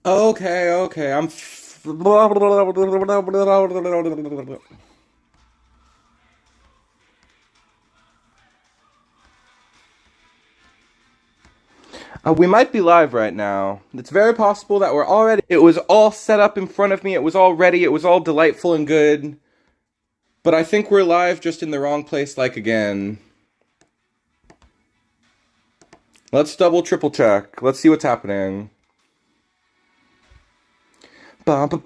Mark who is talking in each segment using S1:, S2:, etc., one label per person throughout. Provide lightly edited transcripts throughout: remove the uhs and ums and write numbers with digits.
S1: Okay, we might be live right now. It's very possible that we're already. It was all set up in front of me. It was all ready. It was all delightful and good. But I think we're live just in the wrong place, like again. Let's double, triple check. Let's see what's happening. That's the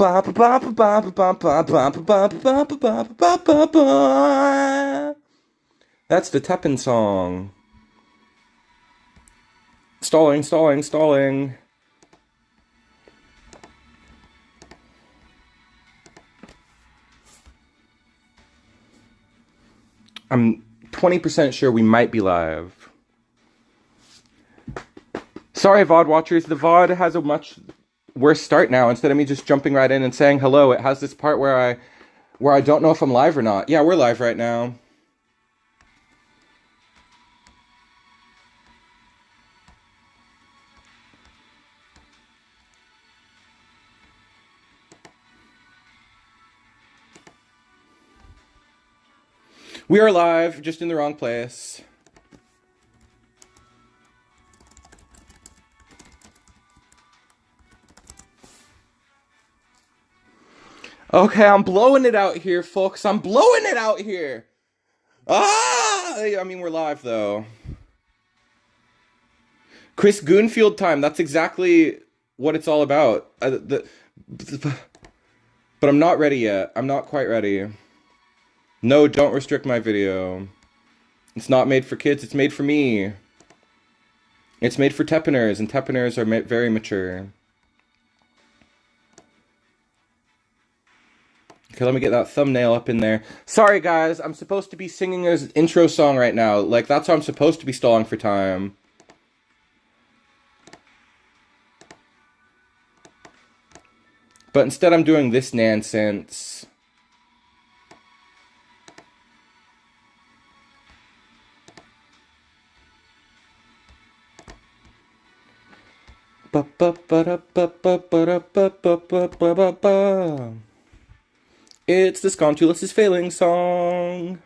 S1: TEPPEN song. Stalling. I'm 20% sure we might be live. Sorry, VOD watchers. The VOD has a much worse start now. Instead of me just jumping right in and saying hello, it has this part where I don't know if I'm live or not. Yeah, we're live right now. We are live, just in the wrong place. Okay, I'm blowing it out here, folks. I'm blowing it out here. I mean, we're live, though. Chris Goonfield time. That's exactly what it's all about. But I'm not ready yet. I'm not quite ready. No, don't restrict my video. It's not made for kids. It's made for me. It's made for Teppeners, and Teppeners are very mature. Okay, let me get that thumbnail up in there. Sorry, guys. I'm supposed to be singing an intro song right now. Like, that's how I'm supposed to be stalling for time. But instead, I'm doing this nonsense. It's the Scontulus is failing song.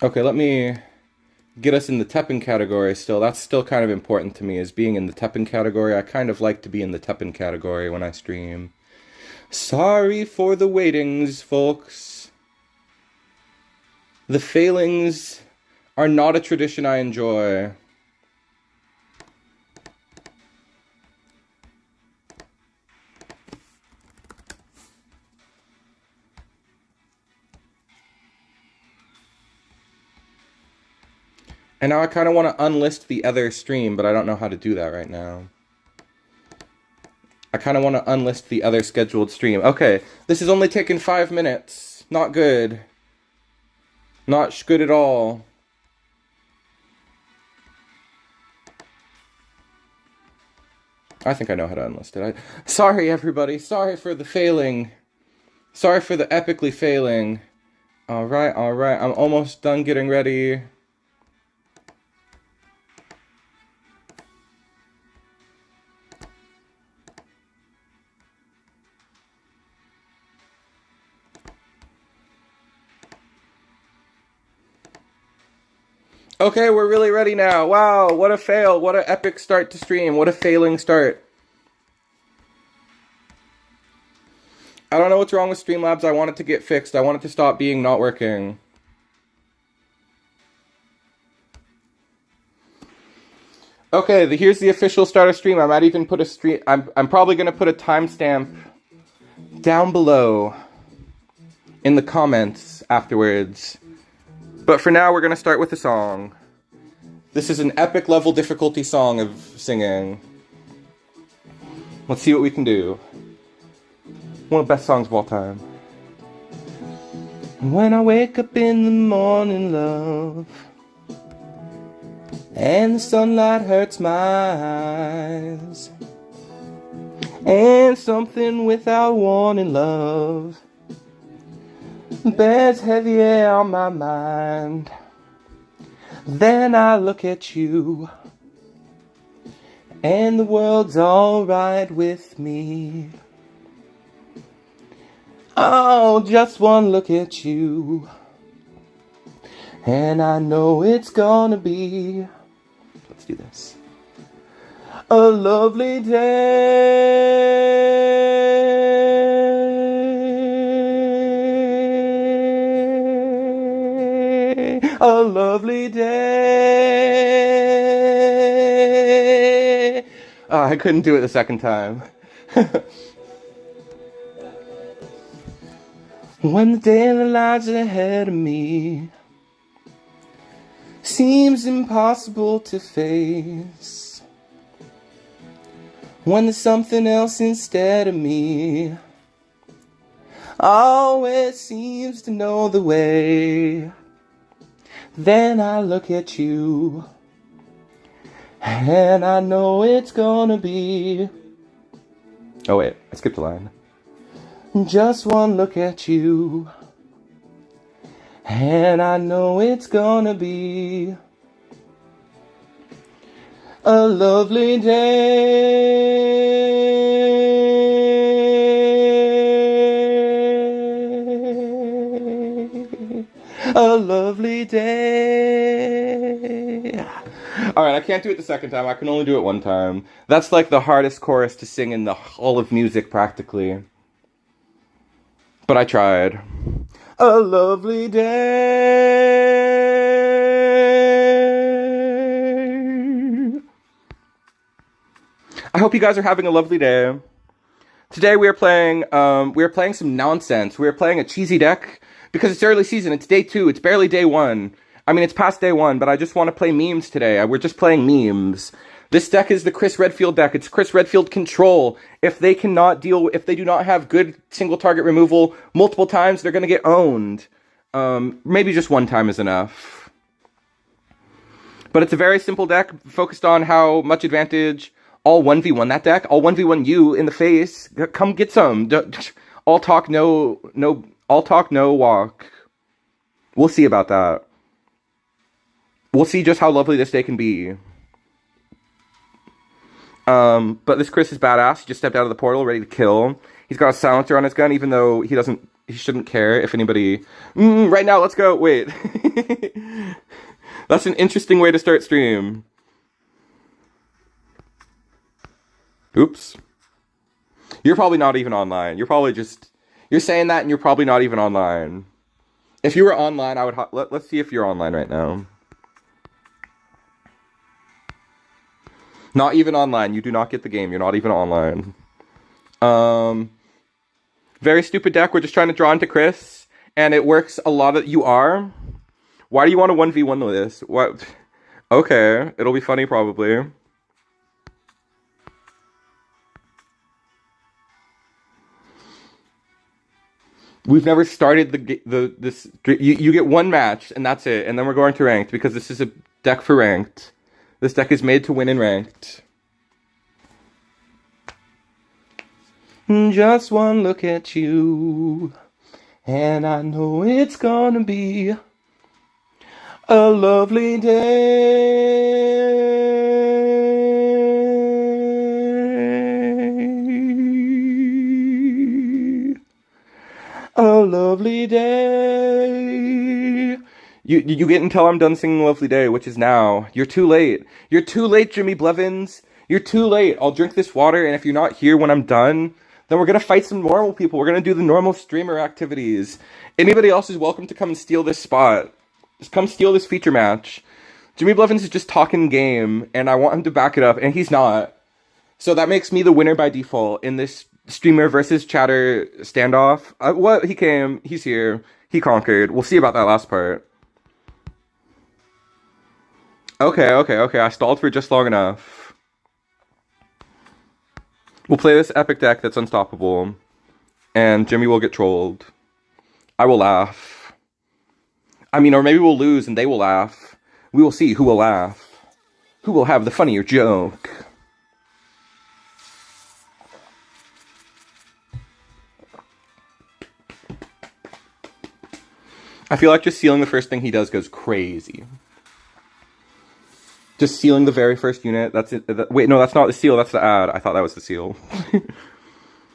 S1: Okay, let me get us in the TEPPEN category still. That's still kind of important to me, is being in the TEPPEN category. I kind of like to be in the TEPPEN category when I stream. Sorry for the waitings, folks. The failings are not a tradition I enjoy. And now I kind of want to unlist the other stream, but I don't know how to do that right now. I kind of want to unlist the other scheduled stream. Okay, this has only taken 5 minutes. Not good. Not good at all. I think I know how to unlist it. Sorry, everybody. Sorry for the failing. Sorry for the epically failing. Alright. I'm almost done getting ready. Okay, we're really ready now. Wow, what a fail. What an epic start to stream. What a failing start. I don't know what's wrong with Streamlabs. I want it to get fixed. I want it to stop being not working. Okay, here's the official start of stream. I might even put a stream. I'm probably gonna put a timestamp down below in the comments afterwards. But for now, we're gonna start with a song. This is an epic level difficulty song of singing. Let's see what we can do. One of the best songs of all time. When I wake up in the morning, love, and the sunlight hurts my eyes, and something without wanting love bears heavy on my mind. Then I look at you, and the world's alright with me. Oh, just one look at you, and I know it's gonna be, let's do this, a lovely day. A lovely day. Oh, I couldn't do it the second time. When the day that lies ahead of me seems impossible to face, when there's something else instead of me always seems to know the way, then I look at you, and I know it's gonna be, oh wait, I skipped a line. Just one look at you, and I know it's gonna be a lovely day. A lovely day. Alright, I can't do it the second time. I can only do it one time. That's like the hardest chorus to sing in the whole of music, practically. But I tried. A lovely day. I hope you guys are having a lovely day. Today we are playing some nonsense. We are playing a cheesy deck because it's early season. It's day 2. It's barely day 1. I mean, it's past day 1, but I just want to play memes today. We're just playing memes. This deck is the Chris Redfield deck. It's Chris Redfield control. If they do not have good single target removal multiple times, they're going to get owned. Maybe just one time is enough. But it's a very simple deck focused on how much advantage all 1v1 that deck. All 1v1 you in the face. Come get some. All talk, no walk. We'll see about that. We'll see just how lovely this day can be. But this Chris is badass. He just stepped out of the portal, ready to kill. He's got a silencer on his gun, even though he shouldn't care if anybody... right now, let's go. Wait. That's an interesting way to start stream. Oops. You're probably not even online. You're probably just... You're saying that and you're probably not even online. If you were online, I would... Let's see if you're online right now. Not even online. You do not get the game. You're not even online. Very stupid deck. We're just trying to draw into Chris. And it works a lot of... You are? Why do you want to 1v1 with this? What? Okay. It'll be funny, probably. We've never started this... You get one match, and that's it. And then we're going to ranked, because this is a deck for ranked. This deck is made to win in ranked. Just one look at you, and I know it's gonna be a lovely day. A lovely day. You get until I'm done singing Lovely Day, which is now. You're too late. You're too late, Jimmy Blevins. You're too late. I'll drink this water, and if you're not here when I'm done, then we're going to fight some normal people. We're going to do the normal streamer activities. Anybody else is welcome to come and steal this spot. Just come steal this feature match. Jimmy Blevins is just talking game, and I want him to back it up, and he's not. So that makes me the winner by default in this streamer versus chatter standoff. What? He came. He's here. He conquered. We'll see about that last part. Okay. I stalled for just long enough. We'll play this epic deck that's unstoppable. And Jimmy will get trolled. I will laugh. I mean, or maybe we'll lose and they will laugh. We will see who will laugh. Who will have the funnier joke. I feel like just sealing the first thing he does goes crazy. Just sealing the very first unit. That's it. Wait, no, that's not the seal. That's the ad. I thought that was the seal.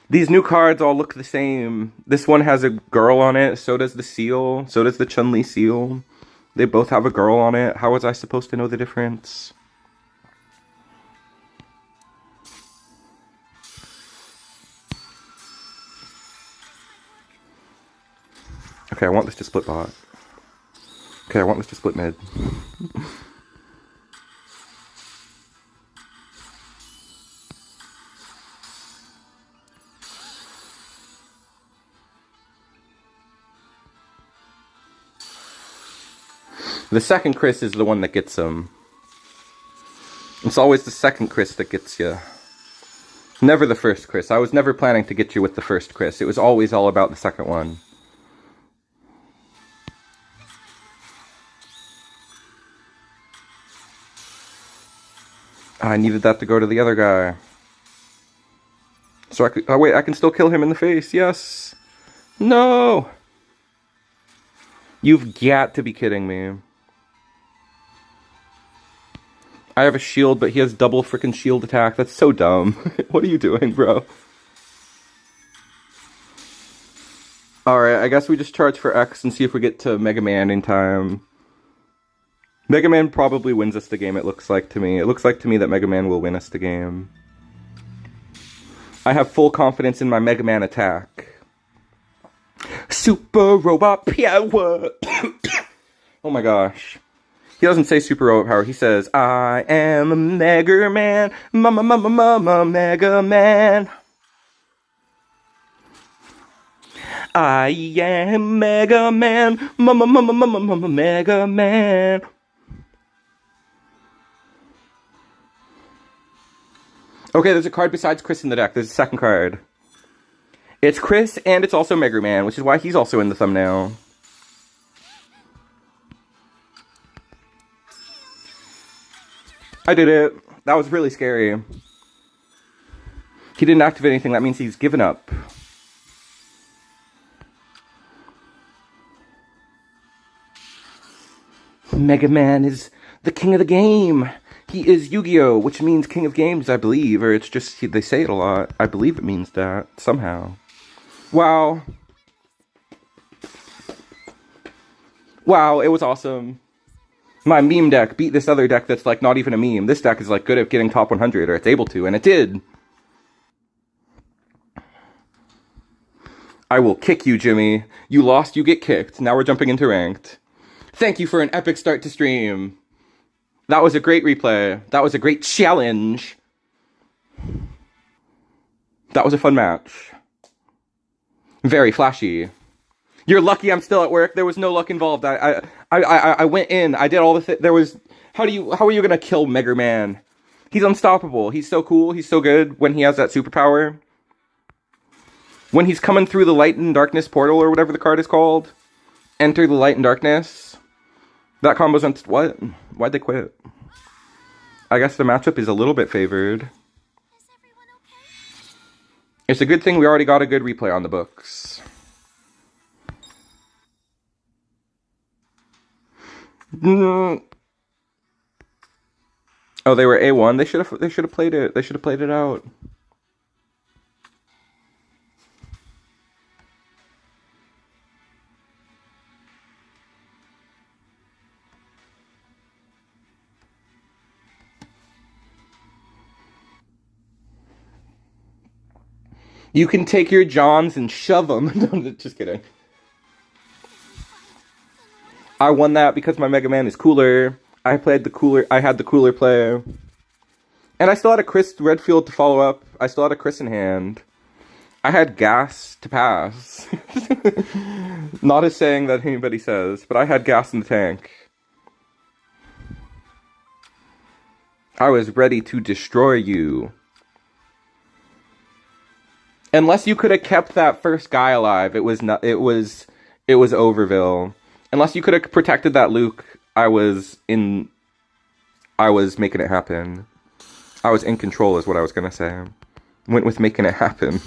S1: These new cards all look the same. This one has a girl on it. So does the seal. So does the Chun-Li seal. They both have a girl on it. How was I supposed to know the difference? Okay, I want this to split bot. Okay, I want this to split mid. The second Chris is the one that gets him. It's always the second Chris that gets you. Never the first Chris. I was never planning to get you with the first Chris. It was always all about the second one. I needed that to go to the other guy. So I could... Oh wait, I can still kill him in the face. Yes. No. You've got to be kidding me. I have a shield, but he has double freaking shield attack. That's so dumb. What are you doing, bro? Alright, I guess we just charge for X and see if we get to Mega Man in time. Mega Man probably wins us the game, it looks like to me. It looks like to me that Mega Man will win us the game. I have full confidence in my Mega Man attack. Super Robot Power! Oh my gosh. He doesn't say Super Robot Power, he says, I am a Mega Man, Mega Man. I am Mega Man, Mega Man. Okay, there's a card besides Chris in the deck. There's a second card. It's Chris, and it's also Mega Man, which is why he's also in the thumbnail. I did it. That was really scary. He didn't activate anything. That means he's given up. Mega Man is the king of the game. He is Yu-Gi-Oh, which means king of games, I believe. Or it's just, they say it a lot. I believe it means that, somehow. Wow. Wow, it was awesome. My meme deck beat this other deck that's like not even a meme. This deck is like good at getting top 100, or it's able to, and it did. I will kick you, Jimmy. You lost, you get kicked. Now we're jumping into ranked. Thank you for an epic start to stream. That was a great replay. That was a great challenge. That was a fun match. Very flashy. You're lucky I'm still at work. There was no luck involved. I went in. I did all the there was... How are you gonna kill Mega Man? He's unstoppable. He's so cool. He's so good when he has that superpower. When he's coming through the light and darkness portal, or whatever the card is called. Enter the light and darkness. That combo's on... What? Why'd they quit? I guess the matchup is a little bit favored. Is everyone okay? It's a good thing we already got a good replay on the books. Oh, they were A1. They should have played it. They should have played it out. You can take your Johns and shove them. No, just kidding. I won that because my Mega Man is cooler. I had the cooler play. And I still had a Chris Redfield to follow up. I still had a Chris in hand. I had gas to pass. Not as saying that anybody says, but I had gas in the tank. I was ready to destroy you. Unless you could have kept that first guy alive, it was Overville. Unless you could have protected that Luke, I was making it happen. I was in control is what I was gonna say. Went with making it happen.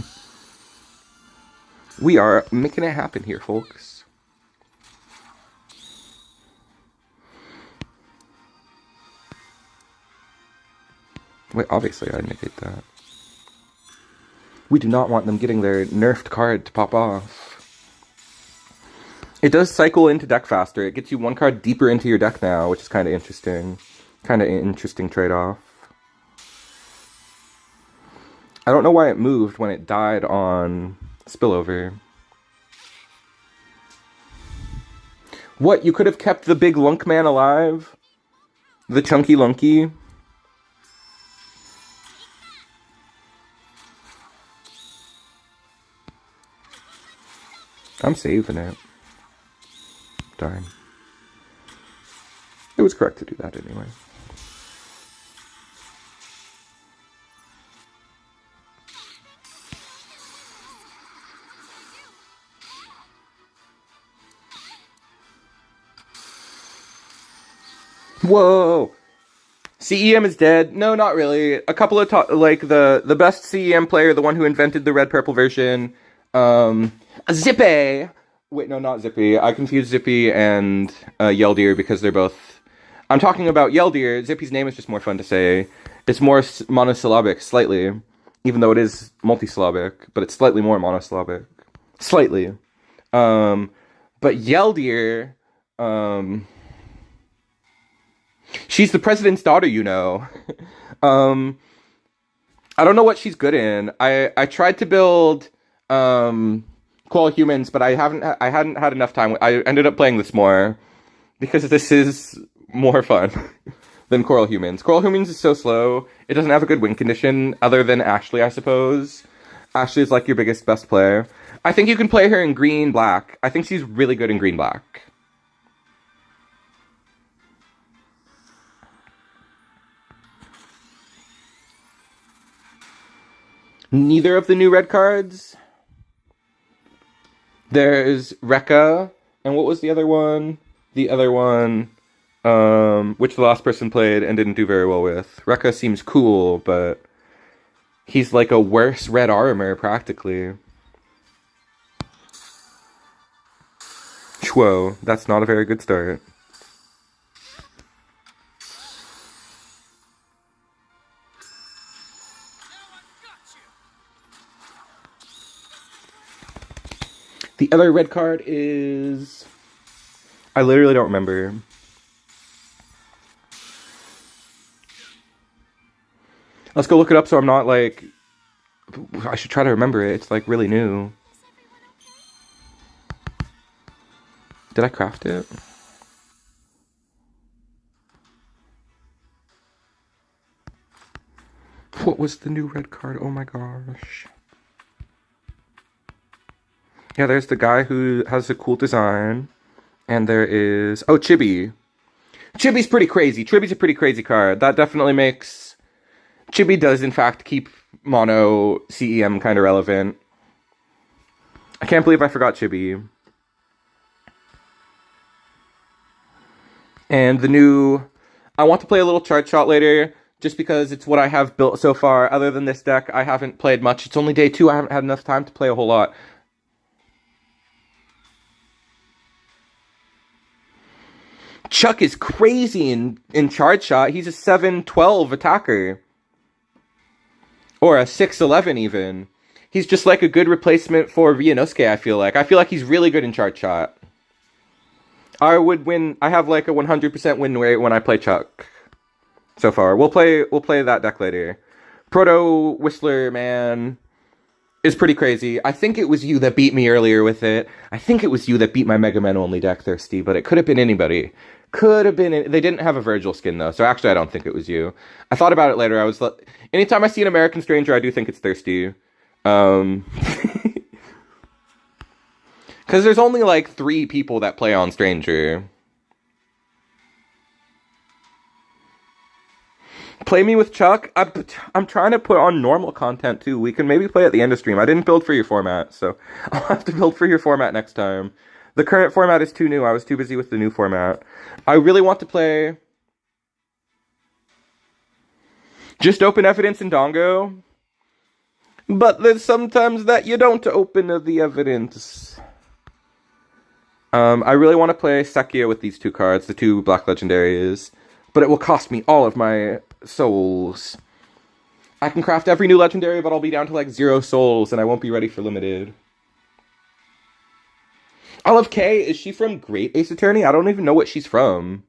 S1: We are making it happen here, folks. Wait, obviously I negate that. We do not want them getting their nerfed card to pop off. It does cycle into deck faster. It gets you one card deeper into your deck now, which is kind of interesting. Kind of interesting trade-off. I don't know why it moved when it died on Spillover. What? You could have kept the big lunk man alive? The chunky lunky? I'm saving it. Darn. It was correct to do that anyway. Whoa! CEM is dead? No, not really. A couple of like the best CEM player, the one who invented the red-purple version, Zippy! Wait, no, not Zippy. I confused Zippy and Yeldir because they're both... I'm talking about Yeldir. Zippy's name is just more fun to say. It's more monosyllabic, slightly. Even though it is multisyllabic, but it's slightly more monosyllabic. Slightly. But Yeldir... she's the president's daughter, you know. I don't know what she's good in. I tried to build Coral Humans, but I hadn't had enough time. I ended up playing this more because this is more fun than Coral Humans. Coral Humans is so slow. It doesn't have a good win condition other than Ashley, I suppose. Ashley is like your best player. I think you can play her in green-black. I think she's really good in green-black. Neither of the new red cards. There's Rekka, and what was the other one? The other one, which the last person played and didn't do very well with. Rekka seems cool, but he's like a worse red armor, practically. Whoa, that's not a very good start. The other red card is... I literally don't remember. Let's go look it up so I'm not like... I should try to remember it. It's like really new. Did I craft it? What was the new red card? Oh my gosh. Yeah, there's the guy who has a cool design. And there is... Oh, Chibi. Chibi's pretty crazy. Chibi's a pretty crazy card. That definitely makes... Chibi does, in fact, keep mono CEM kind of relevant. I can't believe I forgot Chibi. And the new... I want to play a little chart shot later, just because it's what I have built so far. Other than this deck, I haven't played much. It's only day 2. I haven't had enough time to play a whole lot. Chuck is crazy in charge shot. He's a 7-12 attacker. Or a 6-11 even. He's just like a good replacement for Ryunosuke, I feel like. I feel like he's really good in charge shot. I would win. I have like a 100% win rate when I play Chuck. So far. We'll play that deck later. Proto Whistler, man, is pretty crazy. I think it was you that beat me earlier with it. I think it was you that beat my Mega Man only deck, Thirsty, but it could have been anybody. Could have been... They didn't have a Virgil skin, though, so actually I don't think it was you. I thought about it later. I was like... Anytime I see an American Stranger, I do think it's Thirsty. Because there's only, like, 3 people that play on Stranger. Play me with Chuck? I'm trying to put on normal content, too. We can maybe play at the end of stream. I didn't build for your format, so I'll have to build for your format next time. The current format is too new. I was too busy with the new format. I really want to play... Just open evidence in Dongo. But there's sometimes that you don't open the evidence. I really want to play Sekia with these 2 cards, the 2 Black Legendaries. But it will cost me all of my souls. I can craft every new legendary, but I'll be down to like 0 souls, and I won't be ready for limited. Olive K, is she from Great Ace Attorney? I don't even know what she's from.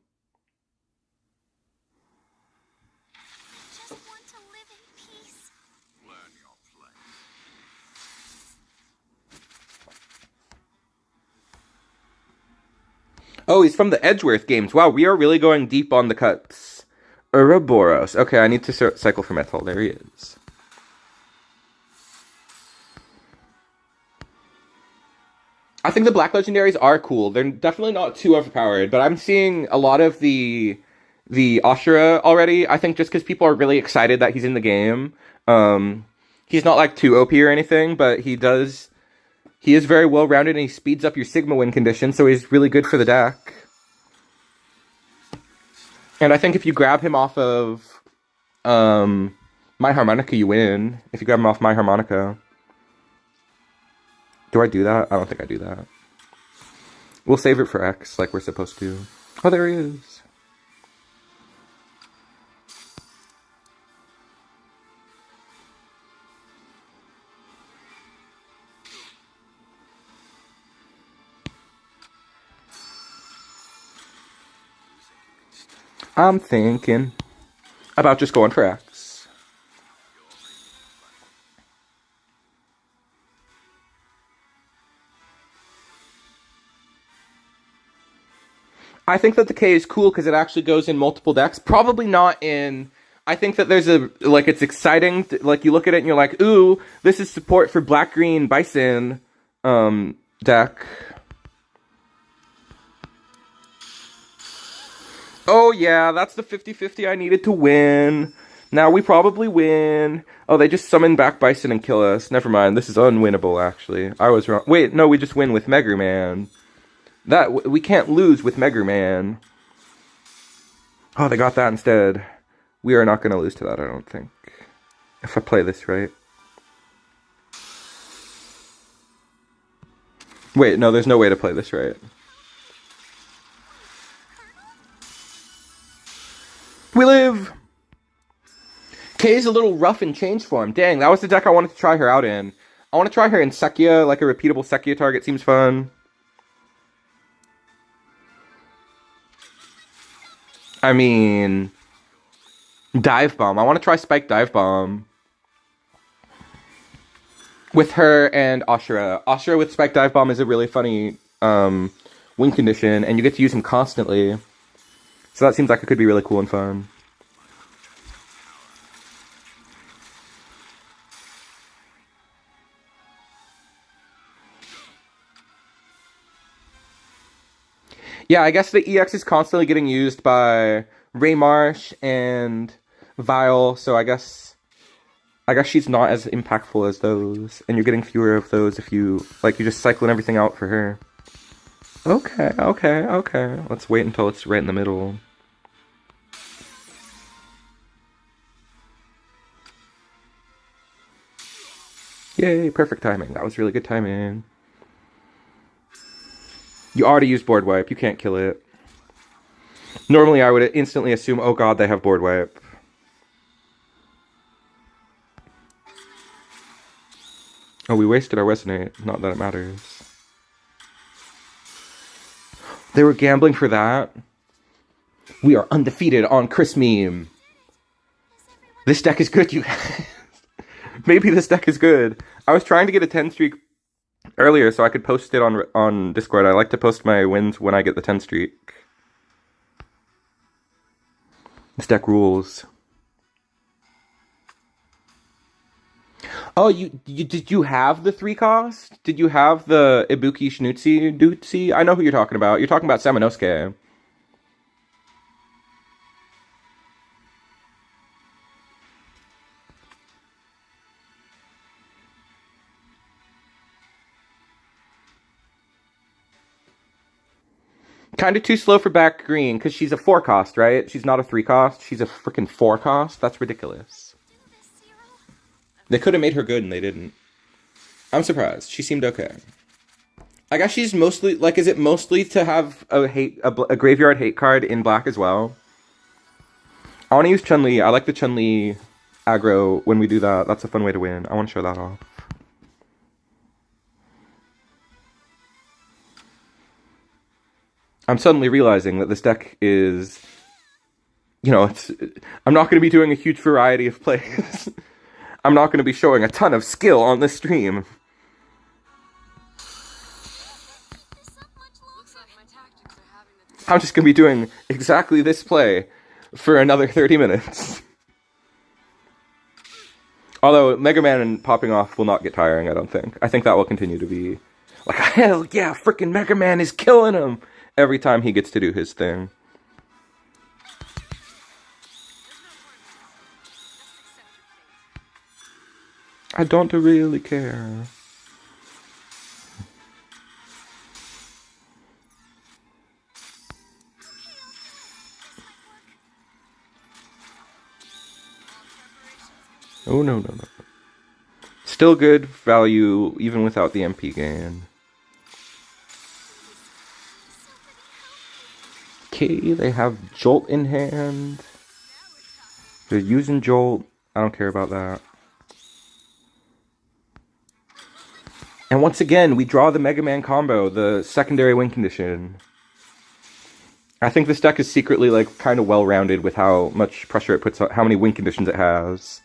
S2: Just want to live in peace.
S3: Learn your place.
S1: Oh, he's from the Edgeworth games. Wow, we are really going deep on the cuts. Ouroboros. Okay, I need to cycle for metal. There he is. I think the black legendaries are cool. They're definitely not too overpowered, but I'm seeing a lot of the Ashura already. I think just because people are really excited that he's in the game. He's not like too OP or anything, but he is very well rounded and he speeds up your Sigma win condition, so he's really good for the deck. And I think if you grab him off of My Harmonica, you win. If you grab him off My Harmonica. Do I do that? I don't think I do that. We'll save it for X, like we're supposed to. Oh, there he is. I'm thinking about just going for X. I think that the K is cool because it actually goes in multiple decks. Probably not in... I think that there's a... Like, it's exciting. Like, you look at it and you're like, ooh, this is support for Black-Green Bison deck. Oh, yeah, that's the 50-50 I needed to win. Now we probably win. Oh, they just summon back Bison and kill us. Never mind, this is unwinnable, actually. I was wrong. Wait, no, we just win with Mega Man. We can't lose with Mega Man. Oh, they got that instead. We are not going to lose to that, I don't think. If I play this right. Wait, no, there's no way to play this right. We live! Kay's a little rough in change form. Dang, that was the deck I wanted to try her out in. I want to try her in Sekia, like a repeatable Sekia target seems fun. I mean, Dive Bomb. I want to try Spike Dive Bomb. With her and Ashura. Ashura with Spike Dive Bomb is a really funny win condition, and you get to use him constantly. So that seems like it could be really cool and fun. Yeah, I guess the EX is constantly getting used by Ray Marsh and Vile, so I guess she's not as impactful as those, and you're getting fewer of those if you, like, you're just cycling everything out for her. Okay. Let's wait until it's right in the middle. Yay, perfect timing. That was really good timing. You already used board wipe. You can't kill it. Normally, I would instantly assume, oh god, they have board wipe. Oh, we wasted our resonate. Not that it matters. They were gambling for that. We are undefeated on Chris Meme. This deck is good, you guys. Maybe this deck is good. I was trying to get a 10 streak earlier so I could post it on Discord. I like to post my wins when I get the 10 streak. This deck rules. Oh, did you have the 3 cost? Did you have the Ibuki Schnutzi Dutsi? I know who you're talking about. You're talking about Samanosuke. Kind of too slow for back green, because she's a 4 cost, right? She's not a 3 cost. She's a freaking 4 cost. That's ridiculous. They could have made her good, and they didn't. I'm surprised. She seemed okay. I guess she's mostly, like, is it mostly to have a graveyard hate card in black as well? I want to use Chun-Li. I like the Chun-Li aggro when we do that. That's a fun way to win. I want to show that off. I'm suddenly realizing that this deck is, you know, I'm not going to be doing a huge variety of plays. I'm not going to be showing a ton of skill on this stream. I'm just going to be doing exactly this play for another 30 minutes. Although Mega Man popping off will not get tiring, I don't think. I think that will continue to be like, hell yeah, freaking Mega Man is killing him every time he gets to do his thing. I don't really care. Oh, no. Still good value, even without the MP gain. Okay, they have Jolt in hand. They're using Jolt. I don't care about that. And once again, we draw the Mega Man combo, the secondary win condition. I think this deck is secretly, like, kind of well-rounded with how much pressure it puts on, how many win conditions it has.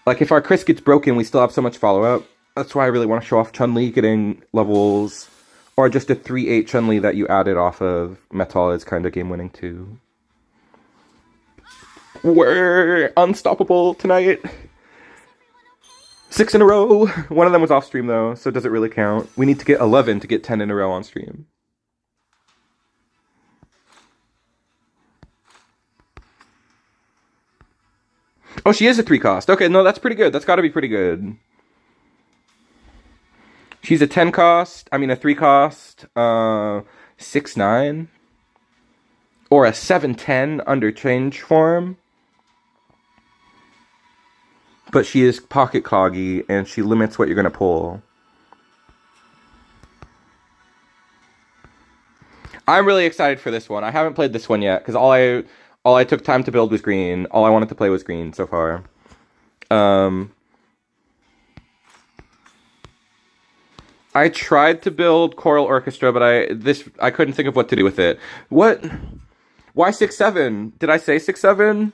S1: Like, if our Chris gets broken, we still have so much follow-up. That's why I really want to show off Chun-Li getting levels, or just a 3-8 Chun-Li that you added off of Metal is kind of game-winning, too. We're unstoppable tonight. 6 in a row. One of them was off-stream, though, so does it really count? We need to get 11 to get 10 in a row on stream. Oh, she is a 3-cost. Okay, no, that's pretty good. That's got to be pretty good. She's a 10-cost. I mean, a 3-cost. 6-9. Or a 7-10 under change form. But she is pocket cloggy, and she limits what you're going to pull. I'm really excited for this one. I haven't played this one yet, because all I took time to build was green. All I wanted to play was green so far. I tried to build Choral Orchestra, but I couldn't think of what to do with it. What? Why 6-7? Did I say 6-7?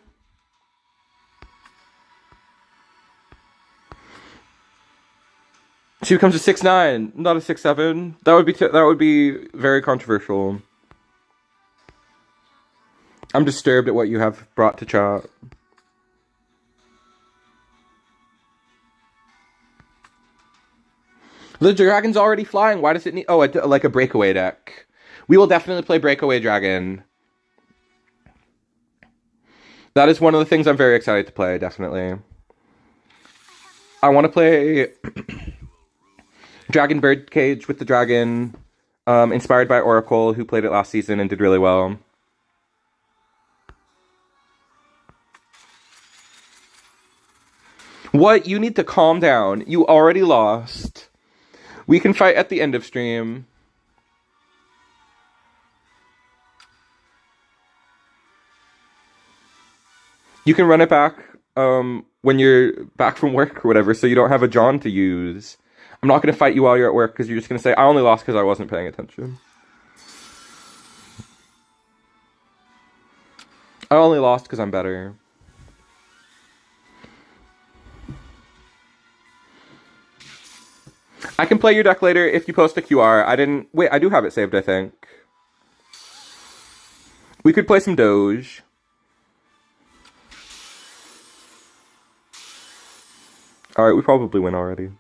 S1: She becomes a 6-9, not a 6-7. That would be very controversial. I'm disturbed at what you have brought to chat. The dragon's already flying. Why does it need... Oh, like a breakaway deck. We will definitely play Breakaway Dragon. That is one of the things I'm very excited to play, definitely. I want to play Dragon Birdcage with the dragon, inspired by Oracle, who played it last season and did really well. What? You need to calm down. You already lost. We can fight at the end of stream. You can run it back when you're back from work or whatever, so you don't have a John to use. I'm not going to fight you while you're at work, because you're just going to say, I only lost because I wasn't paying attention. I only lost because I'm better. I can play your deck later if you post a QR. Wait, I do have it saved, I think. We could play some Doge. Alright, we probably win already.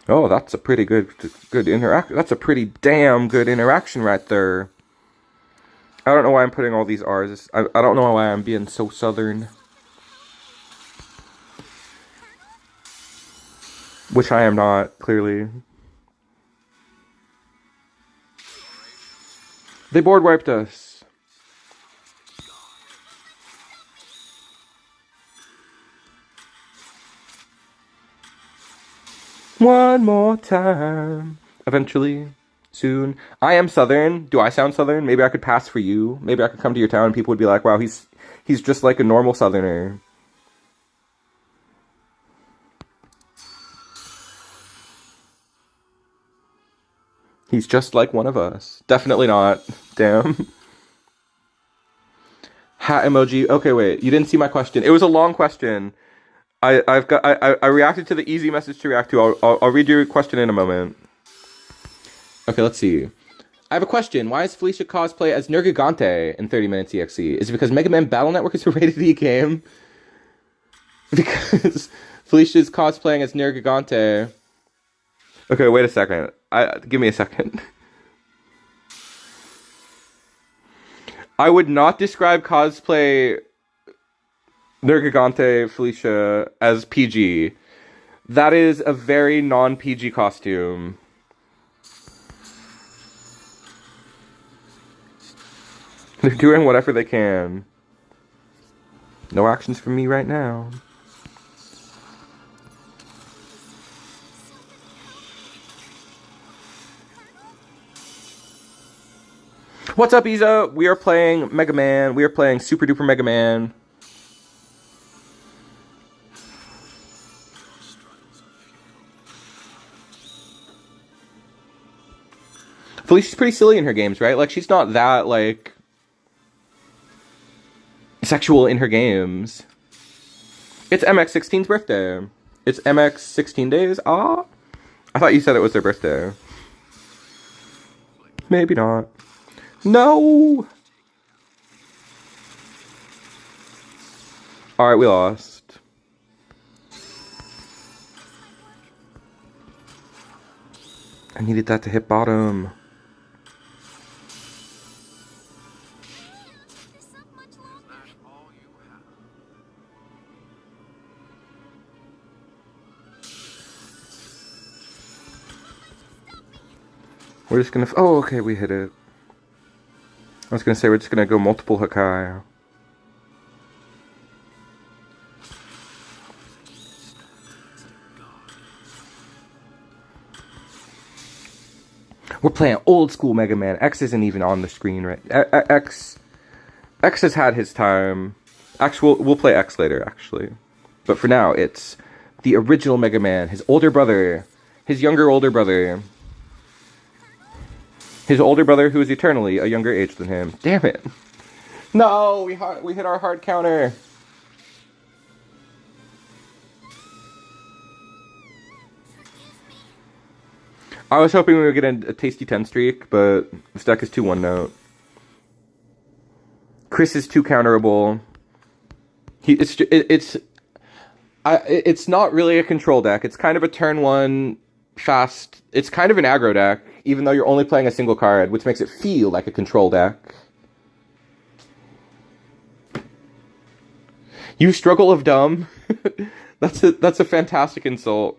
S1: Oh, that's a pretty good interaction. That's a pretty damn good interaction right there. I don't know why I'm putting all these R's. I don't know why I'm being so southern. Which I am not, clearly. They board wiped us. One more time. Eventually. Soon. I am Southern. Do I sound Southern? Maybe I could pass for you. Maybe I could come to your town and people would be like, wow, he's just like a normal Southerner. He's just like one of us. Definitely not. Damn. Hat emoji. Okay, wait. You didn't see my question. It was a long question. I reacted to the easy message to react to. I'll read your question in a moment. Okay, let's see. I have a question. Why is Felicia cosplay as Nergigante in 30 Minutes EXE? Is it because Mega Man Battle Network is a rated E game? Because Felicia's cosplaying as Nergigante. Okay, wait a second. Give me a second. I would not describe cosplay Nergigante Felicia as PG. That is a very non-PG costume. They're doing whatever they can. No actions from me right now. What's up, Isa? We are playing Mega Man. We are playing Super Duper Mega Man. Felicia's pretty silly in her games, right? Like, she's not that, like, sexual in her games. It's MX16's birthday. It's MX 16 days. Ah, I thought you said it was their birthday. Maybe not. No. All right, we lost. I needed that to hit bottom. We're just gonna... Oh, okay, we hit it. I was gonna say we're just gonna go multiple Hakai. We're playing old school Mega Man. X isn't even on the screen, right? X has had his time. We'll play X later, actually. But for now, it's the original Mega Man. His older brother. His younger older brother. His older brother who is eternally a younger age than him. Damn it. No, we hit our hard counter. I was hoping we would get a tasty 10 streak, but this deck is too one note. Chris is too counterable. It's not really a control deck. It's kind of a turn one fast. It's kind of an aggro deck, even though you're only playing a single card, which makes it feel like a control deck. You struggle of dumb. That's a fantastic insult.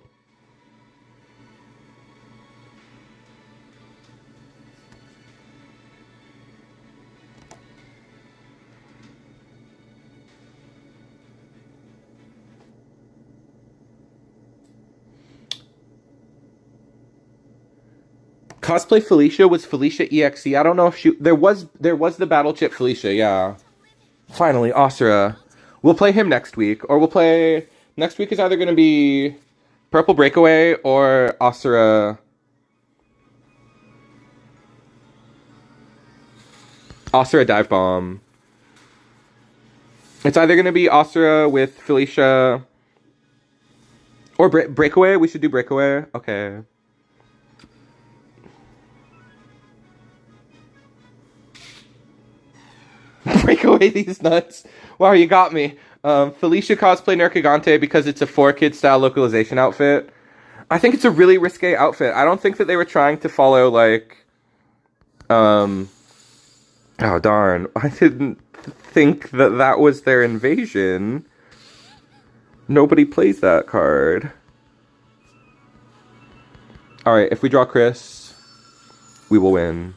S1: Cosplay Felicia was Felicia EXE. I don't know if she... There was the Battle Chip Felicia, yeah. Finally, Asura. We'll play him next week. Or we'll play... Next week is either going to be Purple Breakaway or Asura. Asura Dive Bomb. It's either going to be Asura with Felicia... Or Breakaway. We should do Breakaway. Okay. Break away these nuts. Wow, you got me. Felicia cosplay Nergigante because it's a 4-kid style localization outfit. I think it's a really risque outfit. I don't think that they were trying to follow, like... Oh, darn. I didn't think that was their invasion. Nobody plays that card. Alright, if we draw Chris, we will win.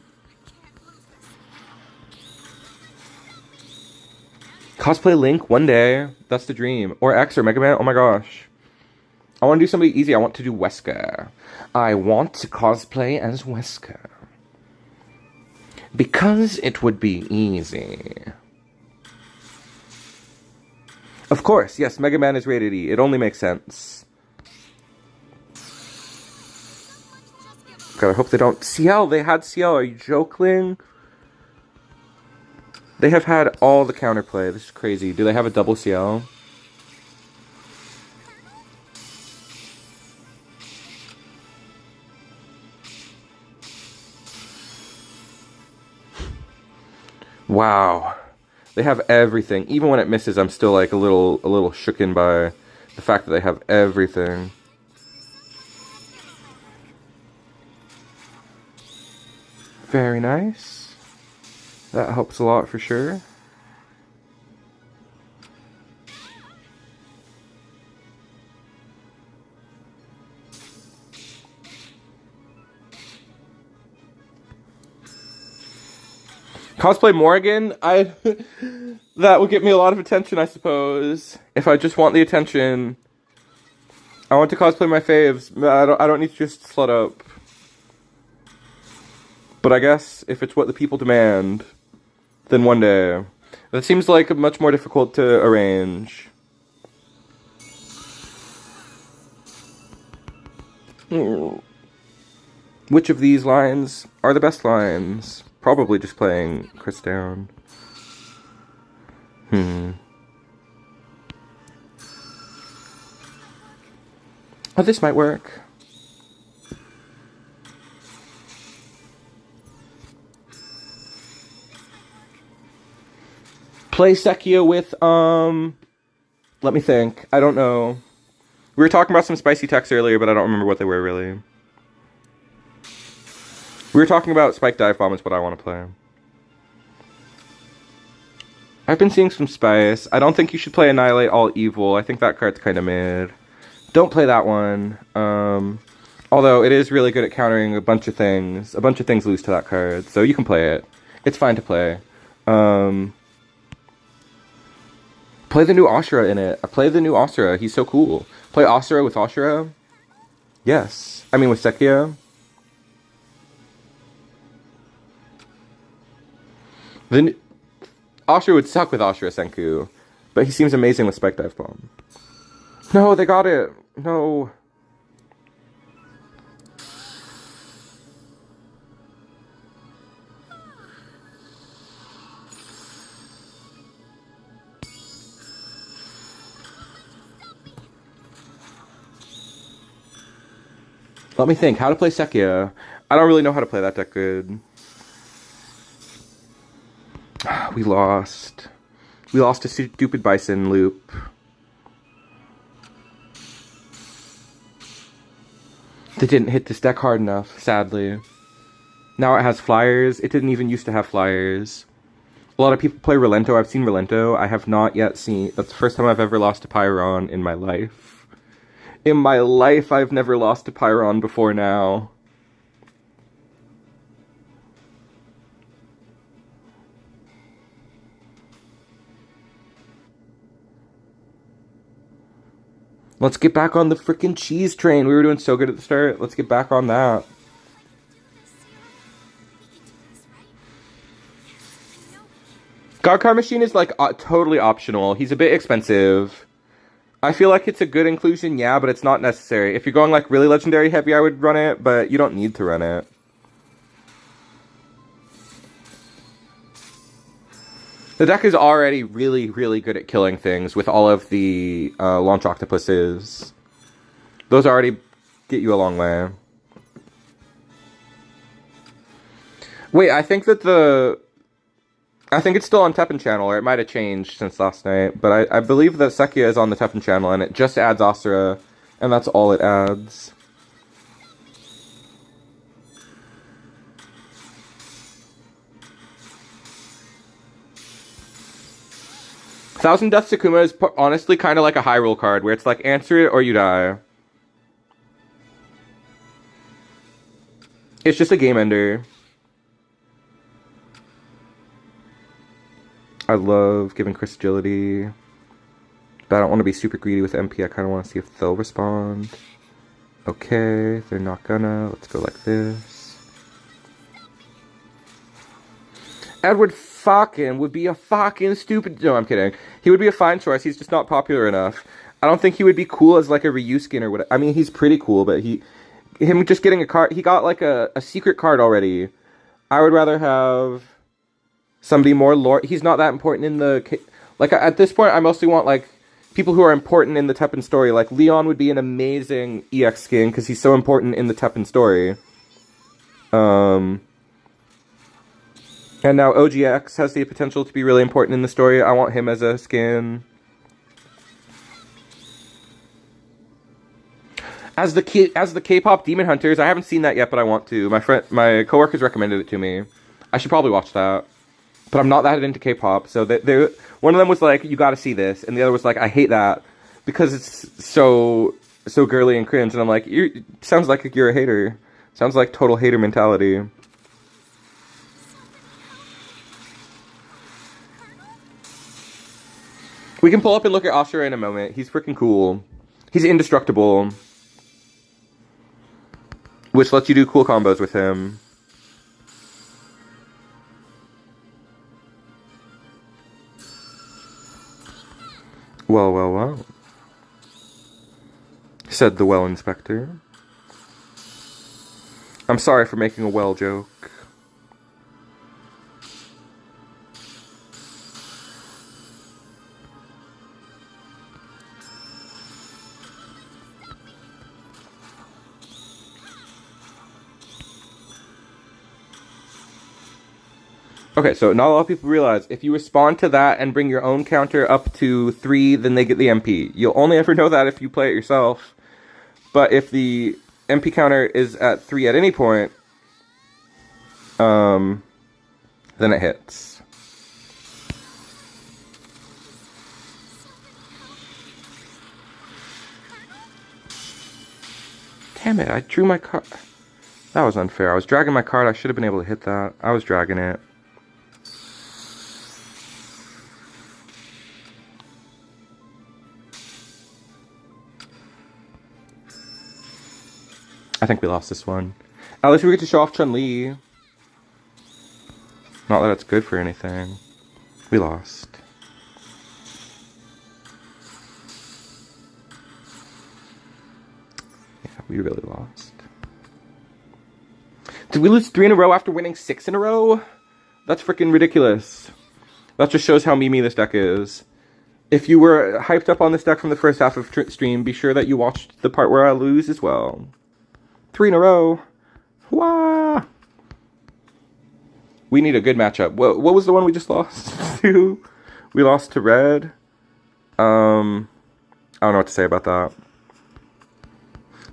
S1: Cosplay Link one day. That's the dream. Or X or Mega Man. Oh my gosh. I want to do somebody easy. I want to do Wesker. I want to cosplay as Wesker. Because it would be easy. Of course, yes, Mega Man is rated E. It only makes sense. God, I hope they don't... CL! They had CL! Are you joking? They have had all the counterplay. This is crazy. Do they have a double CL? Wow. They have everything. Even when it misses, I'm still like a little shooken by the fact that they have everything. Very nice. That helps a lot for sure. Cosplay Morrigan? That would get me a lot of attention, I suppose. If I just want the attention. I want to cosplay my faves. I don't need to just slut up. But I guess if it's what the people demand, then one day. That seems like much more difficult to arrange. Which of these lines are the best lines? Probably just playing Chris down. Oh, this might work. Play Sekia with, let me think. I don't know. We were talking about some spicy texts earlier, but I don't remember what they were, really. We were talking about Spike Dive Bomb is what I want to play. I've been seeing some spice. I don't think you should play Annihilate All Evil. I think that card's kind of mid. Don't play that one. Although it is really good at countering a bunch of things. A bunch of things lose to that card, so you can play it. It's fine to play. Play the new Ashura in it. Play the new Asura. He's so cool. Play Asura with Ashura. Yes. I mean with Sekia. Then Ashura would suck with Ashura Senku. But he seems amazing with Spike Dive Bomb. No, they got it. No. Let me think. How to play Sekia. I don't really know how to play that deck good. We lost. We lost a stupid Bison loop. They didn't hit this deck hard enough, sadly. Now it has flyers. It didn't even used to have flyers. A lot of people play Relento. I've seen Relento. I have not yet seen... That's the first time I've ever lost to Pyron in my life. In my life, I've never lost to Pyron before now. Let's get back on the frickin' cheese train. We were doing so good at the start. Let's get back on that. God Car Machine is like totally optional. He's a bit expensive. I feel like it's a good inclusion, yeah, but it's not necessary. If you're going like really legendary heavy, I would run it, but you don't need to run it. The deck is already really, really good at killing things with all of the launch octopuses. Those already get you a long way. Wait, I think it's still on TEPPEN channel, or it might have changed since last night, but I believe that Sekia is on the TEPPEN channel, and it just adds Asura, and that's all it adds. Thousand Death Sakuma is honestly kind of like a high roll card, where it's like, answer it or you die. It's just a game ender. I love giving Chris agility, but I don't want to be super greedy with MP. I kind of want to see if they'll respond. Okay, they're not gonna. Let's go like this. Edward fucking would be a fucking stupid... No, I'm kidding. He would be a fine choice. He's just not popular enough. I don't think he would be cool as like a Ryu skin or whatever. I mean, he's pretty cool, but him just getting a card. He got like a secret card already. I would rather have somebody more lore. He's not that important in the... Like, at this point, I mostly want, like, people who are important in the TEPPEN story. Like, Leon would be an amazing EX skin, because he's so important in the TEPPEN story. And now OGX has the potential to be really important in the story. I want him as a skin. As the K-pop Demon Hunters, I haven't seen that yet, but I want to. My coworkers recommended it to me. I should probably watch that. But I'm not that into K-pop, so one of them was like, you gotta see this, and the other was like, I hate that, because it's so girly and cringe, and I'm like, sounds like you're a hater. Sounds like total hater mentality. We can pull up and look at Ashura in a moment. He's freaking cool. He's indestructible. Which lets you do cool combos with him. Well, well, well, said the well inspector. I'm sorry for making a well joke. Okay, so not a lot of people realize, if you respond to that and bring your own counter up to 3, then they get the MP. You'll only ever know that if you play it yourself. But if the MP counter is at 3 at any point, then it hits. Damn it, I drew my card. That was unfair. I was dragging my card. I should have been able to hit that. I was dragging it. I think we lost this one. At least we get to show off Chun-Li. Not that it's good for anything. We lost. Yeah, we really lost. Did we lose 3 in a row after winning 6 in a row? That's freaking ridiculous. That just shows how memey this deck is. If you were hyped up on this deck from the first half of stream, be sure that you watched the part where I lose as well. 3 in a row. Wah! We need a good matchup. What was the one we just lost to? We lost to Red. I don't know what to say about that.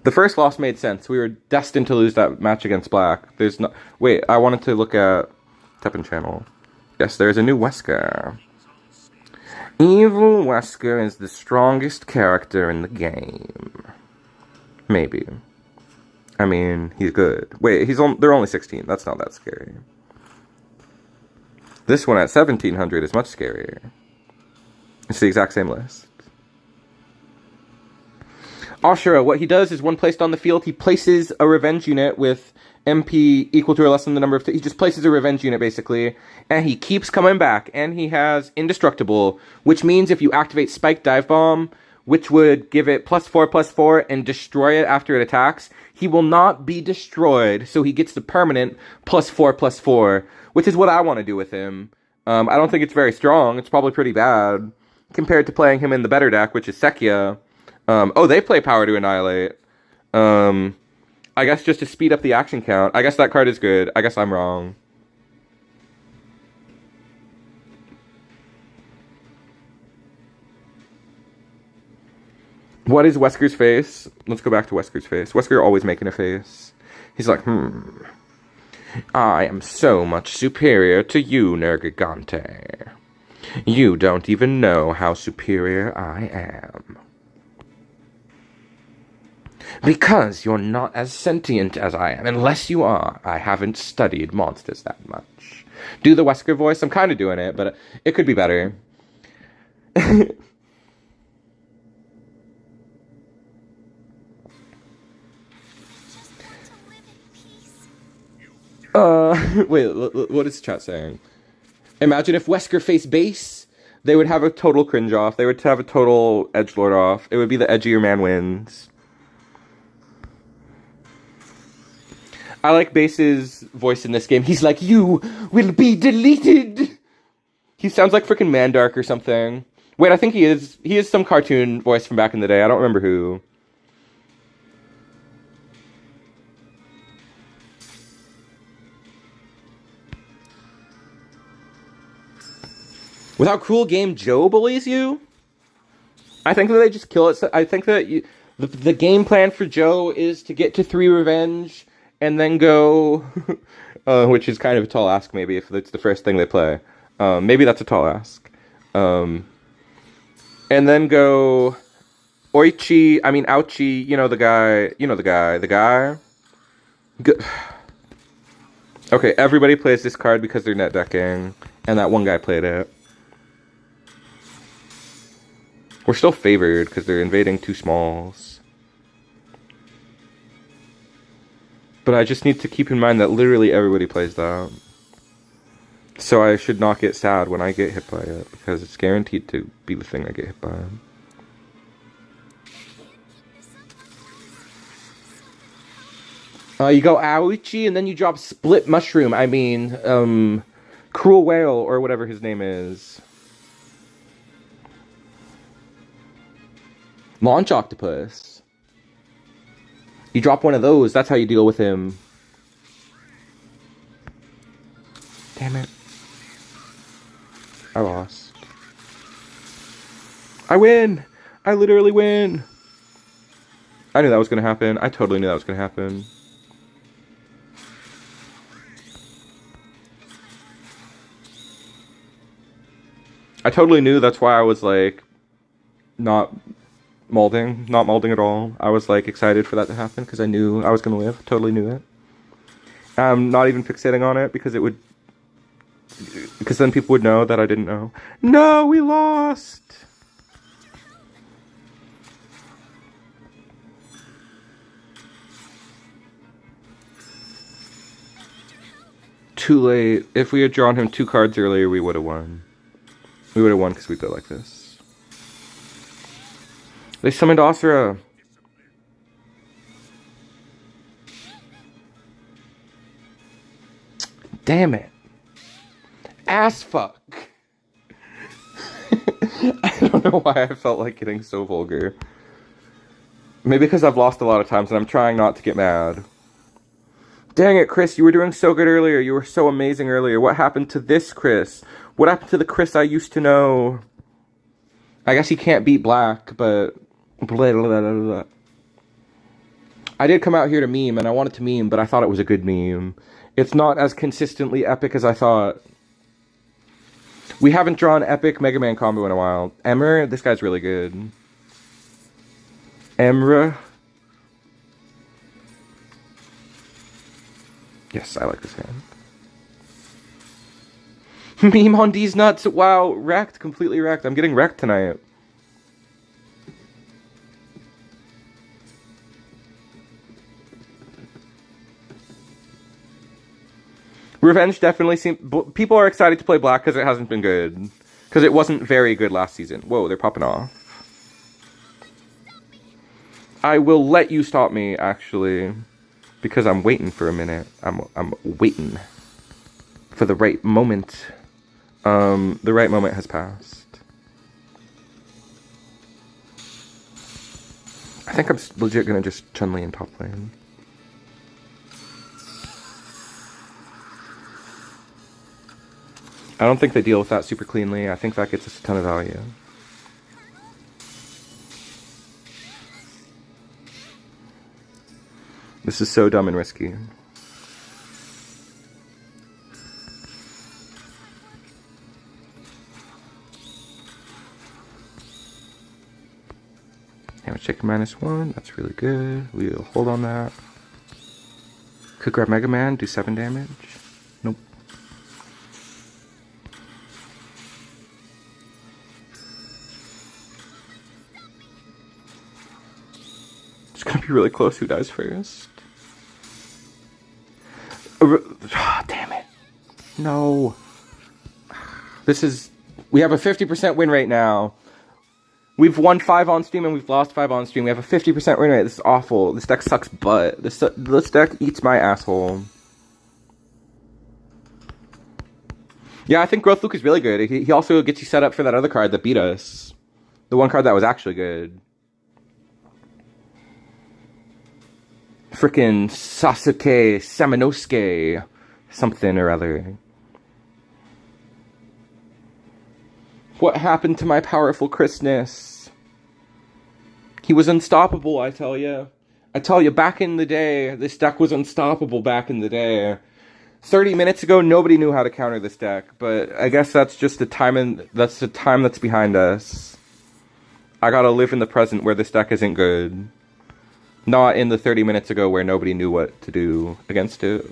S1: The first loss made sense. We were destined to lose that match against Black. There's no... Wait, I wanted to look at TEPPEN channel. Yes, there's a new Wesker. Evil Wesker is the strongest character in the game. Maybe. I mean, he's good. Wait, they're only 16. That's not that scary. This one at 1700 is much scarier. It's the exact same list. Ashura, what he does is when placed on the field, he places a revenge unit with MP equal to or less than the number of... He just places a revenge unit, basically. And he keeps coming back. And he has Indestructible, which means if you activate Spike Dive Bomb, which would give it +4/+4 and destroy it after it attacks, he will not be destroyed, so he gets the permanent +4/+4, which is what I want to do with him. I don't think it's very strong. It's probably pretty bad compared to playing him in the better deck, which is Sekia. Oh, they play Power to Annihilate. I guess just to speed up the action count. I guess that card is good. I guess I'm wrong. What is Wesker's face? Let's go back to Wesker's face. Wesker always making a face. He's like, I am so much superior to you, Nergigante. You don't even know how superior I am. Because you're not as sentient as I am. Unless you are. I haven't studied monsters that much. Do the Wesker voice? I'm kind of doing it, but it could be better. Wait, what is chat saying? Imagine if Wesker faced base, they would have a total cringe off. They would have a total edgelord off. It would be the edgier man wins. I like Bass's voice in this game. He's like, you will be deleted. He sounds like freaking Mandark or something. Wait, I think he is some cartoon voice from back in the day. I don't remember who. Without cruel game, Joe bullies you? I think that they just kill it. I think that the game plan for Joe is to get to 3 revenge and then go, which is kind of a tall ask maybe if it's the first thing they play. Maybe that's a tall ask. And then go ouchie, the guy. Okay, everybody plays this card because they're net decking, and that one guy played it. We're still favored because they're invading 2 smalls. But I just need to keep in mind that literally everybody plays that. So I should not get sad when I get hit by it, because it's guaranteed to be the thing I get hit by. You go ouchie, and then you drop split mushroom. Cruel whale, or whatever his name is. Launch octopus. You drop one of those, that's how you deal with him. Damn it. I lost. I win! I literally win! I knew that was gonna happen. I totally knew that was gonna happen. I totally knew, that's why I was like, not molding at all. I was like excited for that to happen because I knew I was gonna live. Totally knew it. I'm not even fixating on it because then people would know that I didn't know. No, we lost. Too late. If we had drawn him 2 cards earlier, we would have won. We would have won because we go like this. They summoned Asura. Damn it. Ass fuck. I don't know why I felt like getting so vulgar. Maybe because I've lost a lot of times and I'm trying not to get mad. Dang it, Chris, you were doing so good earlier. You were so amazing earlier. What happened to this Chris? What happened to the Chris I used to know? I guess he can't beat black, but... Blah, blah, blah, blah. I did come out here to meme, and I wanted to meme, but I thought it was a good meme. It's not as consistently epic as I thought. We haven't drawn epic Mega Man combo in a while. Emmer, this guy's really good. Emra. Yes, I like this hand. Meme on these nuts. Wow, wrecked, completely wrecked. I'm getting wrecked tonight. Revenge definitely seems... People are excited to play black because it hasn't been good. Because it wasn't very good last season. Whoa, they're popping off. I will let you stop me, actually. Because I'm waiting for a minute. I'm waiting for the right moment. The right moment has passed. I think I'm legit gonna just Chun-Li in top lane. I don't think they deal with that super cleanly. I think that gets us a ton of value. This is so dumb and risky. Damage taken -1. That's really good. We'll hold on that. Could grab Mega Man, do 7 damage. Nope. It's gonna be really close who dies first. Damn it. No. We have a 50% win rate now. We've won 5 on stream and we've lost 5 on stream. We have a 50% win rate. This is awful. This deck sucks butt. This deck eats my asshole. Yeah, I think Growth Luke is really good. He also gets you set up for that other card that beat us. The one card that was actually good. Frickin' Sasuke Samanosuke. Something or other. What happened to my powerful Christmas? He was unstoppable, I tell you. I tell you, back in the day, this deck was unstoppable back in the day. 30 minutes ago, nobody knew how to counter this deck, but I guess that's just the time that's behind us. I gotta live in the present where this deck isn't good. Not in the 30 minutes ago where nobody knew what to do against it.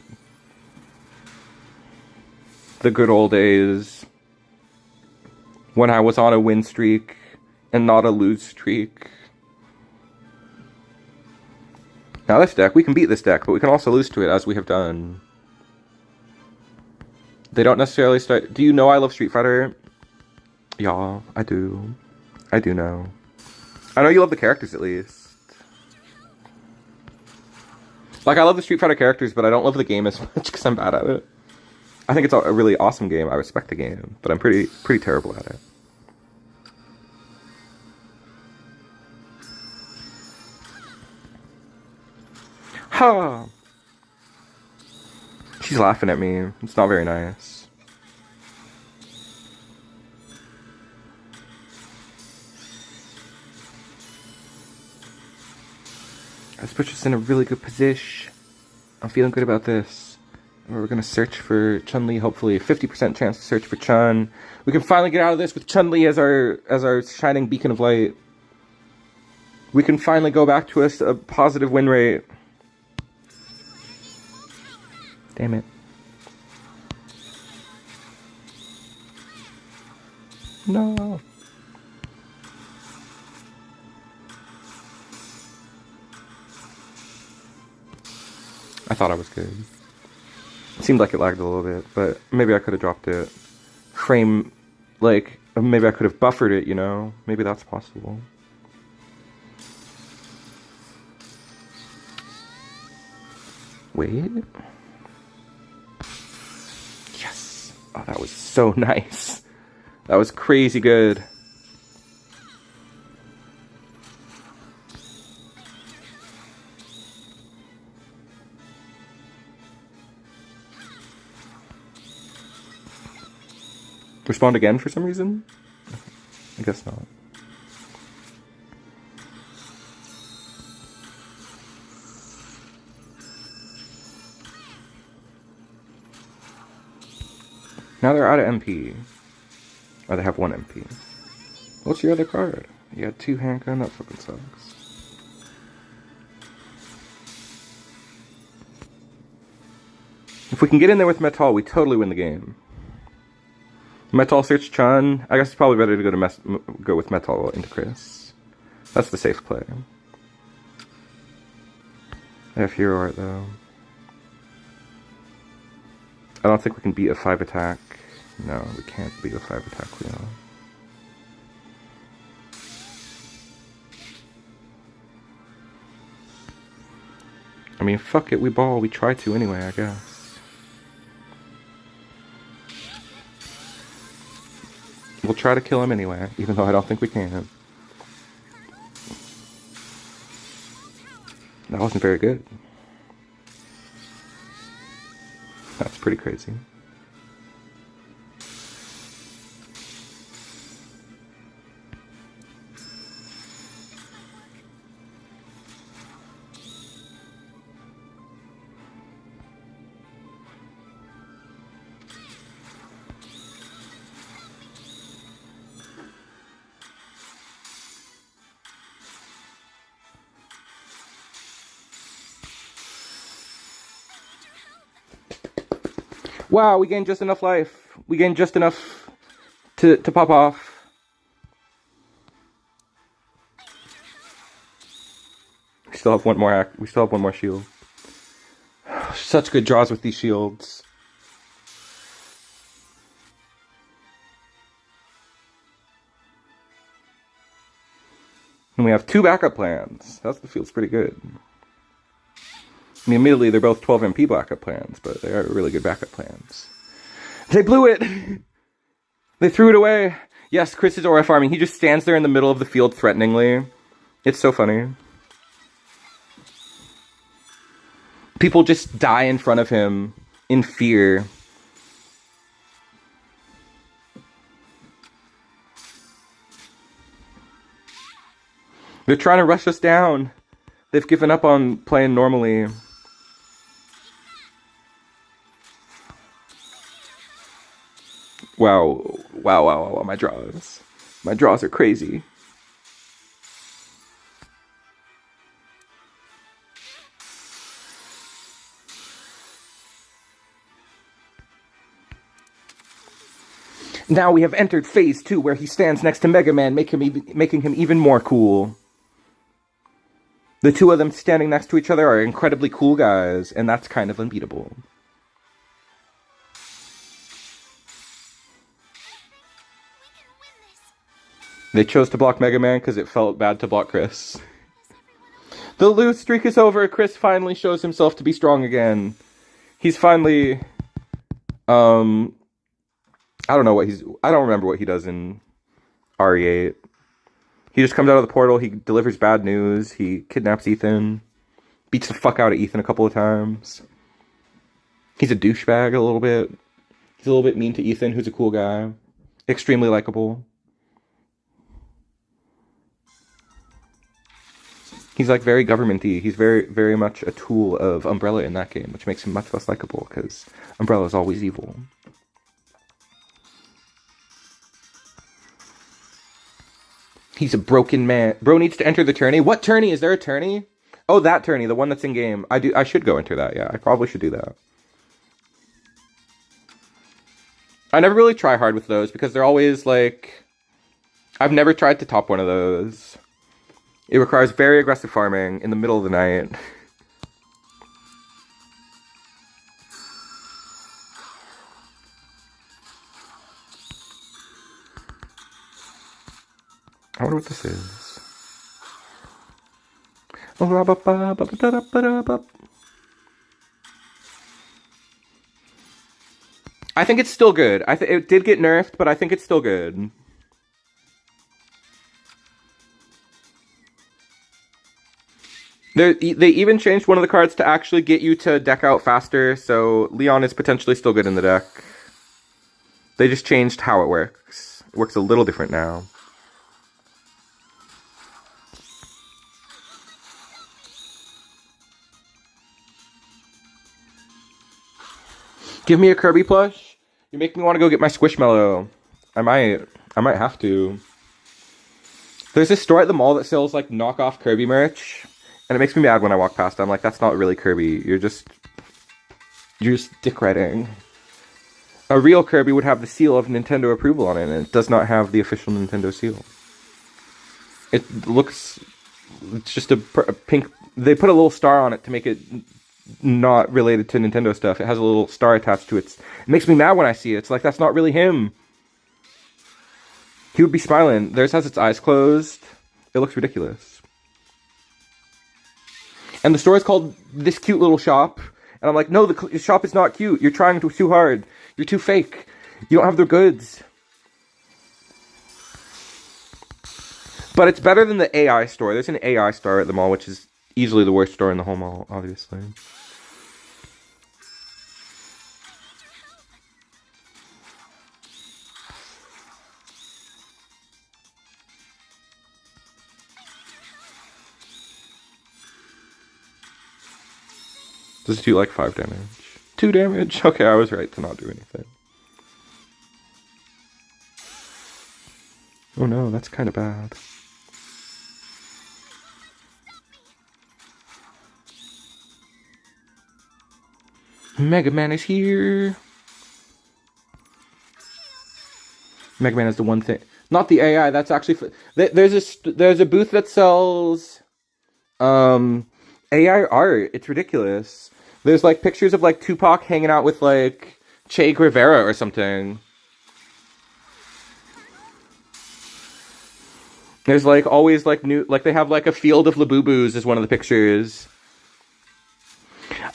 S1: The good old days. When I was on a win streak and not a lose streak. Now this deck, we can beat this deck, but we can also lose to it as we have done. They don't necessarily start... Do you know I love Street Fighter? Yeah, I do. I do know. I know you love the characters at least. Like, I love the Street Fighter characters, but I don't love the game as much because I'm bad at it. I think it's a really awesome game. I respect the game, but I'm pretty terrible at it. Ha! She's laughing at me. It's not very nice. This puts us in a really good position. I'm feeling good about this. We're gonna search for Chun-Li, hopefully. 50% chance to search for Chun. We can finally get out of this with Chun-Li as our shining beacon of light. We can finally go back to a positive win rate. Damn it. No. I thought I was good. It seemed like it lagged a little bit, but maybe I could have dropped it. Frame, like, maybe I could have buffered it, you know? Maybe that's possible. Wait. Yes! Oh, that was so nice. That was crazy good. Respond again for some reason? I guess not. Now they're out of MP. Or they have 1 MP. What's your other card? You had 2 handgun? That fucking sucks. If we can get in there with Metal, we totally win the game. Metal search Chun. I guess it's probably better to go with Metal into Chris. That's the safe play. I have Hero Art though. I don't think we can beat a 5 attack. No, we can't beat a 5 attack Leon. I mean, fuck it, we ball. We try to anyway, I guess. We'll try to kill him anyway, even though I don't think we can. That wasn't very good. That's pretty crazy. Wow, we gained just enough life. We gained just enough to pop off. We still have one more shield. Such good draws with these shields. And we have 2 backup plans. That feels pretty good. I mean, admittedly, they're both 12 MP backup plans, but they are really good backup plans. They blew it! They threw it away! Yes, Chris is aura farming. He just stands there in the middle of the field threateningly. It's so funny. People just die in front of him in fear. They're trying to rush us down. They've given up on playing normally. Wow. Wow, my draws. My draws are crazy. Now we have entered phase 2, where he stands next to Mega Man, making him even more cool. The 2 of them standing next to each other are incredibly cool guys, and that's kind of unbeatable. They chose to block Mega Man because it felt bad to block Chris. The lose streak is over. Chris finally shows himself to be strong again. He's finally... I don't remember what he does in RE8. He just comes out of the portal, he delivers bad news, he kidnaps Ethan, beats the fuck out of Ethan a couple of times. He's a douchebag a little bit. He's a little bit mean to Ethan, who's a cool guy. Extremely likable. He's like very government-y. He's very, very much a tool of Umbrella in that game, which makes him much less likable, because Umbrella is always evil. He's a broken man. Bro needs to enter the tourney. What tourney? Is there a tourney? Oh, that tourney, the one that's in game. I should go enter that. Yeah, I probably should do that. I never really try hard with those because they're always like... I've never tried to top one of those. It requires very aggressive farming in the middle of the night. I wonder what this is. I think it's still good. It did get nerfed, but I think it's still good. They even changed one of the cards to actually get you to deck out faster, so Leon is potentially still good in the deck. They just changed how it works. It works a little different now. Give me a Kirby plush? You make me want to go get my Squishmallow. I might have to. There's this store at the mall that sells like knockoff Kirby merch, and it makes me mad when I walk past. I'm like, that's not really Kirby. You're just dick riding. A real Kirby would have the seal of Nintendo approval on it, and it does not have the official Nintendo seal. It's just a pink. They put a little star on it to make it not related to Nintendo stuff. It has a little star attached to it. It makes me mad when I see it. It's like, that's not really him. He would be smiling. Theirs has its eyes closed. It looks ridiculous. And the store is called This Cute Little Shop. And I'm like, no, the shop is not cute. You're trying too hard. You're too fake. You don't have the goods. But it's better than the AI store. There's an AI store at the mall, which is easily the worst store in the whole mall, obviously. Does it do like 5 damage? 2 damage? Okay, I was right to not do anything. Oh no, that's kind of bad. Mega Man is here. Mega Man is the one thing. Not the AI. That's actually there's a booth that sells AI art. It's ridiculous. There's like pictures of like Tupac hanging out with like Che Guevara or something. There's like always like new, like they have like a field of Labubus is one of the pictures.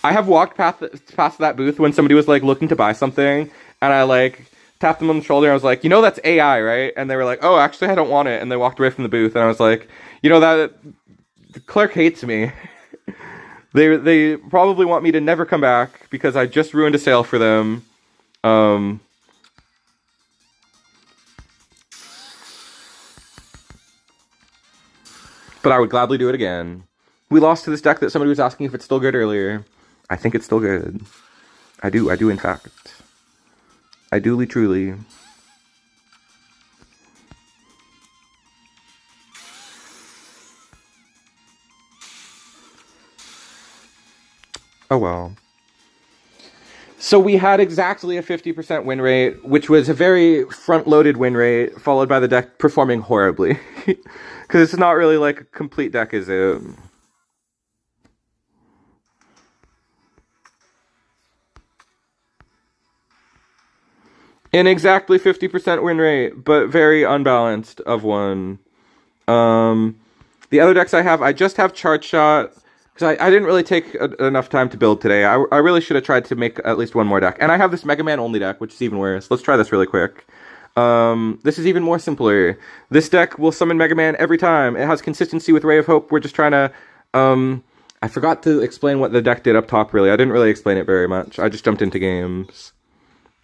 S1: I have walked past that booth when somebody was like looking to buy something, and I like tapped them on the shoulder and I was like, you know, that's AI, right? And they were like, oh, actually I don't want it. And they walked away from the booth, and I was like, you know, that the clerk hates me. They probably want me to never come back because I just ruined a sale for them. But I would gladly do it again. We lost to this deck that somebody was asking if it's still good earlier. I think it's still good. I do in fact. I duly truly. Oh well. So we had exactly a 50% win rate, which was a very front-loaded win rate, followed by the deck performing horribly. Because it's not really like a complete deck, is it? An exactly 50% win rate, but very unbalanced of one. The other decks I have, I just have Chart Shot, because I didn't really take enough time to build today. I really should have tried to make at least one more deck. And I have this Mega Man only deck, which is even worse. Let's try this really quick. This is even more simpler. This deck will summon Mega Man every time. It has consistency with Ray of Hope. We're just trying to... I forgot to explain what the deck did up top, really. I didn't really explain it very much. I just jumped into games.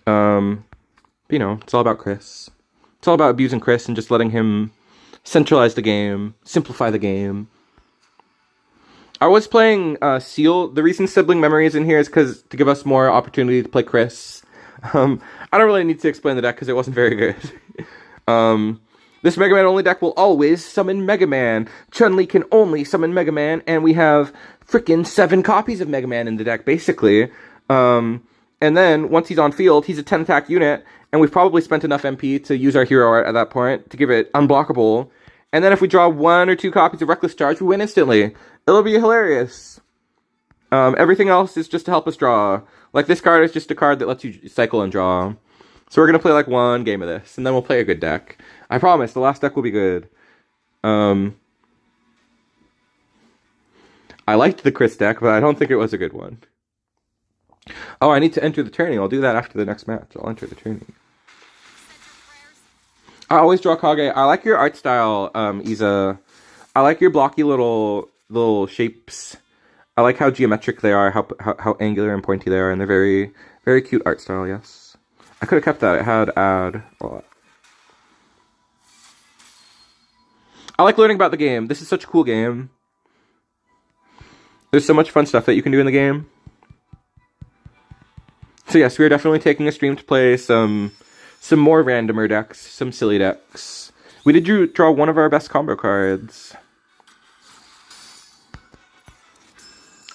S1: You know, it's all about Chris. It's all about abusing Chris and just letting him centralize the game, simplify the game. I was playing Seal. The reason Sibling Memory is in here is because to give us more opportunity to play Chris. I don't really need to explain the deck because it wasn't very good. This Mega Man only deck will always summon Mega Man. Chun-Li can only summon Mega Man, and we have frickin' 7 copies of Mega Man in the deck, basically. And then, once he's on field, he's a 10 attack unit, and we've probably spent enough MP to use our hero art at that point to give it unblockable. And then if we draw 1 or 2 copies of Reckless Charge, we win instantly. It'll be hilarious. Everything else is just to help us draw. Like, this card is just a card that lets you cycle and draw. So we're going to play, like, 1 game of this, and then we'll play a good deck. I promise, the last deck will be good. I liked the Chris deck, but I don't think it was a good one. Oh, I need to enter the tourney. I'll do that after the next match. I'll enter the tourney. I always draw Kage. I like your art style, Isa. I like your blocky little shapes. I like how geometric they are, how angular and pointy they are, and they're very, very cute art style, yes. I could have kept that. It had add a lot. I like learning about the game. This is such a cool game. There's so much fun stuff that you can do in the game. So yes, we are definitely taking a stream to play some more randomer decks, some silly decks. We did draw one of our best combo cards.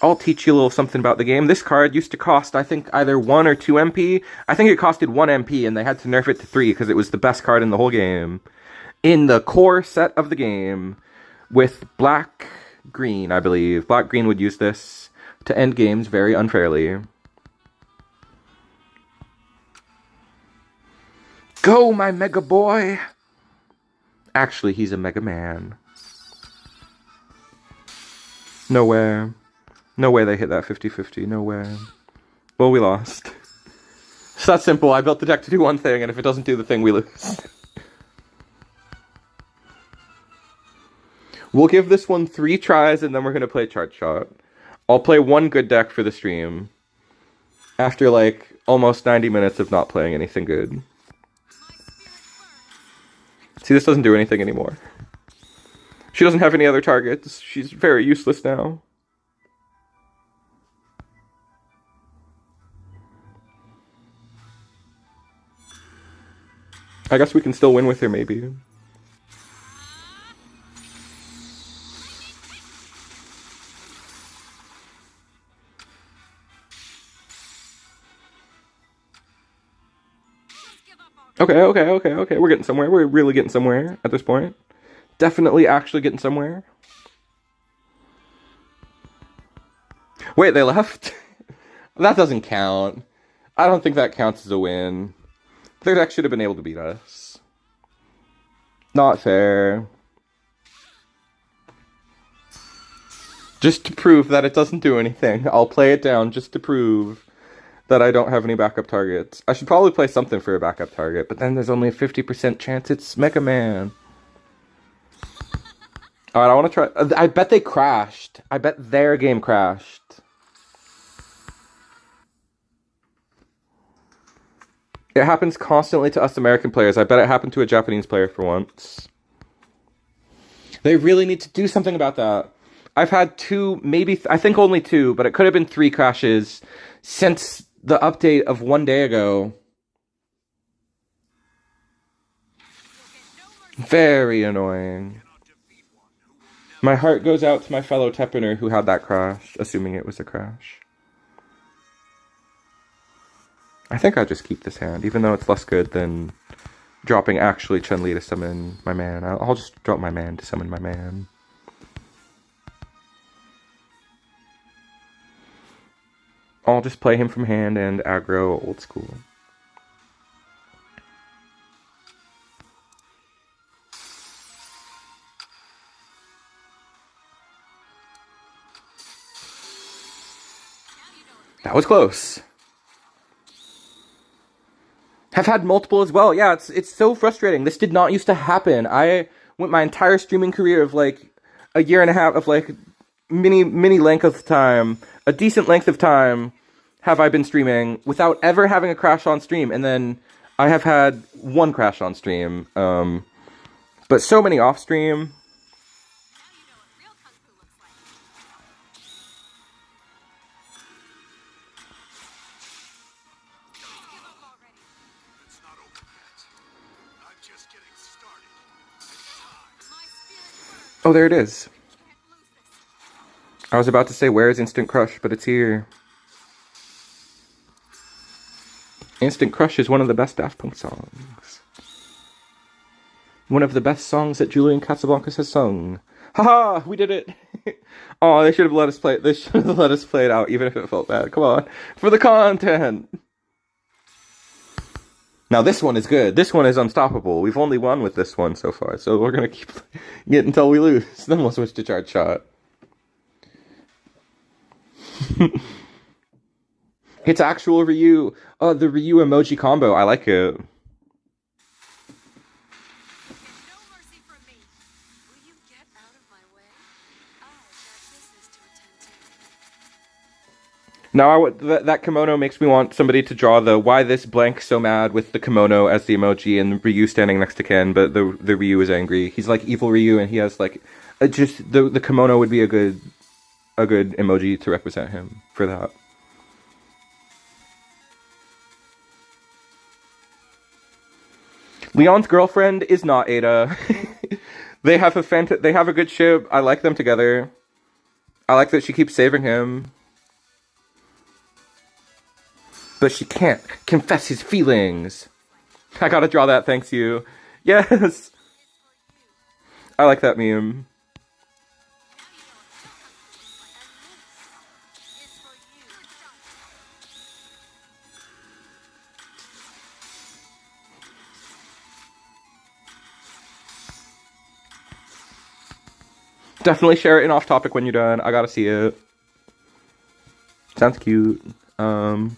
S1: I'll teach you a little something about the game. This card used to cost, I think, either 1 or 2 MP. I think it costed 1 MP, and they had to nerf it to 3 because it was the best card in the whole game. In the core set of the game, with black-green, I believe. Black-green would use this to end games very unfairly. Go, my Mega Boy! Actually, he's a Mega Man. No way. No way they hit that 50-50. No way. Well, we lost. It's that simple. I built the deck to do one thing, and if it doesn't do the thing, we lose. We'll give this one 3 tries, and then we're going to play Chart Shot. I'll play one good deck for the stream. After, like, almost 90 minutes of not playing anything good. See, this doesn't do anything anymore. She doesn't have any other targets. She's very useless now. I guess we can still win with her, maybe. Okay. We're getting somewhere. We're really getting somewhere at this point. Definitely actually getting somewhere. Wait, they left? That doesn't count. I don't think that counts as a win. Their deck should have been able to beat us. Not fair. Just to prove that it doesn't do anything. I'll play it down just to prove that I don't have any backup targets. I should probably play something for a backup target, but then there's only a 50% chance it's Mega Man. Alright, I want to try... I bet they crashed. I bet their game crashed. It happens constantly to us American players. I bet it happened to a Japanese player for once. They really need to do something about that. I've had two, maybe... I think only two, but it could have been 3 crashes since the update of 1 day ago. Very annoying. My heart goes out to my fellow Teppener who had that crash, assuming it was a crash. I think I'll just keep this hand, even though it's less good than dropping actually Chun-Li to summon my man. I'll just drop my man to summon my man. I'll just play him from hand and aggro old school. That was close. Have had multiple as well. Yeah, it's so frustrating. This did not used to happen. I went my entire streaming career of like a year and a half of like mini length of time, a decent length of time have I been streaming without ever having a crash on stream, and then I have had 1 crash on stream. But so many off stream. Oh, there it is. I was about to say, where is Instant Crush, but it's here. Instant Crush is one of the best Daft Punk songs. One of the best songs that Julian Casablancas has sung. Haha, we did it! Oh, they should have let us play it. They should have let us play it out, even if it felt bad. Come on, for the content! Now this one is good. This one is unstoppable. We've only won with this one so far, so we're gonna keep it until we lose. Then we'll switch to Charge Shot. It's actual Ryu. Oh, the Ryu emoji combo. I like it.
S2: No mercy from me. Will you get out of my way? I've got business to attend to.
S1: Now, that kimono makes me want somebody to draw the why this blank so mad with the kimono as the emoji and Ryu standing next to Ken, but the Ryu is angry. He's like evil Ryu, and he has like just the kimono would be a good emoji to represent him for that. Leon's girlfriend is not Ada. They have a good ship. I like them together. I like that she keeps saving him. But she can't confess his feelings. I gotta draw that, thanks you. Yes! I like that meme. Definitely share it in off topic when you're done. I gotta see it. Sounds cute. Oh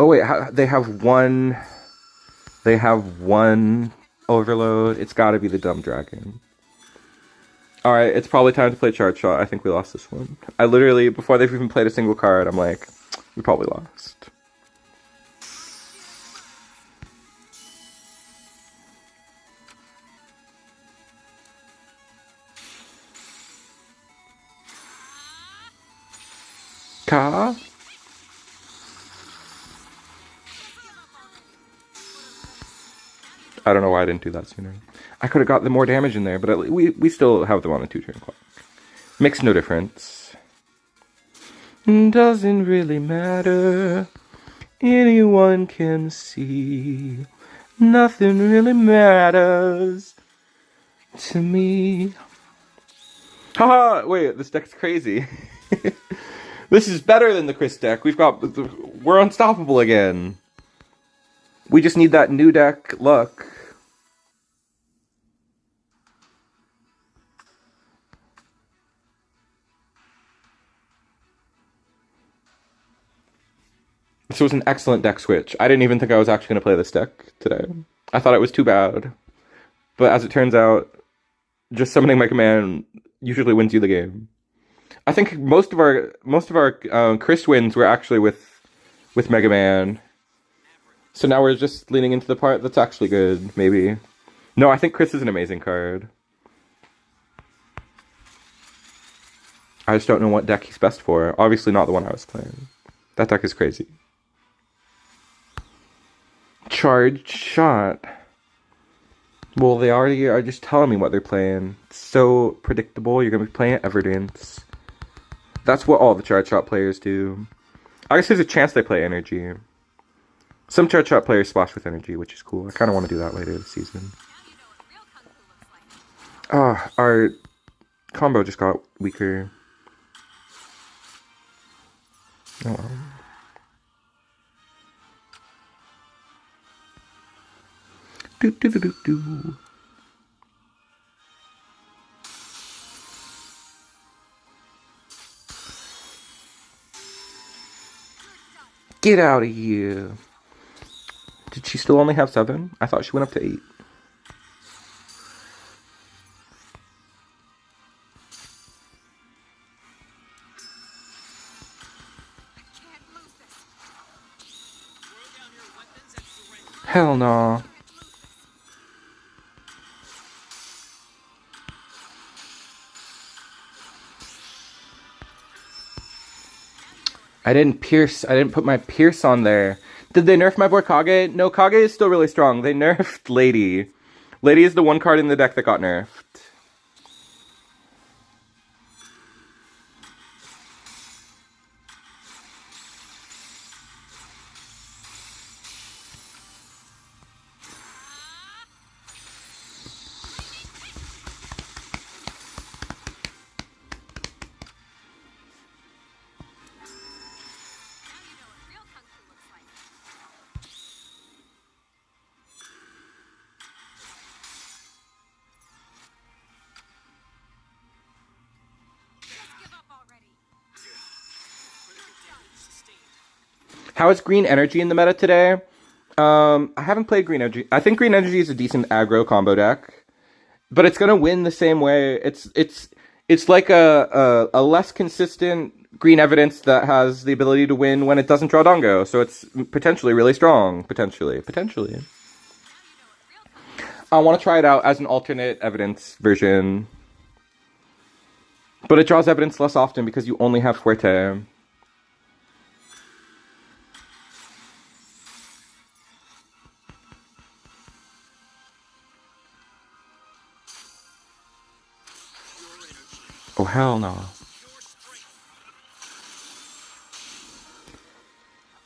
S1: wait, they have one overload. It's gotta be the dumb dragon. Alright, it's probably time to play Charge Shot. I think we lost this one. I literally, before they've even played a single card, I'm like, we probably lost. Ka? I don't know why I didn't do that sooner. I could have got the more damage in there, but we still have them on a 2-turn clock. Makes no difference. Doesn't really matter. Anyone can see. Nothing really matters to me. Haha! Wait, this deck's crazy. This is better than the Chris deck. We're unstoppable again. We just need that new deck luck. This was an excellent deck switch. I didn't even think I was actually going to play this deck today. I thought it was too bad. But as it turns out, just summoning Mega Man usually wins you the game. I think most of our Chris wins were actually with Mega Man. So now we're just leaning into the part that's actually good, maybe. No, I think Chris is an amazing card. I just don't know what deck he's best for. Obviously not the one I was playing. That deck is crazy. Charged shot. Well, they already are just telling me what they're playing. It's so predictable. You're going to be playing Evidence. That's what all the charge shot players do. I guess there's a chance they play Energy. Some charge shot players splash with Energy, which is cool. I kind of want to do that later this season. Ah, our combo just got weaker. Oh well. Do do do do do. Get out of here. Did she still only have 7? I thought she went up to 8. Hell no. I didn't put my Pierce on there. Did they nerf my boy Kage? No, Kage is still really strong. They nerfed Lady. Lady is the one card in the deck that got nerfed. How is Green Energy in the meta today? I haven't played Green Energy. I think Green Energy is a decent aggro combo deck, but it's gonna win the same way. It's like a less consistent Green Evidence that has the ability to win when it doesn't draw Dongo. So it's potentially really strong. Potentially. I want to try it out as an alternate Evidence version, but it draws Evidence less often because you only have Fuerte. Oh, hell no.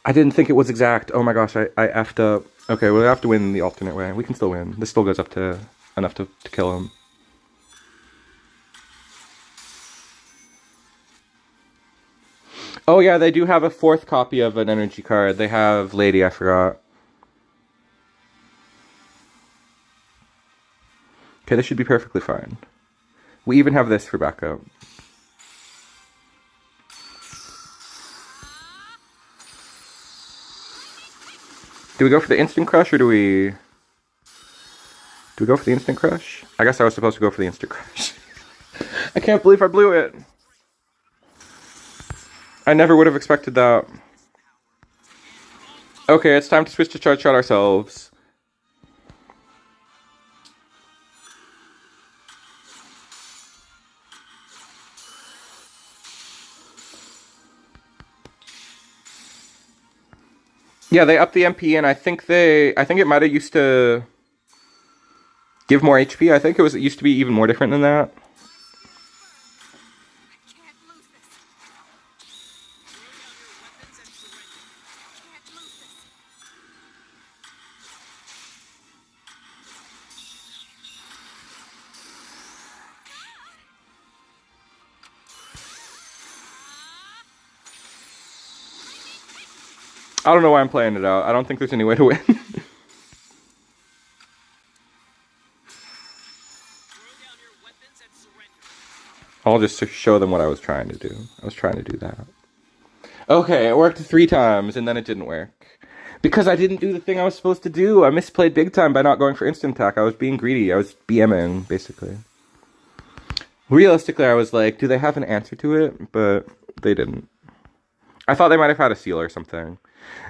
S1: I didn't think it was exact. Oh my gosh, I effed up. Okay, we'll have to win the alternate way. We can still win. This still goes up to enough to kill him. Oh yeah, they do have a 4th copy of an energy card. They have Lady, I forgot. Okay, this should be perfectly fine. We even have this for backup. Do we go for the instant crush or do we go for the instant crush? I guess I was supposed to go for the instant crush. I can't believe I blew it. I never would have expected that. Okay, it's time to switch to charge shot ourselves. Yeah, they upped the MP, and I think it might have used to give more HP. I think it used to be even more different than that. I don't know why I'm playing it out. I don't think there's any way to win. I'll just show them what I was trying to do. I was trying to do that. Okay, it worked 3 times, and then it didn't work. Because I didn't do the thing I was supposed to do. I misplayed big time by not going for instant attack. I was being greedy. I was BMing, basically. Realistically, I was like, do they have an answer to it? But they didn't. I thought they might have had a seal or something.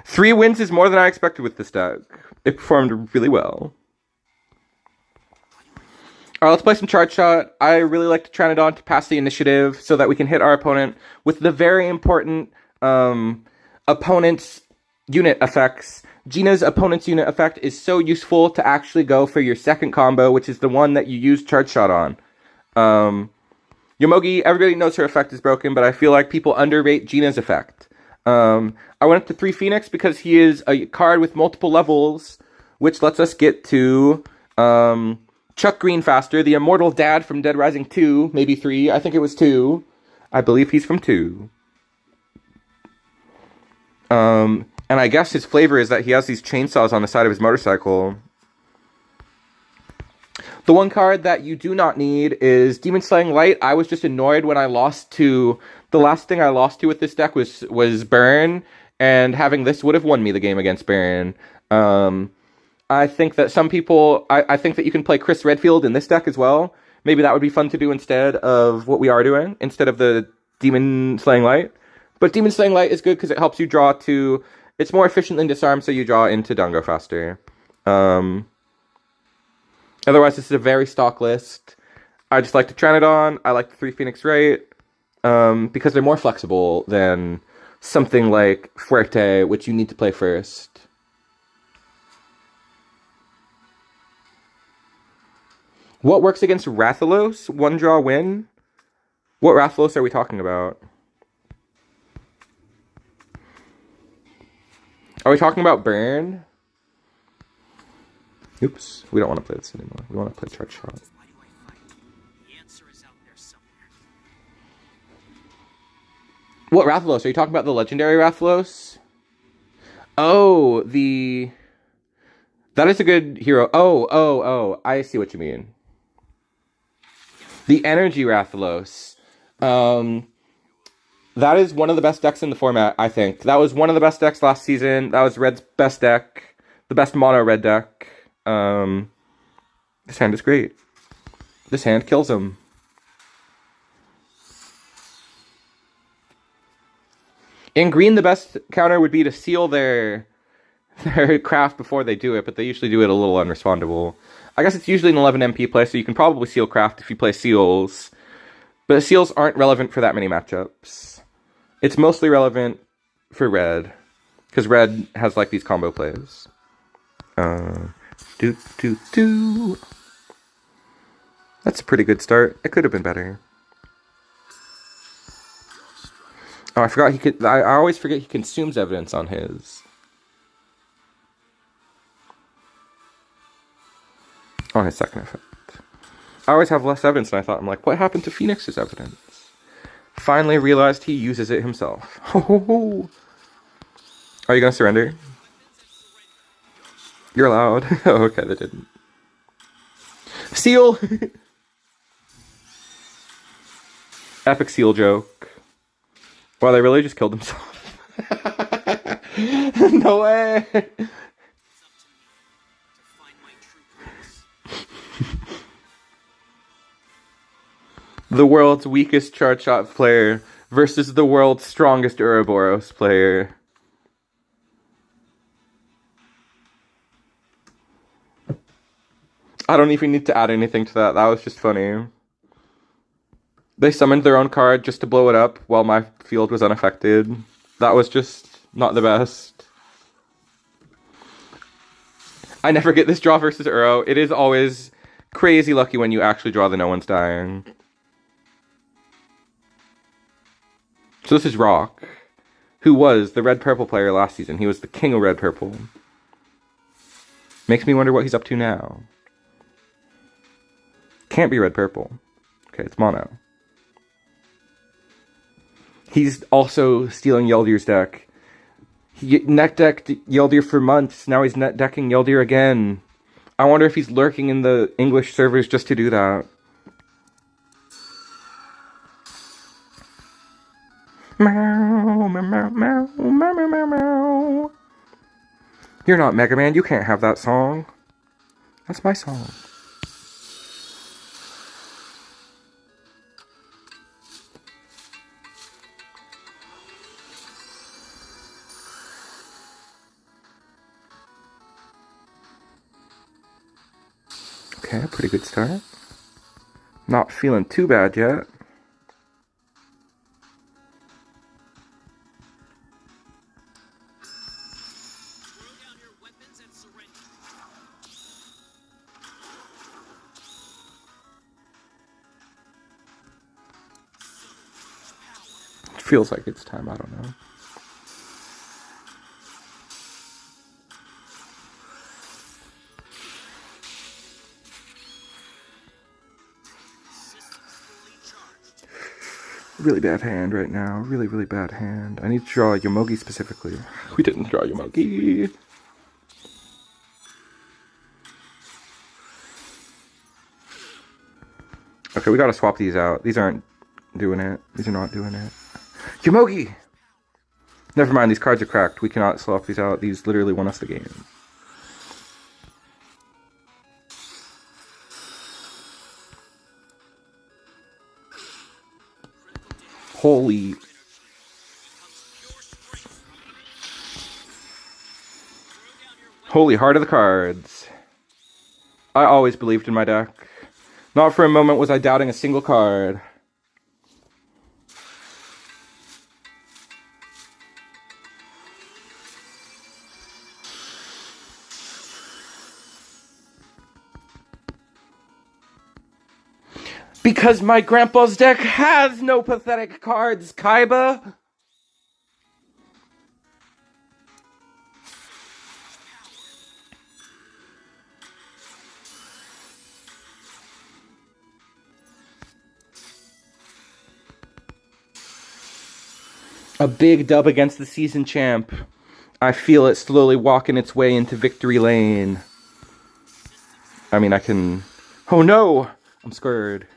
S1: 3 wins is more than I expected with this deck. It performed really well. Alright, let's play some Charge Shot. I really like to Pteranodon to pass the initiative so that we can hit our opponent with the very important opponent's unit effects. Gina's opponent's unit effect is so useful to actually go for your second combo, which is the one that you use Charge Shot on. Yomogi, everybody knows her effect is broken, but I feel like people underrate Gina's effect. I went up to 3 Phoenix because he is a card with multiple levels, which lets us get to Chuck Green faster, the immortal dad from Dead Rising 2, maybe 3, I think it was 2. I believe he's from 2. And I guess his flavor is that he has these chainsaws on the side of his motorcycle. The one card that you do not need is Demon Slaying Light. I was just annoyed when I lost to... The last thing I lost to with this deck was Burn, and having this would have won me the game against Burn. I think that some people... I think that you can play Chris Redfield in this deck as well. Maybe that would be fun to do instead of what we are doing, instead of the Demon Slaying Light. But Demon Slaying Light is good because it helps you draw to... It's more efficient than Disarm, so you draw into Dungo faster. Otherwise, this is a very stock list. I just like the Pteranodon. I like the 3 Phoenix Right. Because they're more flexible than something like Fuerte, which you need to play first. What works against Rathalos? 1-draw win? What Rathalos are we talking about? Are we talking about Burn? Oops, we don't want to play this anymore. We want to play Charge Shot. What Rathalos? Are you talking about the legendary Rathalos? Oh, that is a good hero. Oh, I see what you mean. The energy Rathalos. That is one of the best decks in the format, I think. That was one of the best decks last season. That was Red's best deck. The best mono red deck. This hand is great. This hand kills him. In green, the best counter would be to seal their craft before they do it, but they usually do it a little unrespondable. I guess it's usually an 11 MP play, so you can probably seal craft if you play seals. But seals aren't relevant for that many matchups. It's mostly relevant for red, because red has like these combo plays. That's a pretty good start. It could have been better. Oh, I forgot he could. I always forget he consumes evidence on his. On his second effect. I always have less evidence than I thought. I'm like, what happened to Phoenix's evidence? Finally realized he uses it himself. Are you gonna surrender? You're allowed. Oh, okay, they didn't. Seal! Epic seal joke. Wow, they really just killed themselves. No way! The world's weakest Charge Shot player versus the world's strongest Ouroboros player. I don't even need to add anything to that. That was just funny. They summoned their own card just to blow it up while my field was unaffected. That was just not the best. I never get this draw versus Uro. It is always crazy lucky when you actually draw the no one's dying. So this is Rock, who was the red-purple player last season. He was the king of red-purple. Makes me wonder what he's up to now. Can't be red-purple. Okay, it's mono. He's also stealing Yeldir's deck. He net decked Yeldir for months. Now he's net decking Yeldir again. I wonder if he's lurking in the English servers just to do that. Meow, meow, meow, meow, meow, meow, meow, meow. You're not Mega Man, you can't have that song. That's my song. Okay, pretty good start. Not feeling too bad yet. Feels like it's time, I don't know. Really bad hand right now. Really, really bad hand. I need to draw Yomogi specifically. We didn't draw Yomogi. Okay, we gotta swap these out. These aren't doing it. These are not doing it. Yomogi! Never mind, these cards are cracked. We cannot swap these out. These literally won us the game. Holy... Holy heart of the cards. I always believed in my deck. Not for a moment was I doubting a single card. Because my grandpa's deck has no pathetic cards, Kaiba! A big dub against the season champ. I feel it slowly walking its way into victory lane. I mean, I can... Oh no! I'm scared.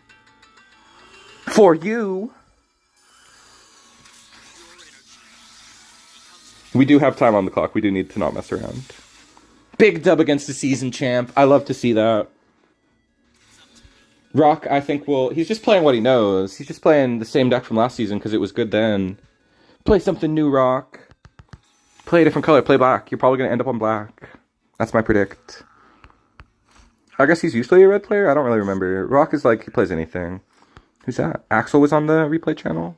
S1: For you! We do have time on the clock. We do need to not mess around. Big dub against the season champ. I love to see that. Rock, I think, will... He's just playing what he knows. He's just playing the same deck from last season because it was good then. Play something new, Rock. Play a different color. Play black. You're probably going to end up on black. That's my predict. I guess he's usually a red player. I don't really remember. Rock is like, he plays anything. Who's that? Axel was on the replay channel?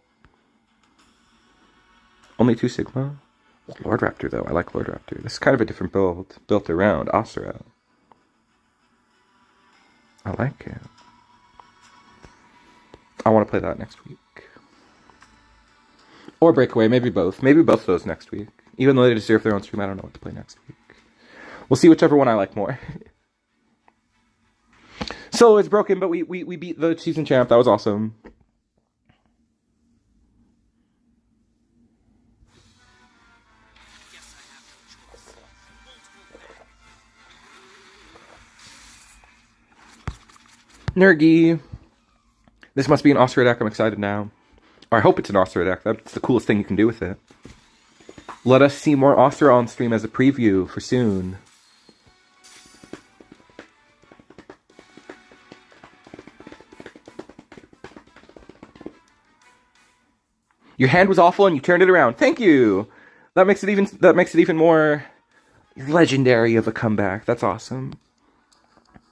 S1: Only 2 Sigma? Lord Raptor, though. I like Lord Raptor. This is kind of a different build. Built around Asura. I like it. I want to play that next week. Or Breakaway, maybe both. Maybe both of those next week. Even though they deserve their own stream, I don't know what to play next week. We'll see whichever one I like more. So it's broken, but we beat the season champ. That was awesome. Nergy. This must be an Oscar deck. I'm excited now. Or I hope it's an Oscar deck. That's the coolest thing you can do with it. Let us see more Oscar on stream as a preview for soon. Your hand was awful and you turned it around. Thank you. That makes it even more legendary of a comeback. That's awesome.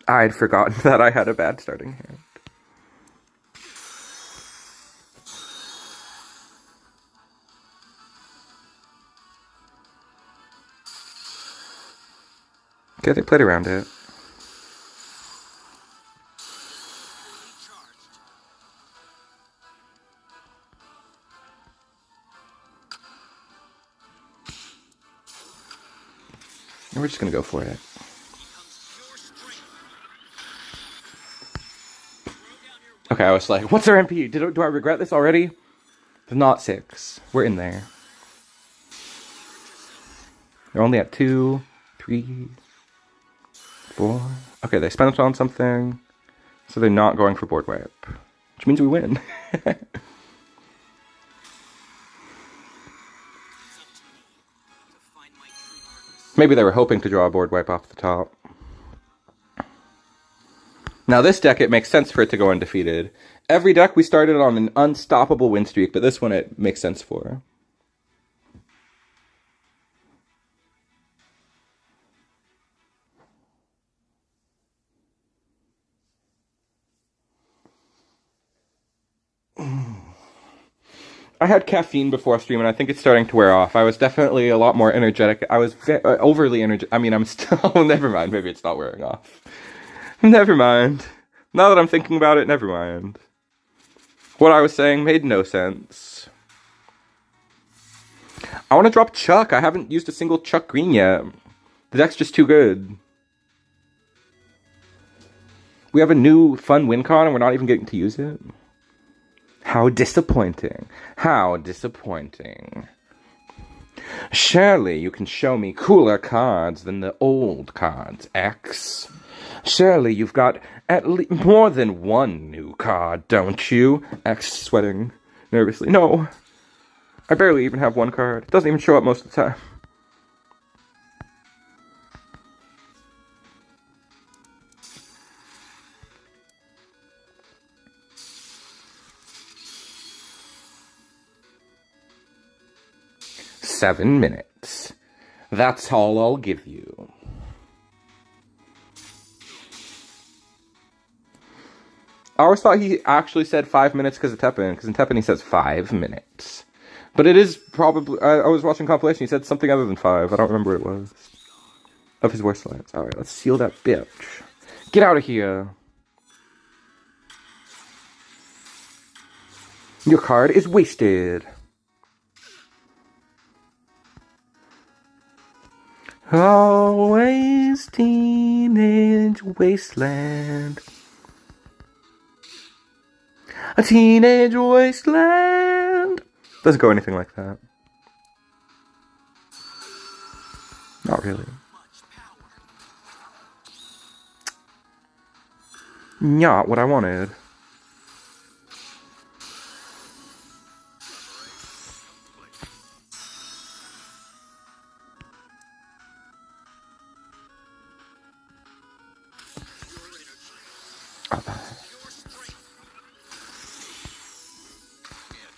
S1: I'd forgotten that I had a bad starting hand. Okay, they played around it. And we're just gonna go for it. Okay, I was like, what's our MP? Do I regret this already? It's not 6. We're in there. They're only at 2, 3, 4. Okay, they spent it on something. So they're not going for board wipe. Which means we win. Maybe they were hoping to draw a board wipe off the top. Now this deck, it makes sense for it to go undefeated. Every deck we started on an unstoppable win streak, but this one it makes sense for. I had caffeine before stream, and I think it's starting to wear off. I was definitely a lot more energetic. I was overly energetic. I mean, I'm still... Never mind. Maybe it's not wearing off. Never mind. Now that I'm thinking about it, never mind. What I was saying made no sense. I want to drop Chuck. I haven't used a single Chuck Green yet. The deck's just too good. We have a new fun win con, and we're not even getting to use it. How disappointing. How disappointing. Surely you can show me cooler cards than the old cards, X. Surely you've got at least more than one new card, don't you? X sweating nervously. No. I barely even have one card. It doesn't even show up most of the time. "7 minutes. That's all I'll give you." I always thought he actually said 5 minutes because of TEPPEN, because in TEPPEN he says 5 minutes. But it is probably... I was watching compilation, he said something other than 5. I don't remember what it was. Of his worst lines. Alright, let's seal that bitch. Get out of here. Your card is wasted. Always teenage wasteland. A teenage wasteland. Doesn't go anything like that. Not really. Not what I wanted.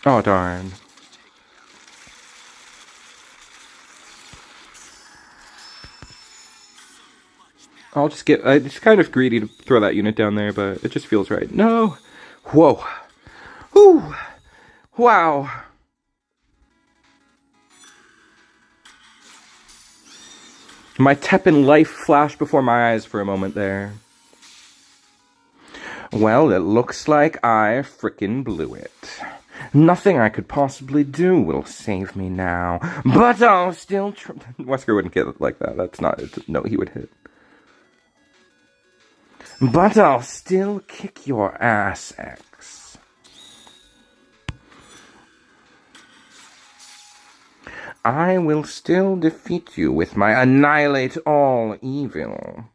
S1: Oh, darn. I'll just get... It's kind of greedy to throw that unit down there, but it just feels right. No! Whoa! Ooh! Wow! My TEPPEN life flashed before my eyes for a moment there. Well, it looks like I frickin' blew it. Nothing I could possibly do will save me now, but I'll still Wesker wouldn't get it like that. That's not it. No, he would hit. But I'll still kick your ass, X. I will still defeat you with my annihilate all evil.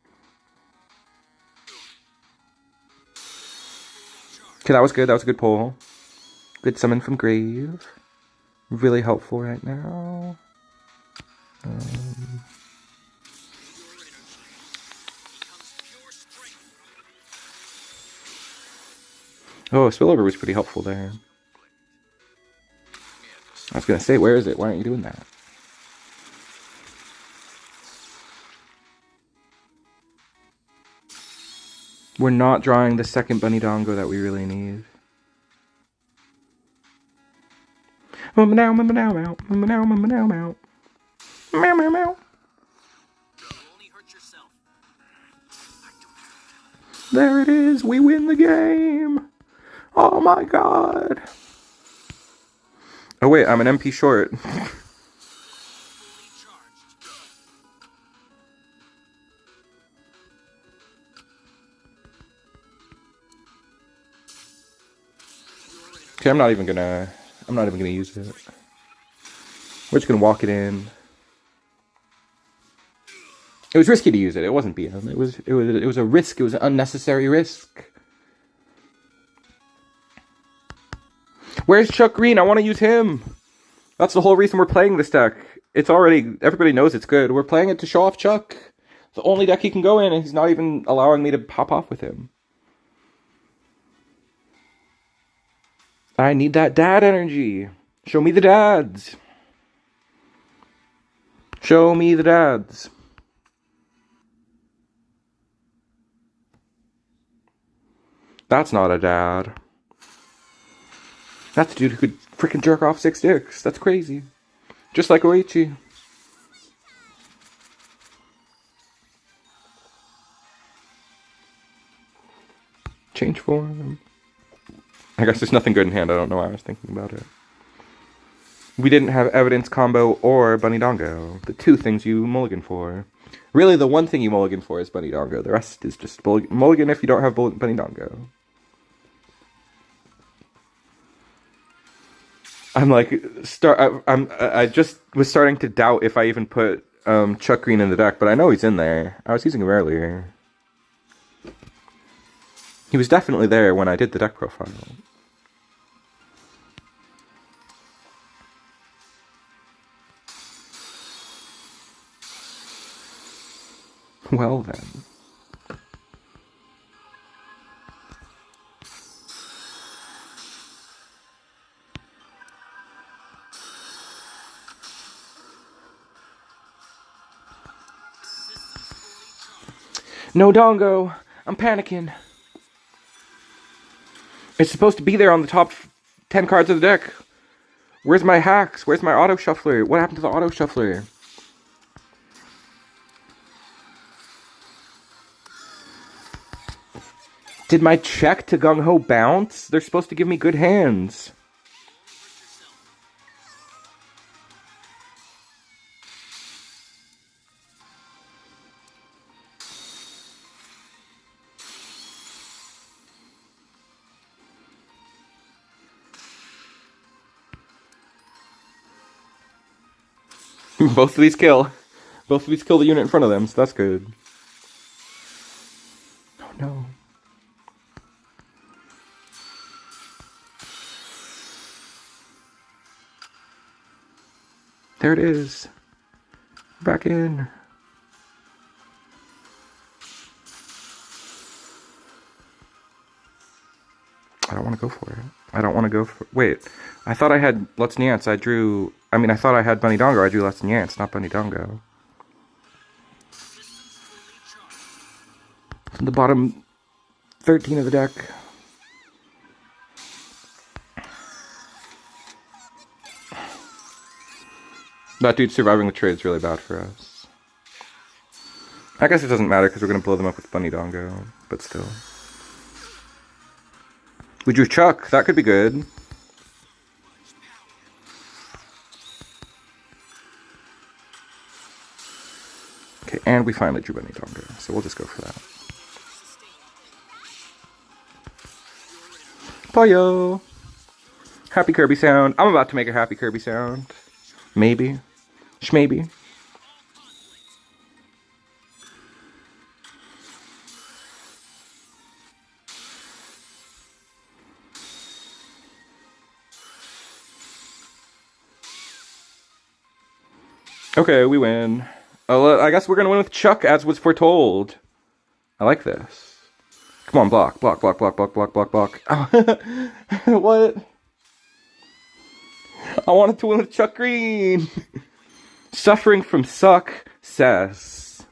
S1: Okay, that was good. That was a good pull. Good summon from grave. Really helpful right now. Oh, spillover was pretty helpful there. I was gonna say, where is it? Why aren't you doing that? We're not drawing the second Bunny Dongo that we really need. Meow, meow, meow, meow, meow, meow, meow, meow, meow, meow. There it is. We win the game. Oh my god. Oh wait, I'm an MP short. Okay, I'm not even gonna use it. We're just gonna walk it in. It was risky to use it. It wasn't BM. It was a risk. It was an unnecessary risk. Where's Chuck Green? I want to use him. That's the whole reason we're playing this deck. It's already, everybody knows it's good. We're playing it to show off Chuck. It's the only deck he can go in, and he's not even allowing me to pop off with him. I need that dad energy. Show me the dads. Show me the dads. That's not a dad. That's a dude who could freaking jerk off 6 dicks. That's crazy. Just like Oichi. Change form. I guess there's nothing good in hand. I don't know why I was thinking about it. We didn't have evidence combo or Bunny Dongo. The 2 things you mulligan for. Really, the 1 thing you mulligan for is Bunny Dongo. The rest is just mulligan if you don't have Bunny Dongo. I'm like, I just was starting to doubt if I even put Chuck Green in the deck, but I know he's in there. I was using him earlier. He was definitely there when I did the deck profile. Well then. No Dongo! I'm panicking. It's supposed to be there on the top 10 cards of the deck. Where's my hacks? Where's my auto shuffler? What happened to the auto shuffler? Did my check to Gung Ho bounce? They're supposed to give me good hands. Both of these kill. Both of these kill the unit in front of them, so that's good. Oh no. There it is. Back in. I don't want to go for it. I don't want to go for... Wait. I thought I had Let's Nance. I thought I had Bunny Dongo. I drew Let's Nance, not Bunny Dongo. The bottom 13 of the deck. That dude surviving the trade is really bad for us. I guess it doesn't matter because we're going to blow them up with Bunny Dongo, but still. We drew Chuck. That could be good. Okay, and we finally drew Bunny Dongo, so we'll just go for that. Poyo! Happy Kirby sound. I'm about to make a happy Kirby sound. Maybe. Shmaybe. Okay, we win. I guess we're gonna win with Chuck, as was foretold. I like this. Come on, block, block, block, block, block, block, block, block. What? I wanted to win with Chuck Green. Suffering from success.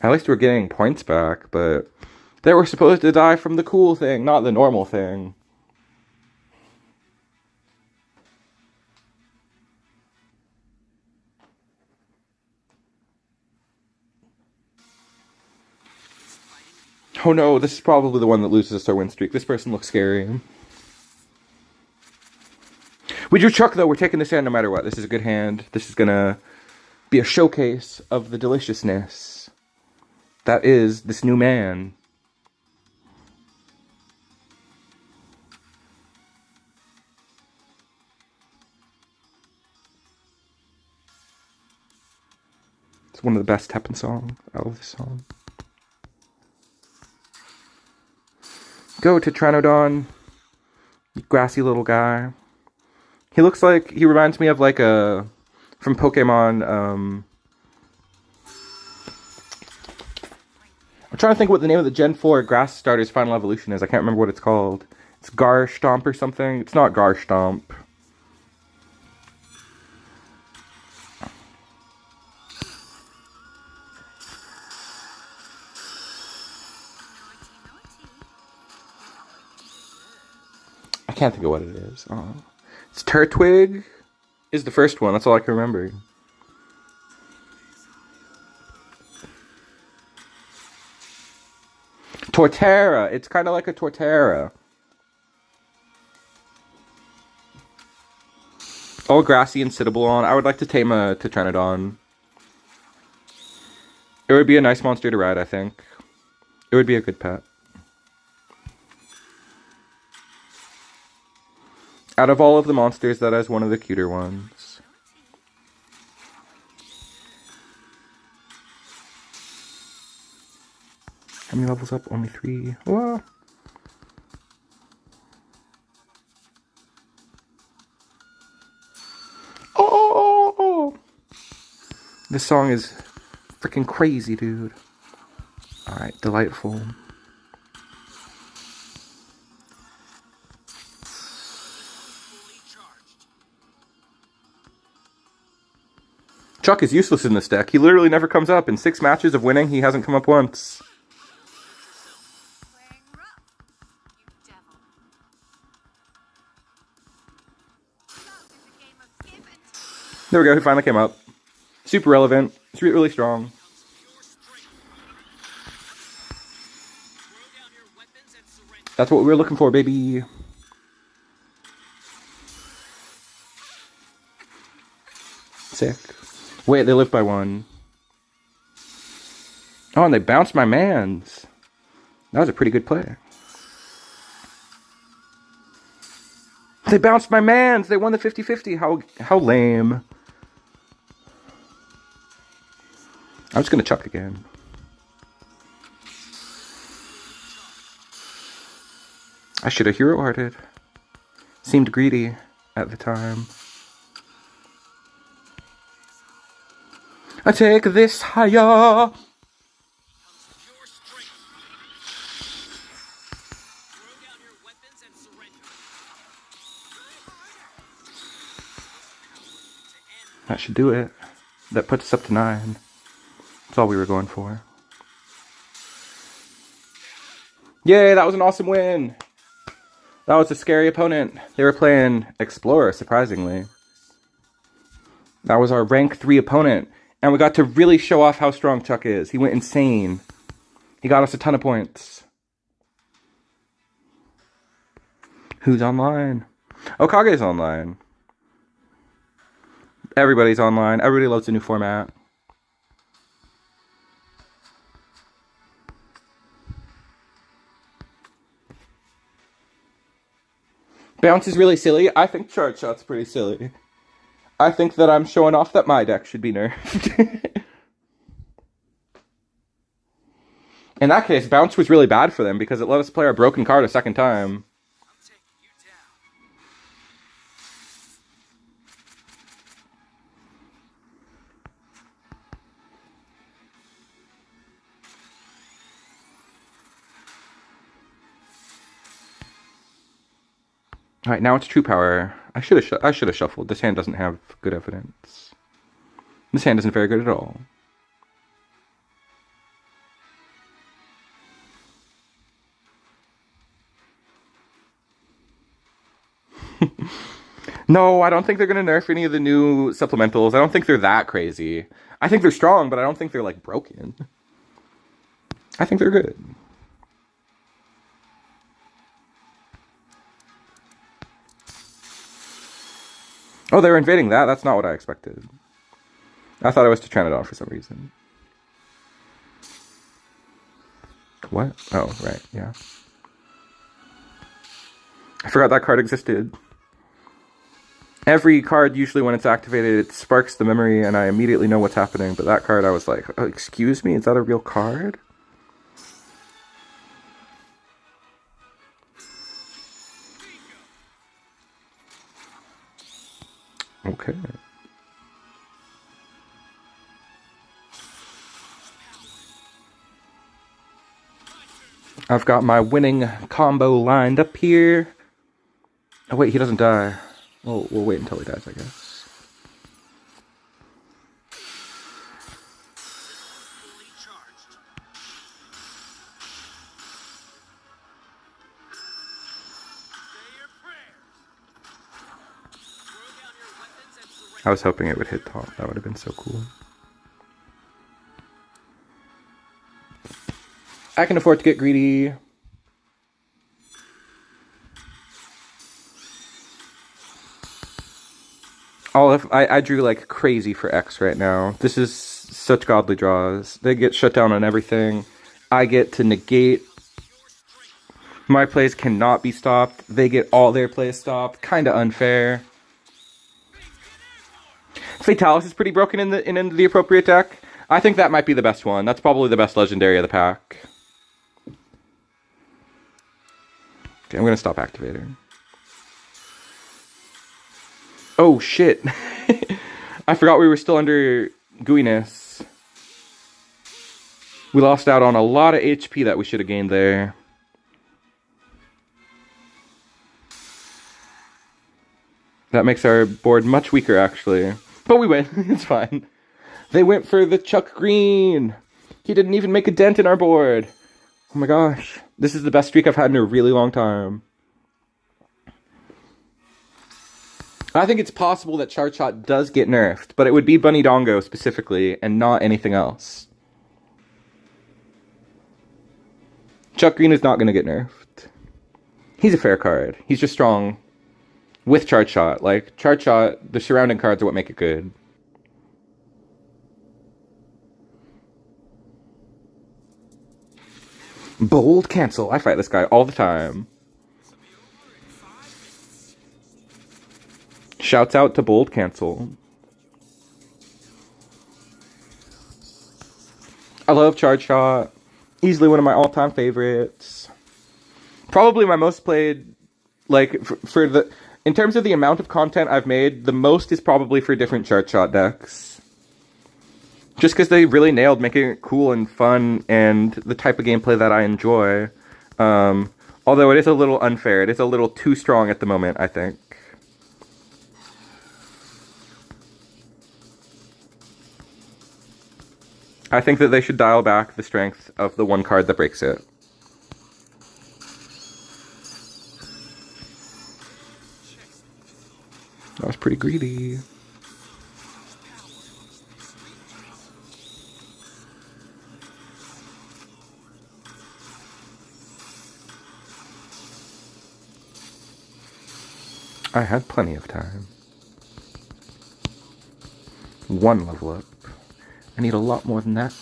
S1: At least we're getting points back, but they were supposed to die from the cool thing, not the normal thing. Oh no, this is probably the one that loses our win streak. This person looks scary. We drew Chuck, though. We're taking this hand no matter what. This is a good hand. This is gonna be a showcase of the deliciousness that is this new man. It's one of the best TEPPEN songs. I love this song. Go to Tranodon, you grassy little guy. He looks like, he reminds me of like a, from Pokemon, I'm trying to think what the name of the Gen 4 grass starter's final evolution is. I can't remember what it's called. It's Garstomp or something. It's not Garstomp. I can't think of what it is. Oh. It's Turtwig is the first one. That's all I can remember. Torterra. It's kind of like a Torterra. All grassy and sittable on. I would like to tame a Tetranodon. It would be a nice monster to ride, I think. It would be a good pet. Out of all of the monsters, that is one of the cuter ones. How many levels up? Only 3. Whoa. Oh! This song is freaking crazy, dude. Alright, delightful. Chuck is useless in this deck. He literally never comes up. In 6 matches of winning, he hasn't come up once. There we go, he finally came up. Super relevant. It's really strong. That's what we were looking for, baby. Sick. Wait, they live by 1. Oh, and they bounced my mans. That was a pretty good play. They bounced my mans. They won the 50-50. How lame. I'm just gonna chuck again. I should have hero hearted. Seemed greedy at the time. I take this higher. That should do it. That puts us up to 9. That's all we were going for. Yay, that was an awesome win. That was a scary opponent. They were playing Explorer, surprisingly. That was our rank 3 opponent. And we got to really show off how strong Chuck is. He went insane. He got us a ton of points. Who's online? Okage's online. Everybody's online. Everybody loves the new format. Bounce is really silly. I think Charge Shot's pretty silly. I think that I'm showing off that my deck should be nerfed. In that case, Bounce was really bad for them because it let us play our broken card a second time. Alright, now it's True Power. I should have shuffled. This hand doesn't have good evidence. This hand isn't very good at all. No, I don't think they're going to nerf any of the new supplementals. I don't think they're that crazy. I think they're strong, but I don't think they're, like, broken. I think they're good. Oh, they were invading that? That's not what I expected. I thought it was Tetranodon for some reason. What? Oh, right, yeah. I forgot that card existed. Every card, usually when it's activated, it sparks the memory and I immediately know what's happening. But that card, I was like, oh, excuse me? Is that a real card? Okay. I've got my winning combo lined up here. Oh wait, he doesn't die. Well, we'll wait until he dies, I guess. I was hoping it would hit top. That would have been so cool. I can afford to get greedy. I drew like crazy for X right now. This is such godly draws. They get shut down on everything. I get to negate. My plays cannot be stopped. They get all their plays stopped. Kinda unfair. Fatalis is pretty broken in the appropriate deck. I think that might be the best one. That's probably the best legendary of the pack. Okay, I'm gonna stop activating. Oh shit. I forgot we were still under gooiness. We lost out on a lot of HP that we should have gained there. That makes our board much weaker, actually. But we win. It's fine. They went for the Chuck Green. He didn't even make a dent in our board. Oh my gosh. This is the best streak I've had in a really long time. I think it's possible that Charge Shot does get nerfed, but it would be Bunny Dongo specifically, and not anything else. Chuck Green is not going to get nerfed. He's a fair card. He's just strong with Charge Shot. Like, Charge Shot, the surrounding cards are what make it good. Bold cancel. I fight this guy all the time. Shouts out to Bold Cancel. I love Charge Shot. Easily one of my all-time favorites. Probably my most played, like, for the... In terms of the amount of content I've made, the most is probably for different Charge Shot decks. Just because they really nailed making it cool and fun and the type of gameplay that I enjoy. Although it is a little unfair. It is a little too strong at the moment, I think. I think that they should dial back the strength of the one card that breaks it. That was pretty greedy. I had plenty of time. One level up. I need a lot more than that.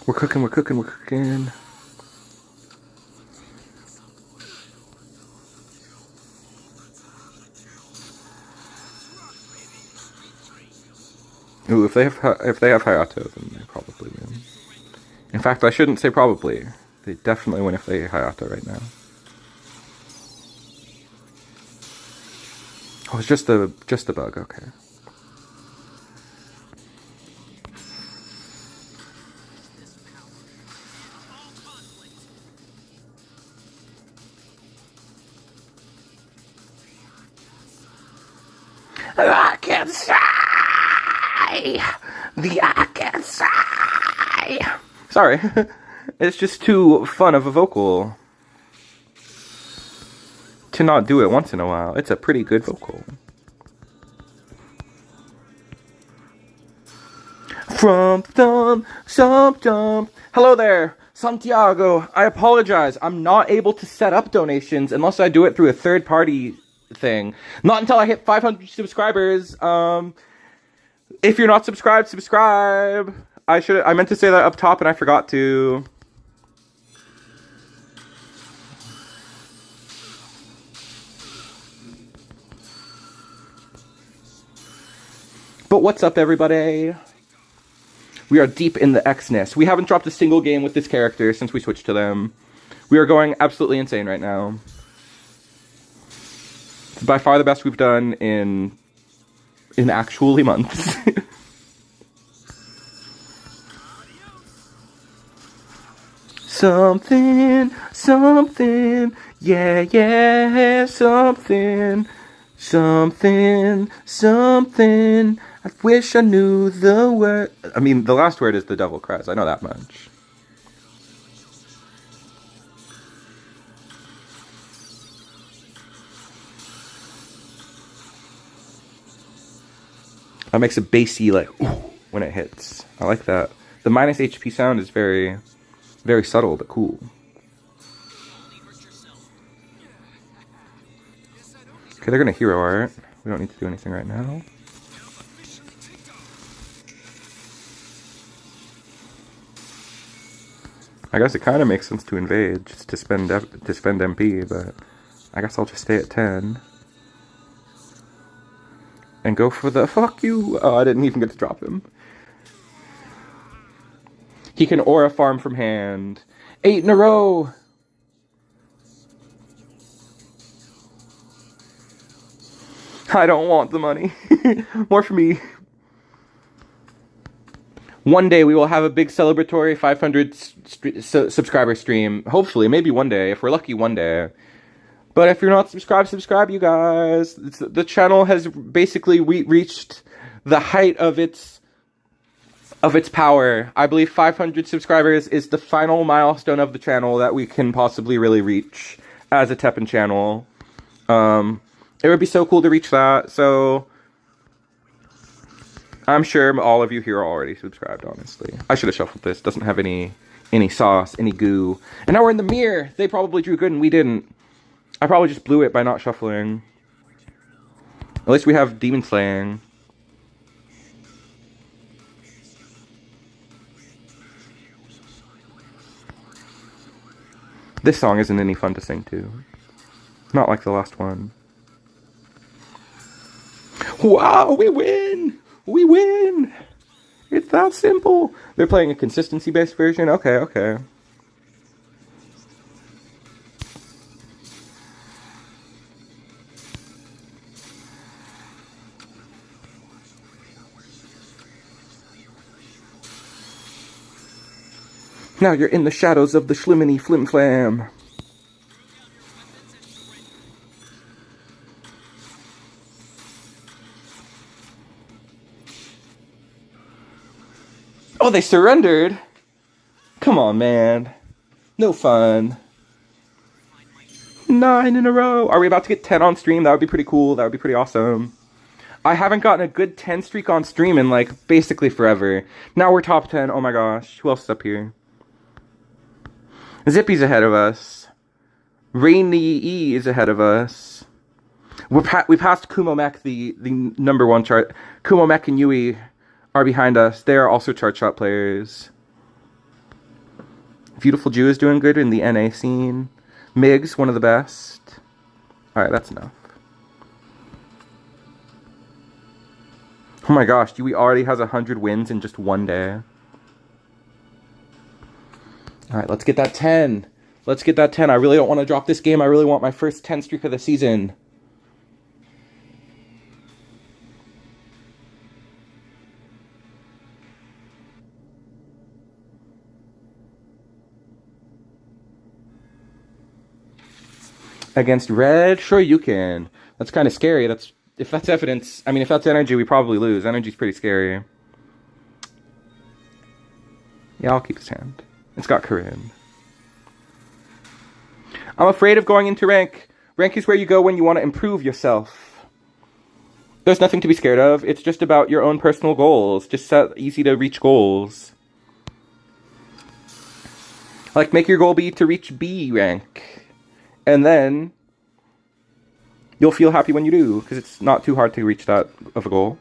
S1: We're cooking, we're cooking, we're cooking. Ooh, if they have Hayato, then they probably win. In fact, I shouldn't say probably. They definitely win if they Hayato right now. Oh, it's just the bug, okay. The Akansai! Sorry. It's just too fun of a vocal to not do it once in a while. It's a pretty good vocal. From thumb, hello there, Santiago. I apologize. I'm not able to set up donations unless I do it through a third-party thing. Not until I hit 500 subscribers. If you're not subscribed, subscribe. I meant to say that up top and I forgot to. But what's up, everybody? We are deep in the Xness. We haven't dropped a single game with this character since we switched to them. We are going absolutely insane right now. It's by far the best we've done in actually months. Something, something, yeah, yeah, something, something, something. I wish I knew the word. I mean, the last word is the devil cries. I know that much. That makes a bassy, like, ooh, when it hits. I like that. The minus HP sound is very, very subtle, but cool. Okay, they're gonna hero art. We don't need to do anything right now. I guess it kind of makes sense to invade, just to spend MP, but I guess I'll just stay at 10. And go for the fuck you. Oh, I didn't even get to drop him. He can aura farm from hand. 8 in a row. I don't want the money. More for me. One day we will have a big celebratory 500 subscriber stream. Hopefully, maybe one day. If we're lucky, one day. But if you're not subscribed, subscribe, you guys. The channel has basically reached the height of its power. I believe 500 subscribers is the final milestone of the channel that we can possibly really reach as a TEPPEN channel. It would be so cool to reach that. So I'm sure all of you here are already subscribed, honestly. I should have shuffled this. Doesn't have any sauce, any goo. And now we're in the mirror. They probably drew good and we didn't. I probably just blew it by not shuffling. At least we have Demon Slaying. This song isn't any fun to sing to. Not like the last one. Wow, we win! We win! It's that simple. They're playing a consistency-based version? Okay, okay. Now you're in the shadows of the Schliminy Flim Flam. Oh, they surrendered? Come on, man. No fun. 9 in a row. Are we about to get 10 on stream? That would be pretty cool. That would be pretty awesome. I haven't gotten a good 10 streak on stream in, like, basically forever. Now we're top 10. Oh my gosh. Who else is up here? Zippy's ahead of us. Rainy E is ahead of us. We passed Kumomech, the number 1 chart. Kumomech and Yui are behind us. They are also chart shot players. Beautiful Jew is doing good in the NA scene. Migs, one of the best. Alright, that's enough. Oh my gosh, Yui already has 100 wins in just one day. Alright, let's get that 10. Let's get that 10. I really don't want to drop this game. I really want my first 10 streak of the season. Against red? Sure you can. That's kind of scary. If that's evidence, I mean, if that's energy, we probably lose. Energy's pretty scary. Yeah, I'll keep his hand. It's got Corinne. I'm afraid of going into rank. Rank is where you go when you want to improve yourself. There's nothing to be scared of. It's just about your own personal goals. Just set easy to reach goals. Like, make your goal be to reach B rank. And then you'll feel happy when you do, because it's not too hard to reach that of a goal.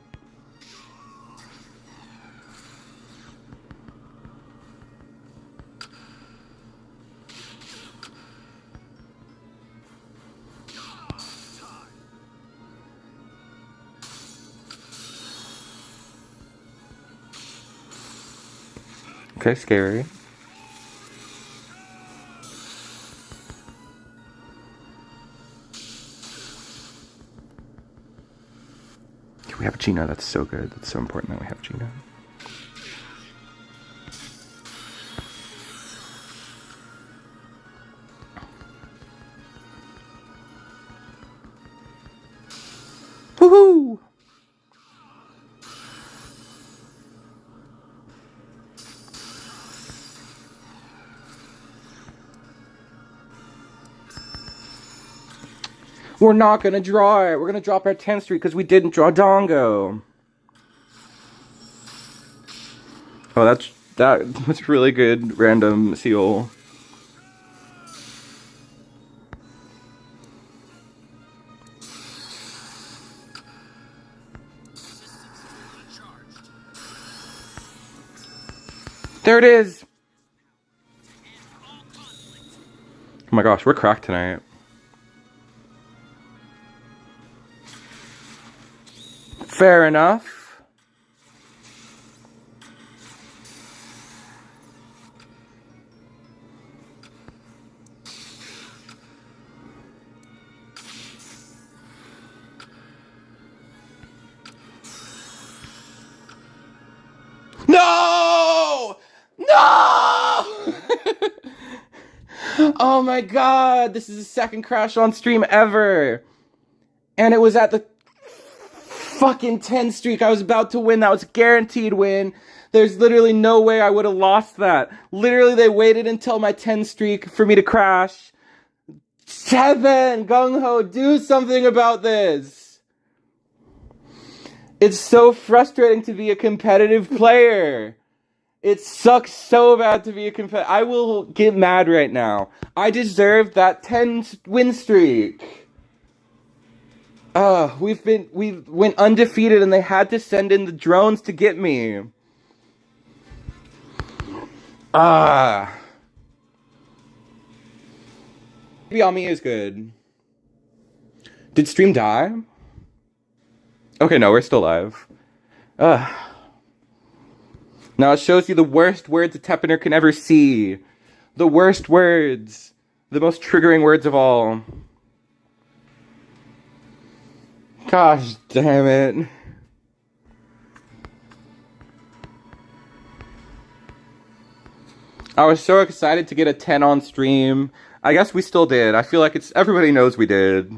S1: Okay, scary. We have Gina. That's so good. That's so important that we have Gina. Woohoo! We're not gonna draw it. We're gonna drop our 10th streak because we didn't draw Dongo. Oh, that's really good random seal. There it is. Oh my gosh, we're cracked tonight. Fair enough. No! No! Oh my god, this is the second crash on stream ever. And it was at the fucking 10 streak. I was about to win. That was a guaranteed win. There's literally no way I would have lost that. Literally, they waited until my 10 streak for me to crash. TEPPEN, gung ho, do something about this. It's so frustrating to be a competitive player. It sucks so bad to be a competitor. I will get mad right now. I deserve that 10 win streak. We went undefeated and they had to send in the drones to get me. Maybe Ami is good. Did stream die? Okay, no, we're still live. Now it shows you the worst words a Teppener can ever see. The worst words. The most triggering words of all. Gosh damn it. I was so excited to get a 10 on stream. I guess we still did. I feel like everybody knows we did.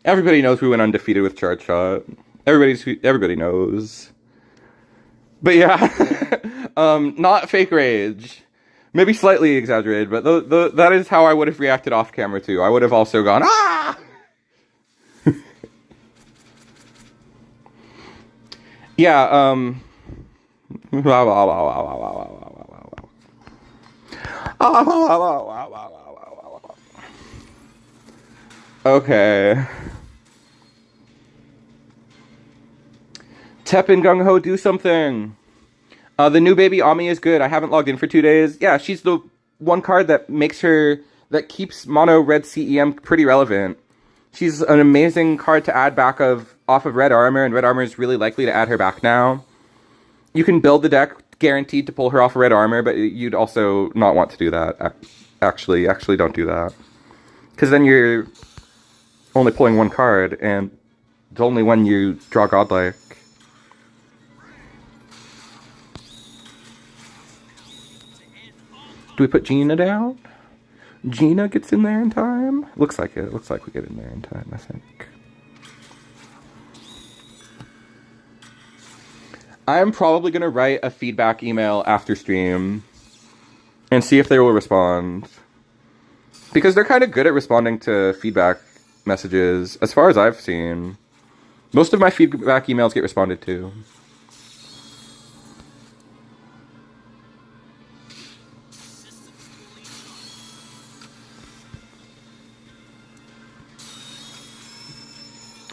S1: Everybody knows we went undefeated with Chart Shot. Everybody knows. But yeah, not fake rage. Maybe slightly exaggerated, but that is how I would have reacted off camera too. I would have also gone, ah! Yeah, okay. Teppen Gung Ho, do something. The new baby Ami is good. I haven't logged in for 2 days. Yeah, she's the one card that keeps mono red CEM pretty relevant. She's an amazing card to add back off of red armor, and red armor is really likely to add her back now. You can build the deck guaranteed to pull her off red armor, but you'd also not want to do that. Actually don't do that. Because then you're only pulling one card, and it's only when you draw Godlike. Do we put Gina down? Gina gets in there in time? Looks like it. Looks like we get in there in time, I think. I'm probably going to write a feedback email after stream and see if they will respond. Because they're kind of good at responding to feedback messages, as far as I've seen. Most of my feedback emails get responded to.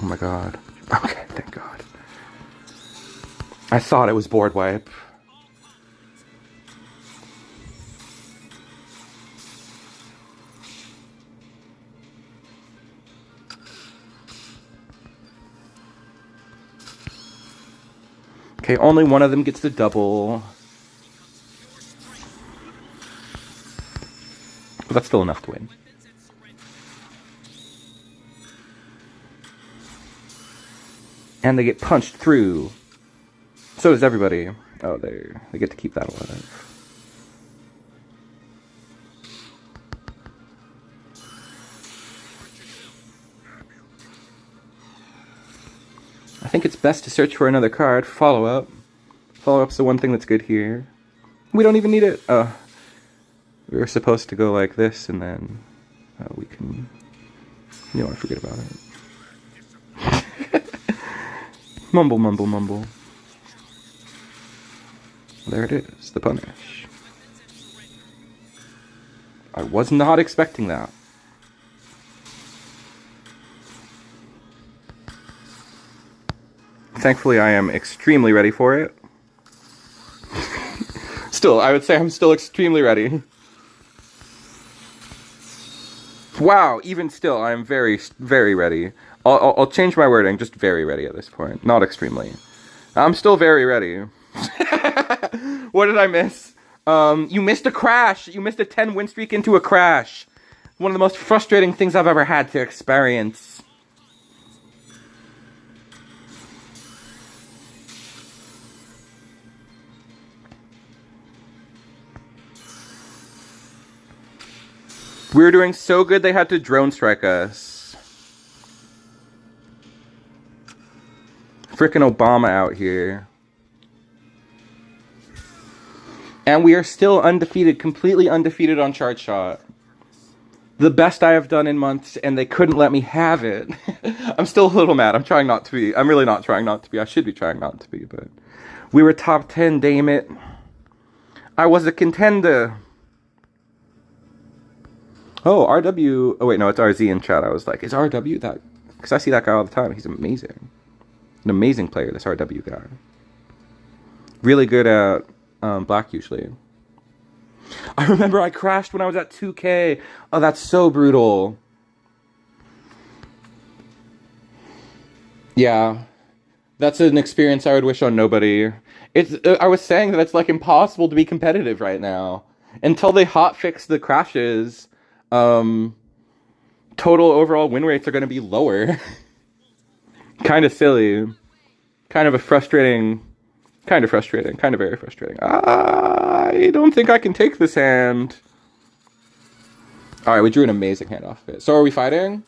S1: Oh my god. Okay, thank god. I thought it was board wipe. Okay, only one of them gets the double. But that's still enough to win. And they get punched through. So does everybody. Oh, they get to keep that alive. I think it's best to search for another card. Follow-up. Follow-up's the one thing that's good here. We don't even need it. We were supposed to go like this, and then we can... You don't want to forget about it. Mumble, mumble, mumble. There it is, the punish. I was not expecting that. Thankfully, I am extremely ready for it. Still, I would say I'm still extremely ready. Wow, even still, I am very, very ready. I'll change my wording, just very ready at this point. Not extremely. I'm still very ready. What did I miss? You missed a crash! You missed a 10 win streak into a crash! One of the most frustrating things I've ever had to experience. We were doing so good they had to drone strike us. Frickin' Obama out here. And we are still undefeated, completely undefeated on Chart Shot. The best I have done in months, and they couldn't let me have it. I'm still a little mad. I'm trying not to be. I'm really not trying not to be. I should be trying not to be, but... We were top 10, damn it. I was a contender. Oh, RW... Oh, wait, no, it's RZ in chat. I was like, is RW that... Because I see that guy all the time. He's amazing. An amazing player, this RW guy. Really good at black, usually. I remember I crashed when I was at 2K. Oh, that's so brutal. Yeah. That's an experience I would wish on nobody. I was saying that it's, like, impossible to be competitive right now. Until they hotfix the crashes... total overall win rates are going to be lower. Kind of silly. Kind of very frustrating. I don't think I can take this hand. Alright, we drew an amazing hand off of it. So are we fighting?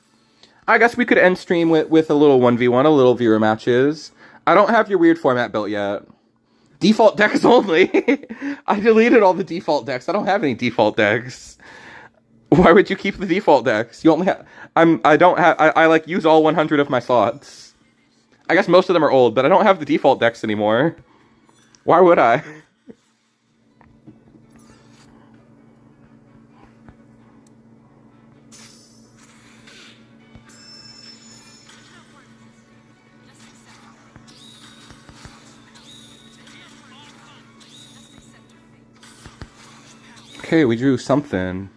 S1: I guess we could end stream with a little 1v1, a little viewer matches. I don't have your weird format built yet. Default decks only. I deleted all the default decks. I don't have any default decks. Why would you keep the default decks? You only have... I like use all 100 of my slots. I guess most of them are old, but I don't have the default decks anymore. Why would I? Okay, we drew something.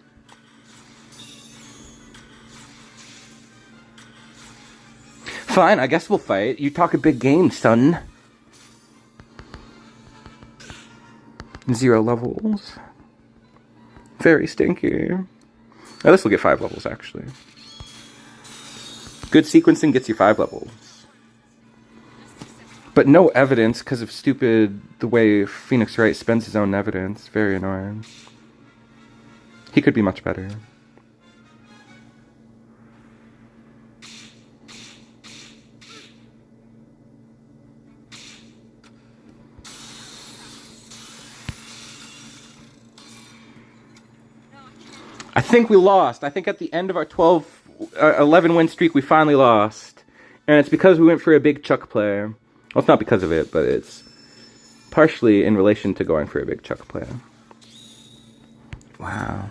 S1: Fine, I guess we'll fight. You talk a big game, son. 0 levels. Very stinky. Oh, this will get 5 levels, actually. Good sequencing gets you 5 levels. But no evidence because of the way Phoenix Wright spends his own evidence. Very annoying. He could be much better. I think we lost. I think at the end of our 11 win streak, we finally lost. And it's because we went for a big chuck play. Well, it's not because of it, but it's partially in relation to going for a big chuck play. Wow.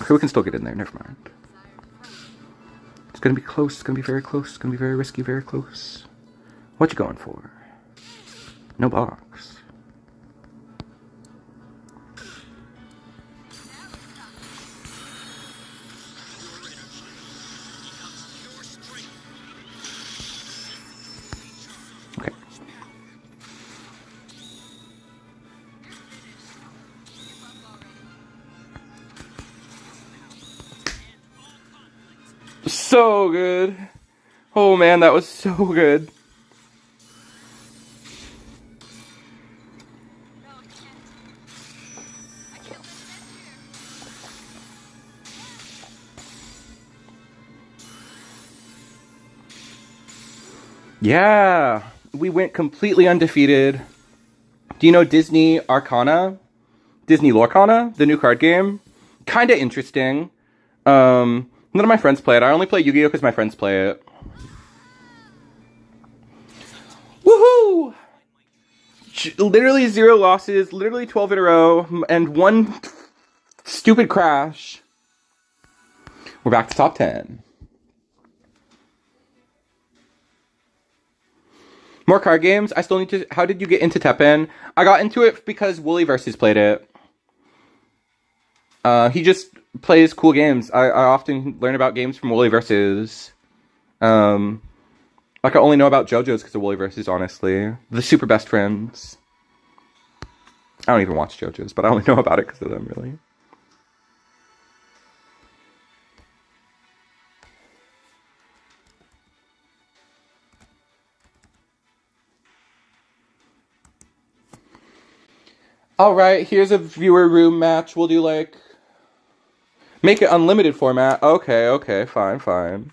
S1: Okay, we can still get in there. Never mind. It's going to be close. It's going to be very close. It's going to be very risky, very close. What you going for? No box. Okay. So good. Oh man, that was so good.
S2: No, I can't. I can't let it end here.
S1: Yeah, we went completely undefeated. Do you know Disney Arcana? Disney Lorcana, the new card game? Kinda interesting. None of my friends play it. I only play Yu-Gi-Oh! Because my friends play it. Woohoo! Literally 0 losses, literally 12 in a row, and 1 stupid crash. We're back to top 10. More card games. I still need to... How did you get into TEPPEN? I got into it because Wooly Versus played it. He just plays cool games. I often learn about games from Wooly Versus. Like, I only know about JoJo's because of Wooly Versus, honestly. The Super Best Friends. I don't even watch JoJo's, but I only know about it because of them, really. Alright, here's a viewer room match. We'll do, like... Make it unlimited format. Okay, fine.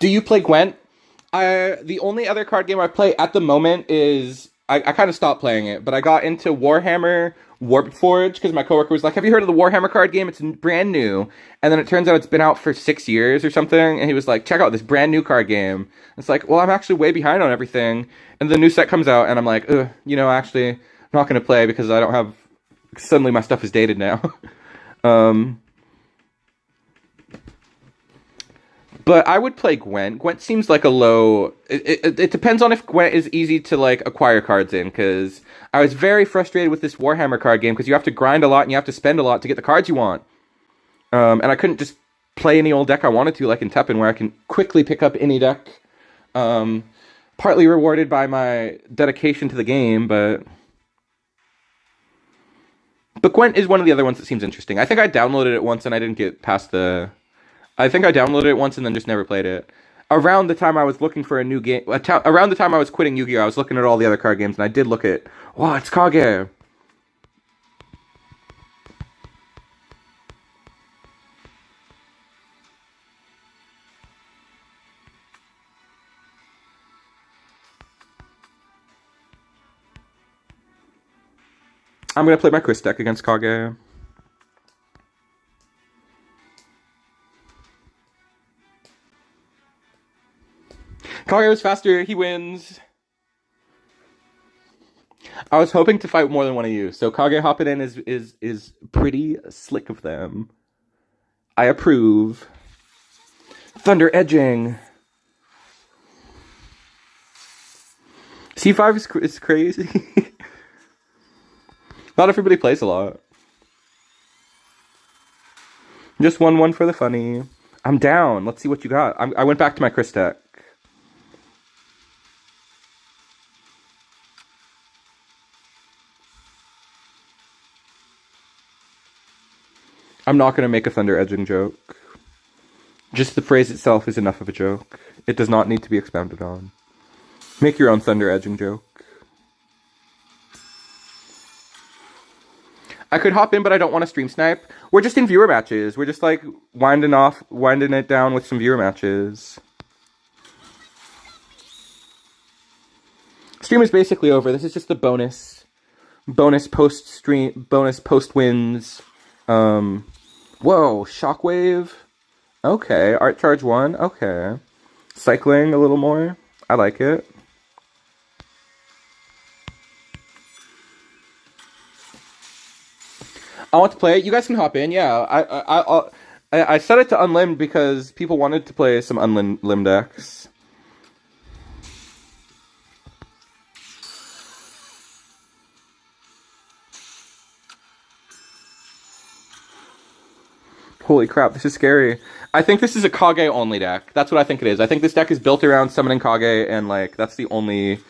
S1: Do you play Gwent? The only other card game I play at the moment is... I kind of stopped playing it, but I got into Warhammer Warped Forge because my coworker was like, have you heard of the Warhammer card game? It's brand new. And then it turns out it's been out for 6 years or something. And he was like, check out this brand new card game. It's like, well, I'm actually way behind on everything. And the new set comes out and I'm like, actually, I'm not going to play because I don't have... Suddenly my stuff is dated now. But I would play Gwent. Gwent seems like a low... It depends on if Gwent is easy to, like, acquire cards in, because I was very frustrated with this Warhammer card game, because you have to grind a lot and you have to spend a lot to get the cards you want. And I couldn't just play any old deck I wanted to, like in TEPPEN, where I can quickly pick up any deck. Partly rewarded by my dedication to the game, but Gwent is one of the other ones that seems interesting. I think I downloaded it once and I didn't get past the... I think I downloaded it once and then just never played it. Around the time I was looking for a new game... around the time I was quitting Yu-Gi-Oh! I was looking at all the other card games, and I did look at... Wow, it's Kage! I'm gonna play my Chris deck against Kage. Kage was faster, he wins. I was hoping to fight more than one of you, so Kage hopping in is pretty slick of them. I approve. Thunder edging. C5 is crazy. Not everybody plays a lot. Just 1-1 for the funny. I'm down. Let's see what you got. I went back to my Chris deck. I'm not going to make a thunder edging joke. Just the phrase itself is enough of a joke. It does not need to be expounded on. Make your own thunder edging joke. I could hop in, but I don't want to stream snipe. We're just in viewer matches. We're just like winding it down with some viewer matches. Stream is basically over. This is just the bonus post wins. Whoa, Shockwave. Okay, Art Charge 1. Okay. Cycling a little more. I like it. I want to play it. You guys can hop in. Yeah, I set it to unlimmed because people wanted to play some unlimmed decks. Holy crap, this is scary. I think this is a Kage only deck. That's what I think it is. I think this deck is built around summoning Kage, and like that's the only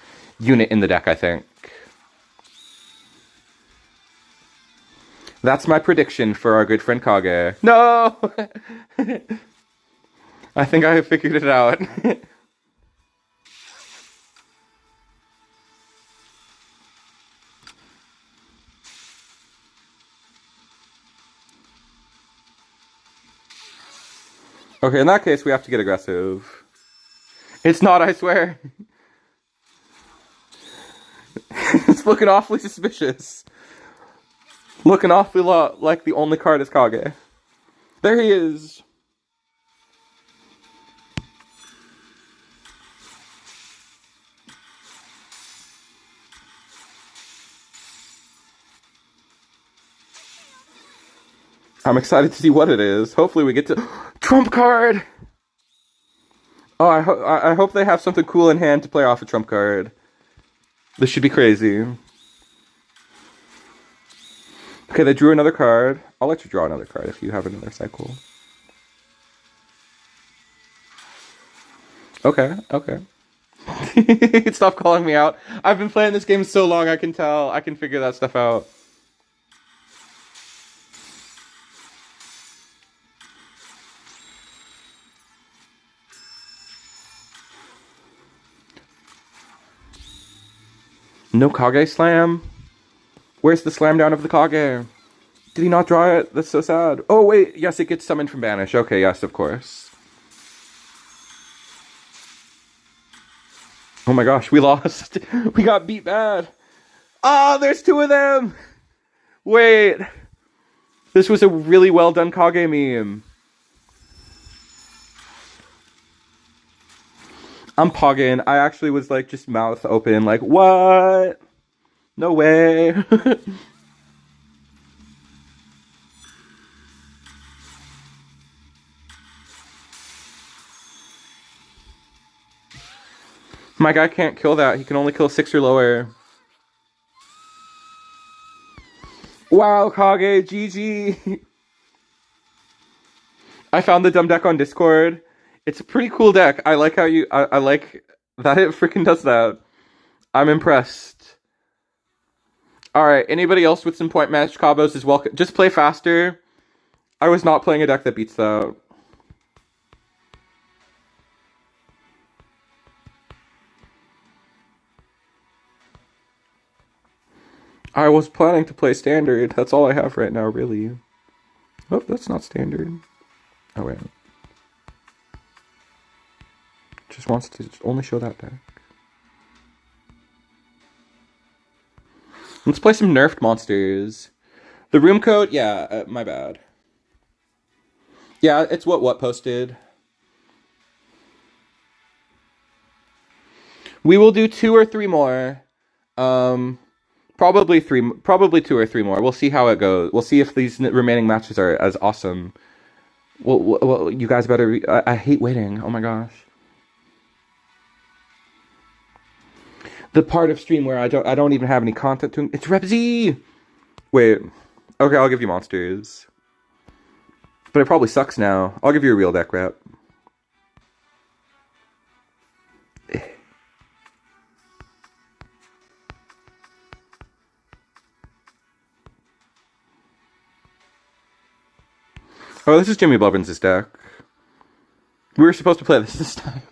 S1: unit in the deck, I think. That's my prediction for our good friend Kage. No! I think I have figured it out. Okay, in that case, we have to get aggressive. It's not, I swear. It's looking awfully suspicious. Looking awfully lot like the only card is Kage. There he is. I'm excited to see what it is. Hopefully we get to... Trump card! Oh, I hope they have something cool in hand to play off a trump card. This should be crazy. Okay, they drew another card. I'll let you draw another card if you have another cycle. Okay, okay. Stop calling me out. I've been playing this game so long, I can tell. I can figure that stuff out. No Kage slam? Where's the slam down of the Kage? Did he not draw it? That's so sad. Oh, wait. Yes, it gets summoned from Banish. Okay, yes, of course. Oh my gosh, we lost. We got beat bad. Ah, there's two of them. Wait. This was a really well done Kage meme. I'm pogging. I actually was like just mouth open, like, what? No way. My guy can't kill that. He can only kill 6 or lower. Wow, Kage, GG. I found the dumb deck on Discord. It's a pretty cool deck. I like how you... I like that it freaking does that. I'm impressed. Alright, anybody else with some point match combos is welcome. Just play faster. I was not playing a deck that beats that. I was planning to play standard. That's all I have right now, really. Oh, that's not standard. Oh, wait. Just wants to only show that deck. Let's play some nerfed monsters. The room code? Yeah, my bad. Yeah, it's what posted. We will do 2 or 3 more. Probably 2 or 3 more. We'll see how it goes. We'll see if these remaining matches are as awesome. Well, you guys better... I hate waiting. Oh my gosh. The part of stream where I don't even have any content to... It's Rep Z! Wait. Okay, I'll give you monsters. But it probably sucks now. I'll give you a real deck rep. Oh, this is Jimmy Blevins' deck. We were supposed to play this time.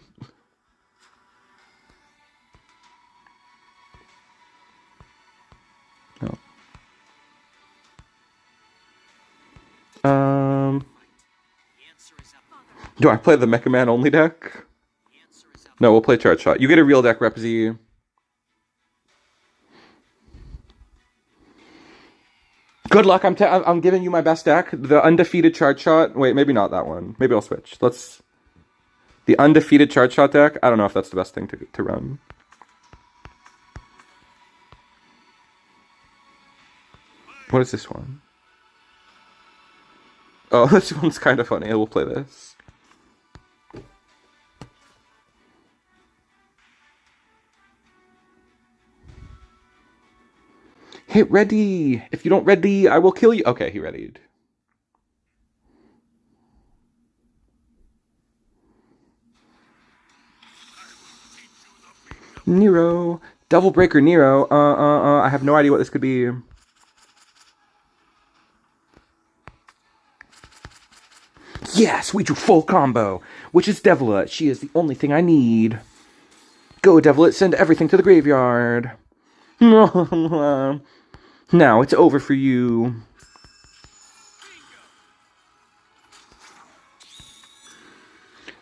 S1: No. Do I play the Mecha Man only deck? No, we'll play Charge Shot. You get a real deck, Rep Z. Good luck. I'm giving you my best deck. The undefeated Charge Shot. Wait, maybe not that one. Maybe I'll switch. The undefeated Charge Shot deck. I don't know if that's the best thing to run. What is this one? Oh, this one's kind of funny. We'll play this. Hit ready! If you don't ready, I will kill you. Okay, he readied. Nero. Devil Breaker Nero. I have no idea what this could be. Yes, we drew full combo, which is Devilet. She is the only thing I need. Go, Devilet, send everything to the graveyard. Now it's over for you.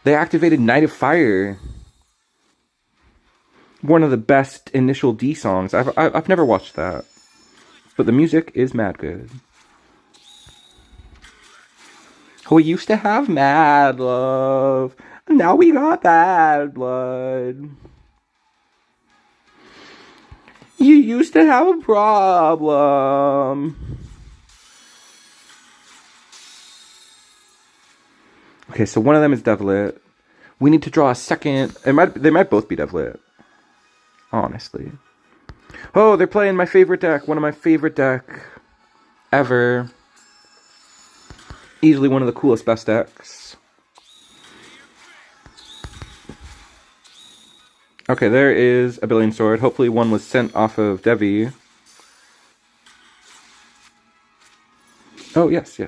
S1: They activated Night of Fire. One of the best initial D songs. I've never watched that, but the music is mad good. We used to have mad love. Now we got bad blood. You used to have a problem. Okay, so one of them is Devilet. We need to draw a second. They might both be Devilet. Honestly. Oh, they're playing my favorite deck. One of my favorite deck ever. Easily one of the coolest, best decks. Okay, there is a Billion Sword. Hopefully one was sent off of Devi. Oh, yes.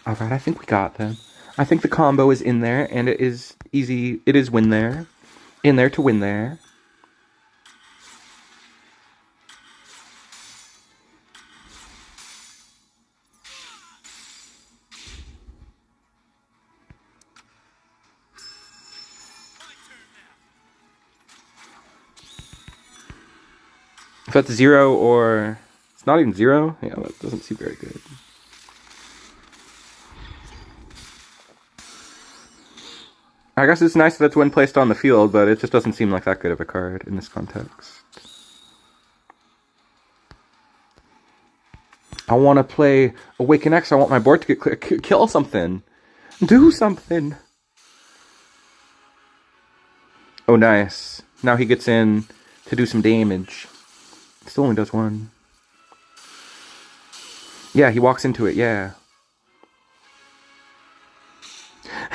S1: Alright, I think we got them. I think the combo is in there, and it is easy. It is win there. In there to win there. If that's 0 or... It's not even 0? Yeah, that doesn't seem very good. I guess it's nice that it's when placed on the field, but it just doesn't seem like that good of a card in this context. I want to play Awaken X. I want my board to get clear. Kill something. Do something. Oh, nice. Now he gets in to do some damage. It still only does 1. Yeah, he walks into it, yeah.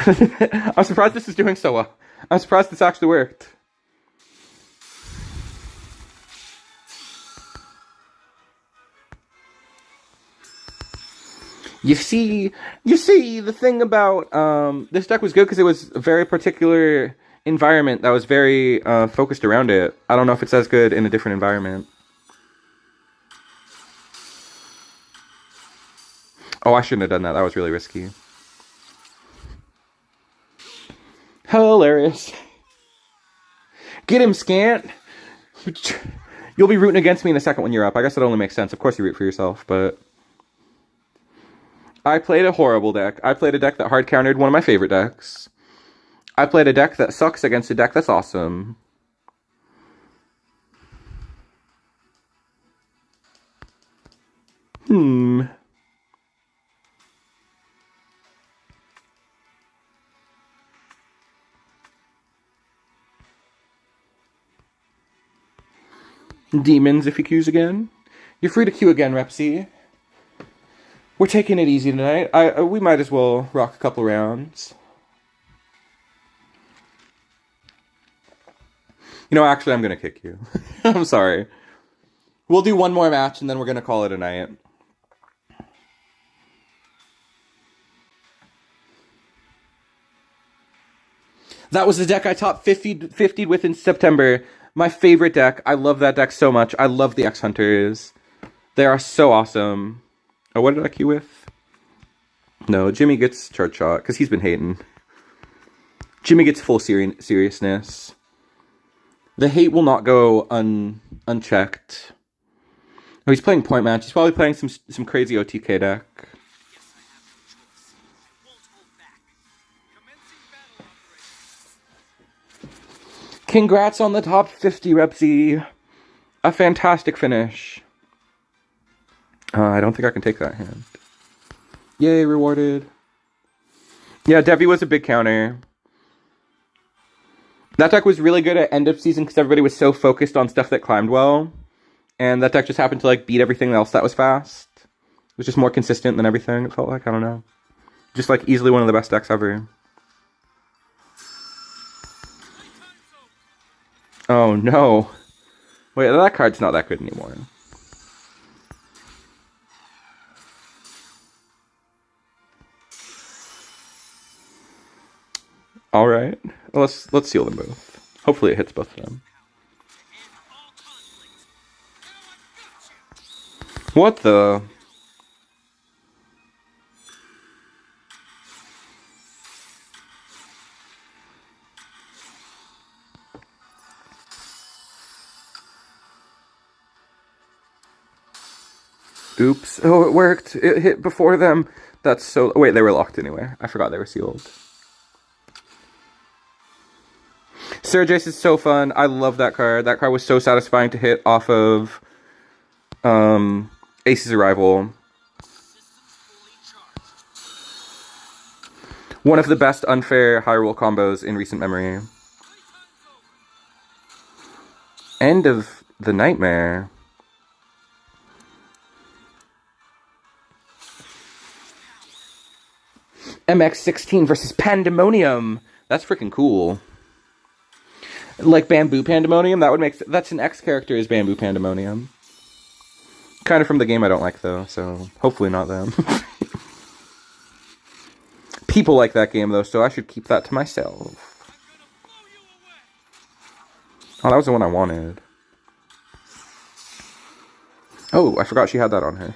S1: I'm surprised this is doing so well. I'm surprised this actually worked. You see, the thing about this deck was good because it was a very particular environment that was very focused around it. I don't know if it's as good in a different environment. Oh, I shouldn't have done that. That was really risky. Hilarious. Get him, Scant. You'll be rooting against me in a second when you're up. I guess that only makes sense. Of course you root for yourself, but... I played a horrible deck. I played a deck that hard countered one of my favorite decks. I played a deck that sucks against a deck that's awesome. Demons if he queues again. You're free to queue again, Repsy. We're taking it easy tonight. We might as well rock a couple rounds. You know, actually, I'm going to kick you. I'm sorry. We'll do one more match, and then we're going to call it a night. That was the deck I top 50'd with in September. My favorite deck. I love that deck so much. I love the X-Hunters. They are so awesome. Oh, what did I queue with? No, Jimmy gets Chart Shot, because he's been hating. Jimmy gets full seriousness. The hate will not go unchecked. Oh, he's playing Point Match. He's probably playing some crazy OTK deck. Congrats on the top 50, Repsy. A fantastic finish. I don't think I can take that hand. Yay, rewarded. Yeah, Devi was a big counter. That deck was really good at end of season because everybody was so focused on stuff that climbed well. And that deck just happened to like beat everything else that was fast. It was just more consistent than everything, it felt like. I don't know. Just like easily one of the best decks ever. Oh no. Wait, that card's not that good anymore. Alright. Let's seal them both. Hopefully it hits both of them. What the? Oops. Oh, it worked. It hit before them. That's so... Wait, they were locked anyway. I forgot they were sealed. Sarah Jace is so fun. I love that card. That card was so satisfying to hit off of Ace's Arrival. One of the best unfair high roll combos in recent memory. End of the Nightmare. MX16 versus Pandemonium. That's freaking cool. Like Bamboo Pandemonium, that would make... That's an X character is Bamboo Pandemonium. Kind of from the game I don't like, though, so hopefully not them. People like that game, though, so I should keep that to myself. Oh, that was the one I wanted. Oh, I forgot she had that on her.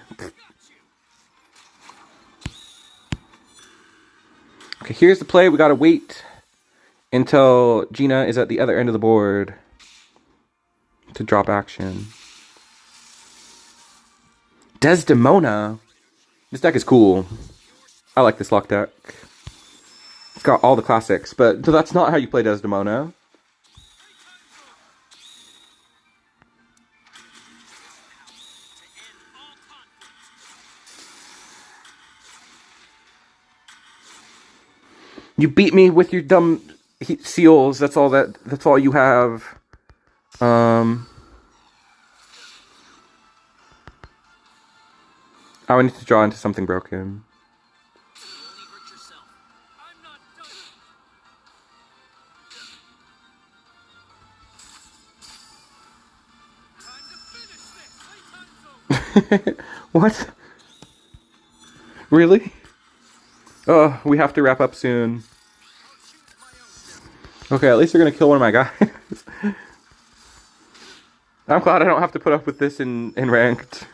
S1: Okay, here's the play. We gotta wait until Gina is at the other end of the board to drop action. Desdemona. This deck is cool. I like this lock deck. It's got all the classics, but that's not how you play Desdemona. You beat me with your dumb seals. That's all you have. I need to draw into something broken. What? Really? Oh, we have to wrap up soon. Okay, at least they're gonna kill one of my guys. I'm glad I don't have to put up with this in ranked.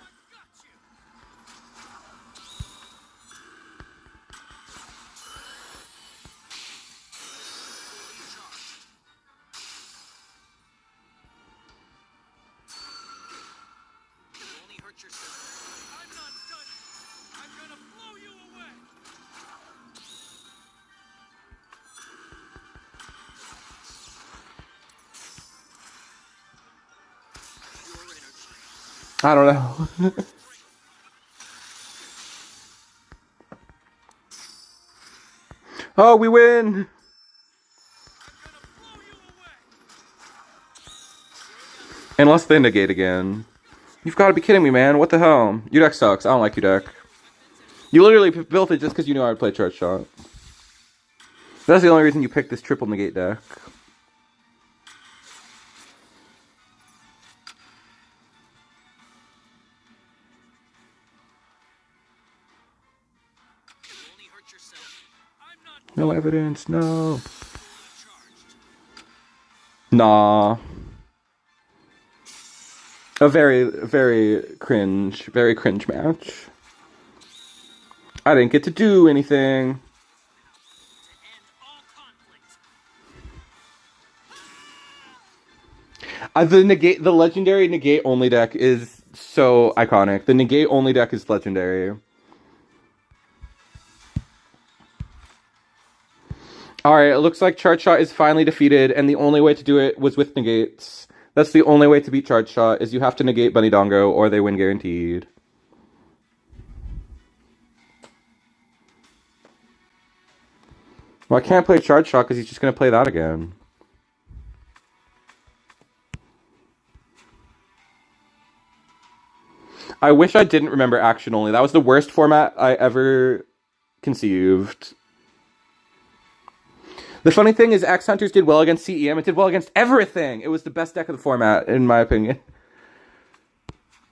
S1: I don't know. Oh, we win! Unless they negate again. You've got to be kidding me, man. What the hell? Your deck sucks. I don't like your deck. You literally built it just because you knew I would play Charge Shot. That's the only reason you picked this triple negate deck. No evidence, no. Nah. A very cringe match. I didn't get to do anything. The legendary negate only deck is so iconic. The negate only deck is legendary. Alright, it looks like Charge Shot is finally defeated, and the only way to do it was with negates. That's the only way to beat Charge Shot, is you have to negate Bunny Dongo, or they win guaranteed. Well, I can't play Charge Shot, because he's just going to play that again. I wish I didn't remember Action Only. That was the worst format I ever conceived. The funny thing is, Axe Hunters did well against CEM. It did well against everything. It was the best deck of the format, in my opinion.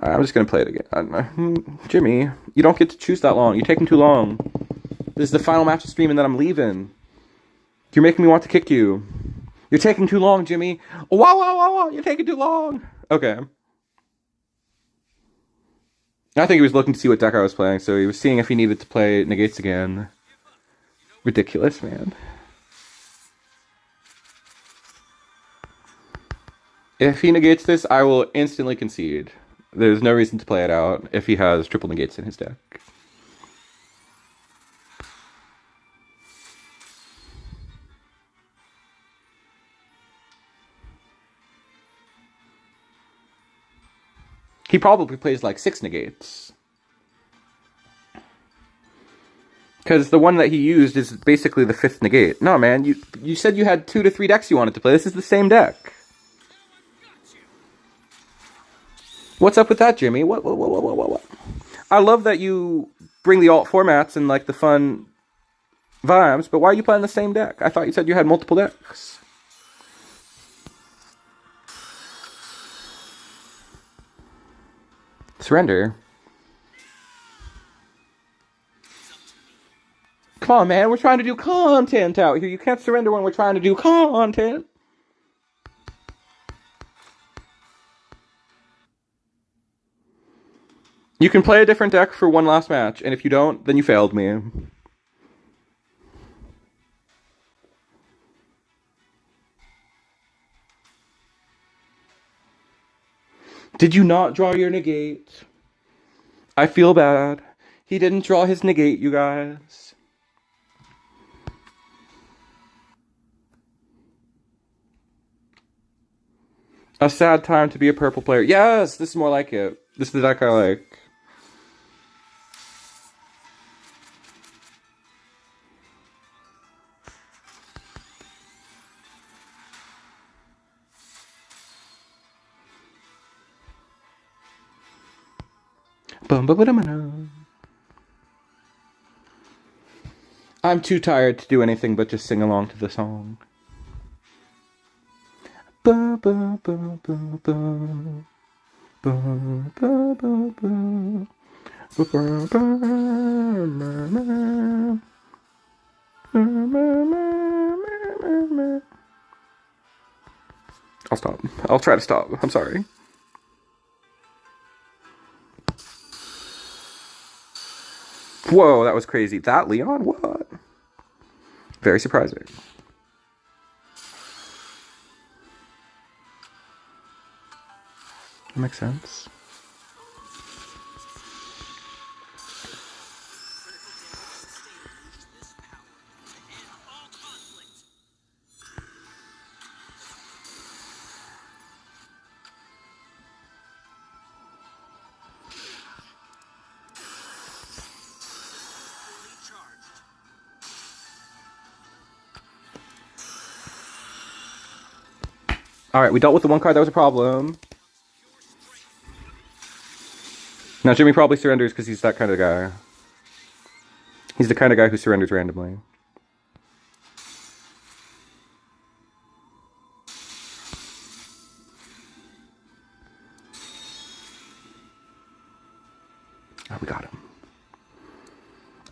S1: I'm just going to play it again. Jimmy, you don't get to choose that long. You're taking too long. This is the final match of stream, and then I'm leaving. You're making me want to kick you. You're taking too long, Jimmy. Wow. You're taking too long. Okay. I think he was looking to see what deck I was playing, so he was seeing if he needed to play negates again. Ridiculous, man. If he negates this, I will instantly concede. There's no reason to play it out if he has triple negates in his deck. He probably plays like 6 negates. Because the one that he used is basically the 5th negate. No, man, you said you had 2 to 3 decks you wanted to play. This is the same deck. What's up with that, Jimmy? What? I love that you bring the alt formats and like the fun vibes, but why are you playing the same deck? I thought you said you had multiple decks. Surrender. Come on, man. We're trying to do content out here. You can't surrender when we're trying to do content. You can play a different deck for one last match, and if you don't, then you failed me. Did you not draw your negate? I feel bad. He didn't draw his negate, you guys. A sad time to be a purple player. Yes, this is more like it. This is the deck I like. I'm too tired to do anything but just sing along to the song. I'll stop. I'll try to stop. I'm sorry. Whoa, that was crazy. That Leon? What? Very surprising. That makes sense. Alright, we dealt with the one card that was a problem. Now Jimmy probably surrenders because he's that kind of guy. He's the kind of guy who surrenders randomly. Oh, we got him.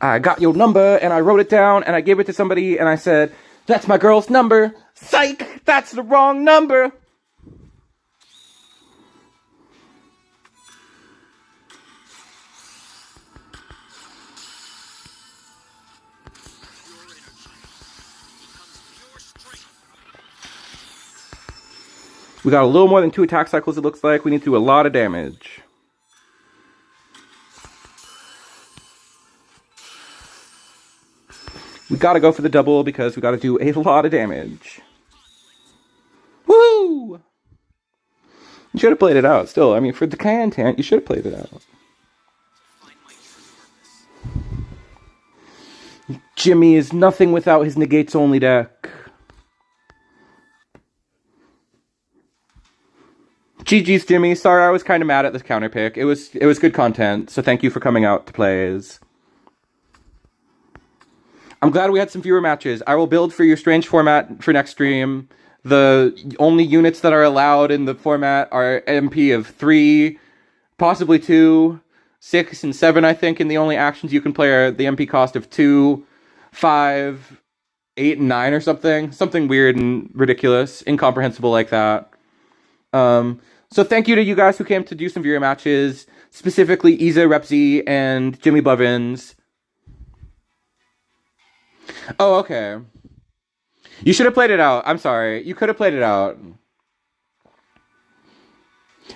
S1: I got your number and I wrote it down and I gave it to somebody and I said, "That's my girl's number." Psych! That's the wrong number! We got a little more than 2 attack cycles, it looks like. We need to do a lot of damage. We gotta go for the double because we gotta do a lot of damage. Woo! You should have played it out still. I mean, for the content, you should have played it out. Jimmy is nothing without his negates only deck. GG's, Jimmy. Sorry, I was kind of mad at this counter pick. It was good content, so thank you for coming out to plays. I'm glad we had some viewer matches. I will build for your strange format for next stream. The only units that are allowed in the format are MP of 3, possibly 2, 6, and 7, I think, and the only actions you can play are the MP cost of 2, 5, 8, and 9 or something. Something weird and ridiculous, incomprehensible like that. So thank you to you guys who came to do some viewer matches, specifically Isa, Repzi, and Jimmy Blevins. Oh, okay. You should have played it out. I'm sorry. You could have played it out.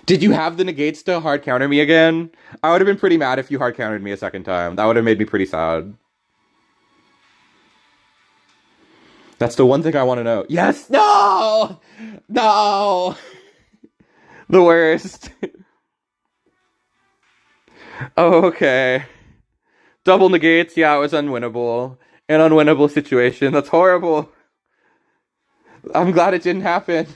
S1: Did you have the negates to hard counter me again? I would have been pretty mad if you hard countered me a second time. That would have made me pretty sad. That's the one thing I want to know. Yes! No! No! The worst. Oh, okay. Double negates. Yeah, it was unwinnable. An unwinnable situation. That's horrible. I'm glad it didn't happen.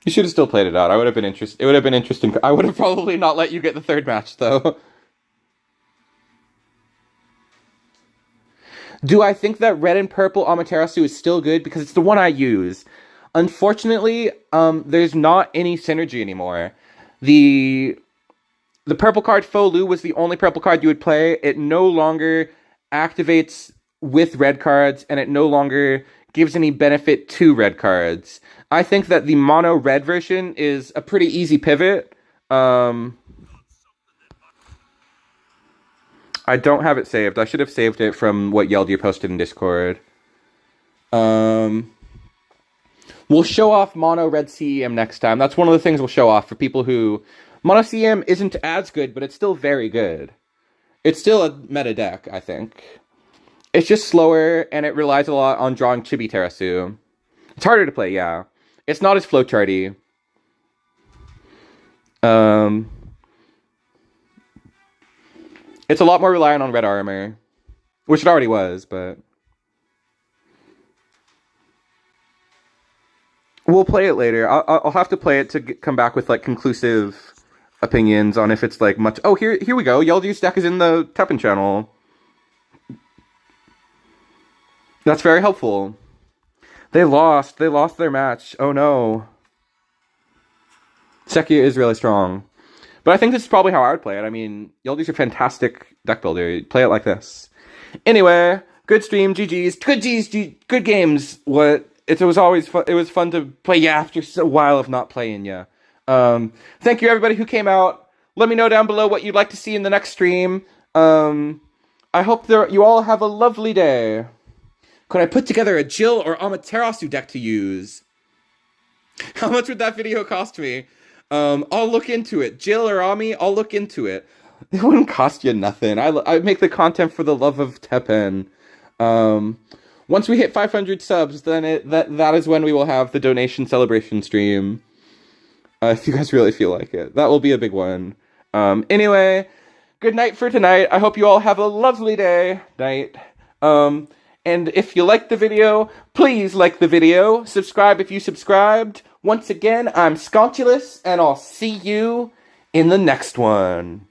S1: You should have still played it out. I would have been interested. It would have been interesting. I would have probably not let you get the third match, though. Do I think that red and purple Amaterasu is still good? Because it's the one I use. Unfortunately, there's not any synergy anymore. The purple card Folu was the only purple card you would play. It no longer activates with red cards, and it no longer gives any benefit to red cards. I think that the mono red version is a pretty easy pivot. I don't have it saved. I should have saved it from what Yeldir posted in Discord. We'll show off mono red CEM next time. That's one of the things we'll show off for people who... Mono CEM isn't as good, but it's still very good. It's still a meta deck, I think. It's just slower, and it relies a lot on drawing Chibi Terasu. It's harder to play, yeah. It's not as flowcharty. It's a lot more reliant on red armor. Which it already was, but... We'll play it later. I'll have to play it to come back with, like, conclusive opinions on if it's, like, much... Oh, here we go. Yeldir's deck is in the TEPPEN channel. That's very helpful. They lost. They lost their match. Oh, no. Sekia is really strong. But I think this is probably how I would play it. I mean, Yeldir's a fantastic deck builder. You'd play it like this. Anyway, good stream. GG's. Good games. It was always fun. It was fun to play after a while of not playing Thank you everybody who came out. Let me know down below what you'd like to see in the next stream. I hope you all have a lovely day. Could I put together a Jill or Amaterasu deck to use? How much would that video cost me? I'll look into it. Jill or Ami, I'll look into it. It wouldn't cost you nothing. I make the content for the love of TEPPEN. Once we hit 500 subs, then that is when we will have the donation celebration stream. If you guys really feel like it. That will be a big one. Anyway, good night for tonight. I hope you all have a lovely day. Night. And if you liked the video, please like the video. Subscribe if you subscribed. Once again, I'm Sconchulous, and I'll see you in the next one.